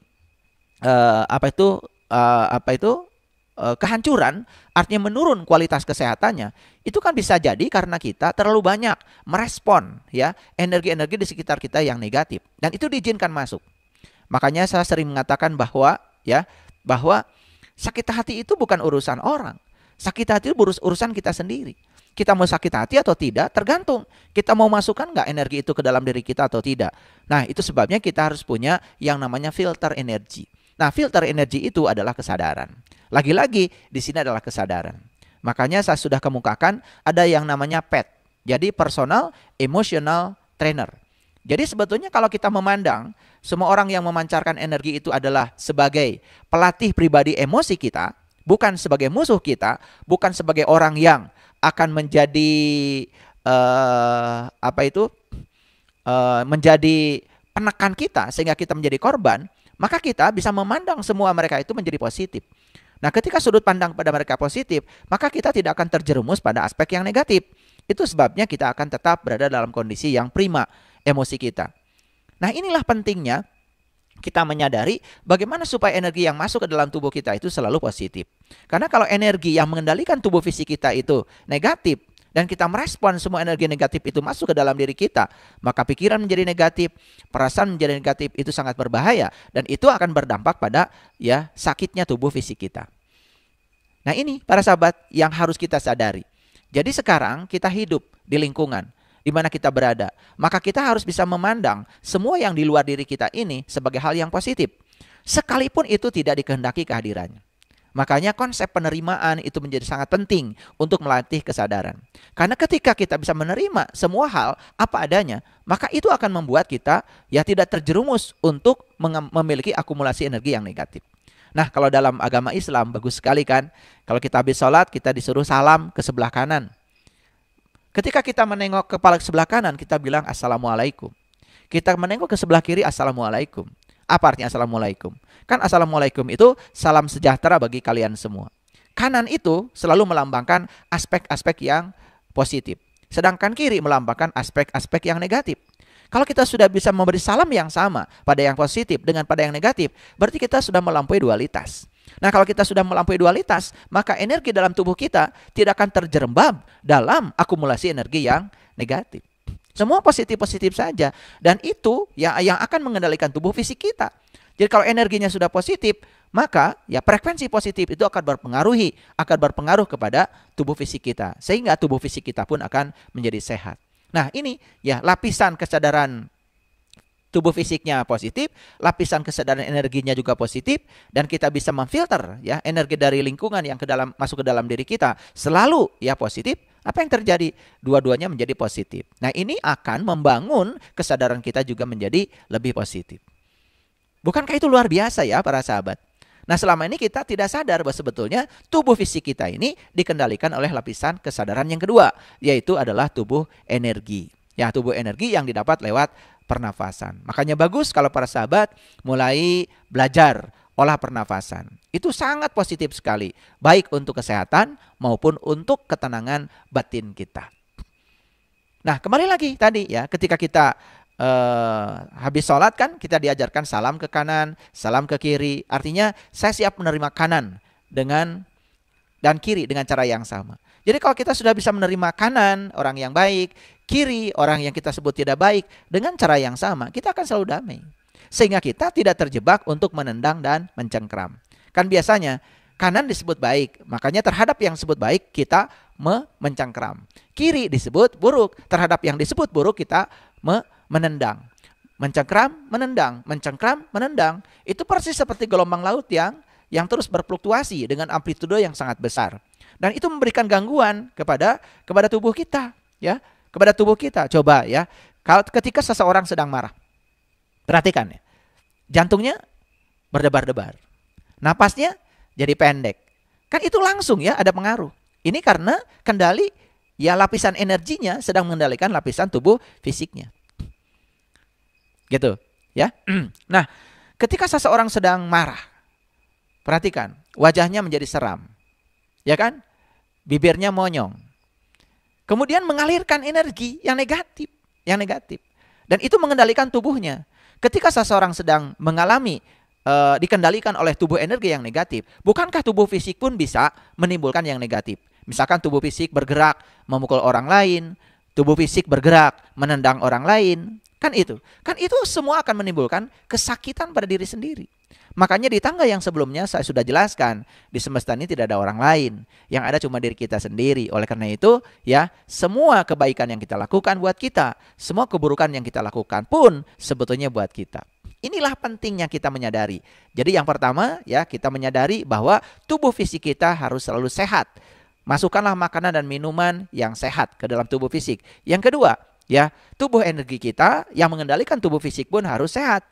apa itu kehancuran, artinya menurun kualitas kesehatannya, itu kan bisa jadi karena kita terlalu banyak merespon ya energi-energi di sekitar kita yang negatif, dan itu diizinkan masuk. Makanya saya sering mengatakan bahwa ya, bahwa sakit hati itu bukan urusan orang. Sakit hati itu urusan kita sendiri. Kita mau sakit hati atau tidak tergantung kita mau masukkan nggak energi itu ke dalam diri kita atau tidak. Nah, itu sebabnya kita harus punya yang namanya filter energi. Nah, filter energi itu adalah kesadaran. Lagi-lagi di sini adalah kesadaran. Makanya saya sudah kemukakan ada yang namanya PET. Jadi personal emotional trainer. Jadi sebetulnya kalau kita memandang semua orang yang memancarkan energi itu adalah sebagai pelatih pribadi emosi kita, bukan sebagai musuh kita, bukan sebagai orang yang akan menjadi menjadi penekan kita sehingga kita menjadi korban, maka kita bisa memandang semua mereka itu menjadi positif. Nah, ketika sudut pandang pada mereka positif, maka kita tidak akan terjerumus pada aspek yang negatif. Itu sebabnya kita akan tetap berada dalam kondisi yang prima emosi kita. Nah, inilah pentingnya kita menyadari bagaimana supaya energi yang masuk ke dalam tubuh kita itu selalu positif. Karena kalau energi yang mengendalikan tubuh fisik kita itu negatif, dan kita merespon semua energi negatif itu masuk ke dalam diri kita, maka pikiran menjadi negatif, perasaan menjadi negatif, itu sangat berbahaya, dan itu akan berdampak pada ya sakitnya tubuh fisik kita. Nah, ini para sahabat yang harus kita sadari. Jadi sekarang kita hidup di lingkungan di mana kita berada, maka kita harus bisa memandang semua yang di luar diri kita ini sebagai hal yang positif, sekalipun itu tidak dikehendaki kehadirannya. Makanya konsep penerimaan itu menjadi sangat penting untuk melatih kesadaran. Karena ketika kita bisa menerima semua hal apa adanya, maka itu akan membuat kita ya tidak terjerumus untuk memiliki akumulasi energi yang negatif. Nah, kalau dalam agama Islam bagus sekali kan, kalau kita habis sholat kita disuruh salam ke sebelah kanan. Ketika kita menengok kepala ke sebelah kanan, kita bilang Assalamualaikum. Kita menengok ke sebelah kiri, Assalamualaikum. Apa artinya Assalamualaikum? Kan Assalamualaikum itu salam sejahtera bagi kalian semua. Kanan itu selalu melambangkan aspek-aspek yang positif. Sedangkan kiri melambangkan aspek-aspek yang negatif. Kalau kita sudah bisa memberi salam yang sama pada yang positif dengan pada yang negatif, berarti kita sudah melampaui dualitas. Nah, kalau kita sudah melampaui dualitas, maka energi dalam tubuh kita tidak akan terjerembab dalam akumulasi energi yang negatif. Semua positif-positif saja. Dan itu yang akan mengendalikan tubuh fisik kita. Jadi kalau energinya sudah positif, maka ya frekuensi positif itu akan berpengaruh kepada tubuh fisik kita. Sehingga tubuh fisik kita pun akan menjadi sehat. Nah, ini ya lapisan kesadaran tubuh fisiknya positif, lapisan kesadaran energinya juga positif, dan kita bisa memfilter ya energi dari lingkungan yang masuk ke dalam diri kita selalu ya positif. Apa yang terjadi? Dua-duanya menjadi positif. Nah, ini akan membangun kesadaran kita juga menjadi lebih positif. Bukankah itu luar biasa ya para sahabat? Nah, selama ini kita tidak sadar bahwa sebetulnya tubuh fisik kita ini dikendalikan oleh lapisan kesadaran yang kedua, yaitu adalah tubuh energi. Ya, tubuh energi yang didapat lewat pernafasan. Makanya bagus kalau para sahabat mulai belajar olah pernafasan. Itu sangat positif sekali, baik untuk kesehatan maupun untuk ketenangan batin kita. Nah, kembali lagi tadi ya, ketika kita habis sholat kan kita diajarkan salam ke kanan, salam ke kiri. Artinya saya siap menerima kanan dan kiri dengan cara yang sama. Jadi kalau kita sudah bisa menerima kanan, orang yang baik, kiri, orang yang kita sebut tidak baik, dengan cara yang sama, kita akan selalu damai. Sehingga kita tidak terjebak untuk menendang dan mencengkram. Kan biasanya kanan disebut baik, makanya terhadap yang disebut baik kita mencengkram. Kiri disebut buruk, terhadap yang disebut buruk kita menendang. Mencengkram, menendang, mencengkram, menendang. Itu persis seperti gelombang laut yang terus berfluktuasi dengan amplitudo yang sangat besar. Dan itu memberikan gangguan kepada tubuh kita, ya, kepada tubuh kita. Coba ya, kalau ketika seseorang sedang marah, perhatikan ya, jantungnya berdebar-debar, napasnya jadi pendek. Kan itu langsung ya ada pengaruh. Ini karena kendali ya lapisan energinya sedang mengendalikan lapisan tubuh fisiknya. Gitu, ya. Nah, ketika seseorang sedang marah, perhatikan, wajahnya menjadi seram. Ya kan? Bibirnya monyong. Kemudian mengalirkan energi yang negatif. yang negatif. Dan itu mengendalikan tubuhnya. Ketika seseorang sedang mengalami dikendalikan oleh tubuh energi yang negatif, bukankah tubuh fisik pun bisa menimbulkan yang negatif? Misalkan tubuh fisik bergerak memukul orang lain, tubuh fisik bergerak menendang orang lain, kan itu semua akan menimbulkan kesakitan pada diri sendiri. Makanya di tangga yang sebelumnya saya sudah jelaskan, di semesta ini tidak ada orang lain, yang ada cuma diri kita sendiri. Oleh karena itu, ya, semua kebaikan yang kita lakukan buat kita, semua keburukan yang kita lakukan pun sebetulnya buat kita. Inilah pentingnya kita menyadari. Jadi yang pertama, ya, kita menyadari bahwa tubuh fisik kita harus selalu sehat. Masukkanlah makanan dan minuman yang sehat ke dalam tubuh fisik. Yang kedua, ya, tubuh energi kita yang mengendalikan tubuh fisik pun harus sehat.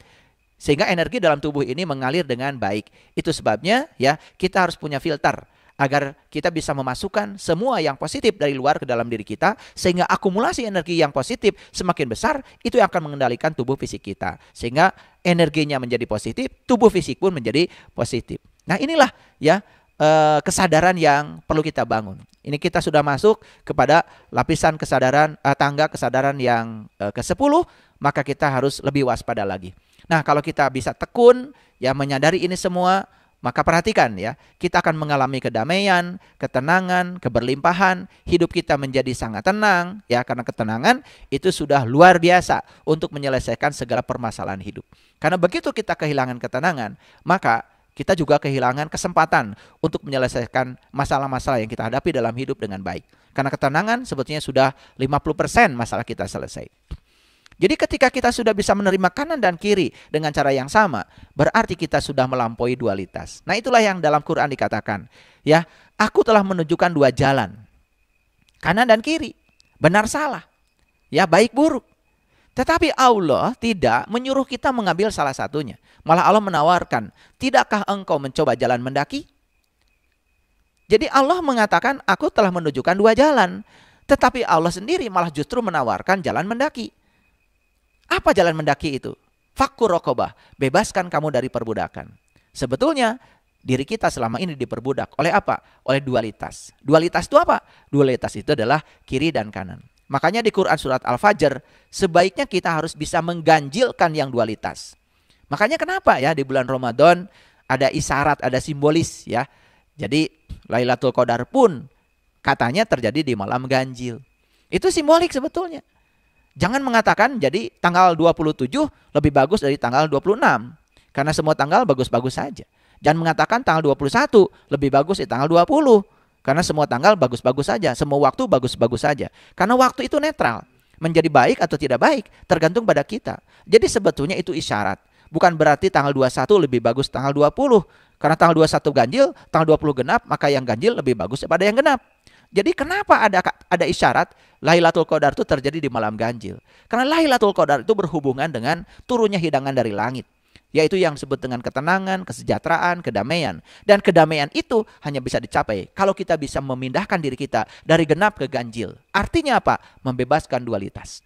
Sehingga energi dalam tubuh ini mengalir dengan baik. Itu sebabnya, ya, kita harus punya filter agar kita bisa memasukkan semua yang positif dari luar ke dalam diri kita, sehingga akumulasi energi yang positif semakin besar, itu yang akan mengendalikan tubuh fisik kita. Sehingga energinya menjadi positif, tubuh fisik pun menjadi positif. Nah, inilah, ya, kesadaran yang perlu kita bangun. Ini kita sudah masuk kepada lapisan kesadaran, tangga kesadaran yang ke-10, maka kita harus lebih waspada lagi. Nah, kalau kita bisa tekun, ya, menyadari ini semua, maka perhatikan, ya, kita akan mengalami kedamaian, ketenangan, keberlimpahan, hidup kita menjadi sangat tenang, ya, karena ketenangan itu sudah luar biasa untuk menyelesaikan segala permasalahan hidup. Karena begitu kita kehilangan ketenangan, maka kita juga kehilangan kesempatan untuk menyelesaikan masalah-masalah yang kita hadapi dalam hidup dengan baik. Karena ketenangan sebetulnya sudah 50% masalah kita selesai. Jadi ketika kita sudah bisa menerima kanan dan kiri dengan cara yang sama, berarti kita sudah melampaui dualitas. Nah, itulah yang dalam Quran dikatakan, ya, aku telah menunjukkan dua jalan, kanan dan kiri, benar salah, ya, baik buruk. Tetapi Allah tidak menyuruh kita mengambil salah satunya. Malah Allah menawarkan, tidakkah engkau mencoba jalan mendaki? Jadi Allah mengatakan, aku telah menunjukkan dua jalan. Tetapi Allah sendiri malah justru menawarkan jalan mendaki. Apa jalan mendaki itu? Fakkur rokobah, bebaskan kamu dari perbudakan. Sebetulnya diri kita selama ini diperbudak oleh apa? Oleh dualitas. Dualitas itu apa? Dualitas itu adalah kiri dan kanan. Makanya di Quran surat Al-Fajr, sebaiknya kita harus bisa mengganjilkan yang dualitas. Makanya kenapa, ya, di bulan Ramadan ada isyarat, ada simbolis, ya. Jadi Lailatul Qadar pun katanya terjadi di malam ganjil. Itu simbolik sebetulnya. Jangan mengatakan jadi tanggal 27 lebih bagus dari tanggal 26. Karena semua tanggal bagus-bagus saja. Jangan mengatakan tanggal 21 lebih bagus dari tanggal 20. Karena semua tanggal bagus-bagus saja. Semua waktu bagus-bagus saja. Karena waktu itu netral. Menjadi baik atau tidak baik tergantung pada kita. Jadi sebetulnya itu isyarat. Bukan berarti tanggal 21 lebih bagus tanggal 20. Karena tanggal 21 ganjil, tanggal 20 genap, maka yang ganjil lebih bagus daripada yang genap. Jadi kenapa ada isyarat Lailatul Qadar itu terjadi di malam ganjil? Karena Lailatul Qadar itu berhubungan dengan turunnya hidangan dari langit. Yaitu yang disebut dengan ketenangan, kesejahteraan, kedamaian. Dan kedamaian itu hanya bisa dicapai kalau kita bisa memindahkan diri kita dari genap ke ganjil. Artinya apa? Membebaskan dualitas.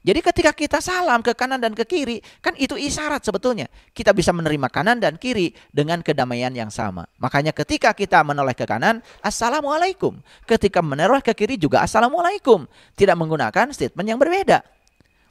Jadi ketika kita salam ke kanan dan ke kiri, kan itu isyarat sebetulnya. Kita bisa menerima kanan dan kiri dengan kedamaian yang sama. Makanya ketika kita menoleh ke kanan, Assalamualaikum. Ketika menoleh ke kiri juga Assalamualaikum. Tidak menggunakan statement yang berbeda.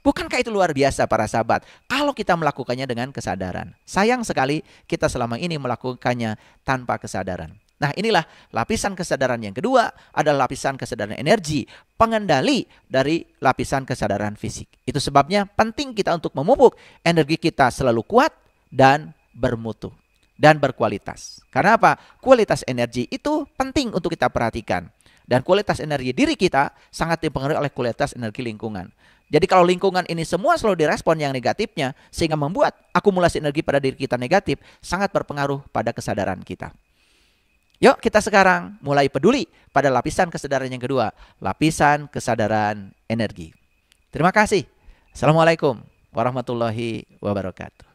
Bukankah itu luar biasa para sahabat? Kalau kita melakukannya dengan kesadaran. Sayang sekali kita selama ini melakukannya tanpa kesadaran. Nah, inilah lapisan kesadaran yang kedua, adalah lapisan kesadaran energi, pengendali dari lapisan kesadaran fisik. Itu sebabnya penting kita untuk memupuk energi kita selalu kuat dan bermutu dan berkualitas. Karena apa? Kualitas energi itu penting untuk kita perhatikan. Dan kualitas energi diri kita sangat dipengaruhi oleh kualitas energi lingkungan. Jadi kalau lingkungan ini semua selalu direspon yang negatifnya, sehingga membuat akumulasi energi pada diri kita negatif, sangat berpengaruh pada kesadaran kita. Yuk kita sekarang mulai peduli pada lapisan kesadaran yang kedua, lapisan kesadaran energi. Terima kasih. Assalamualaikum warahmatullahi wabarakatuh.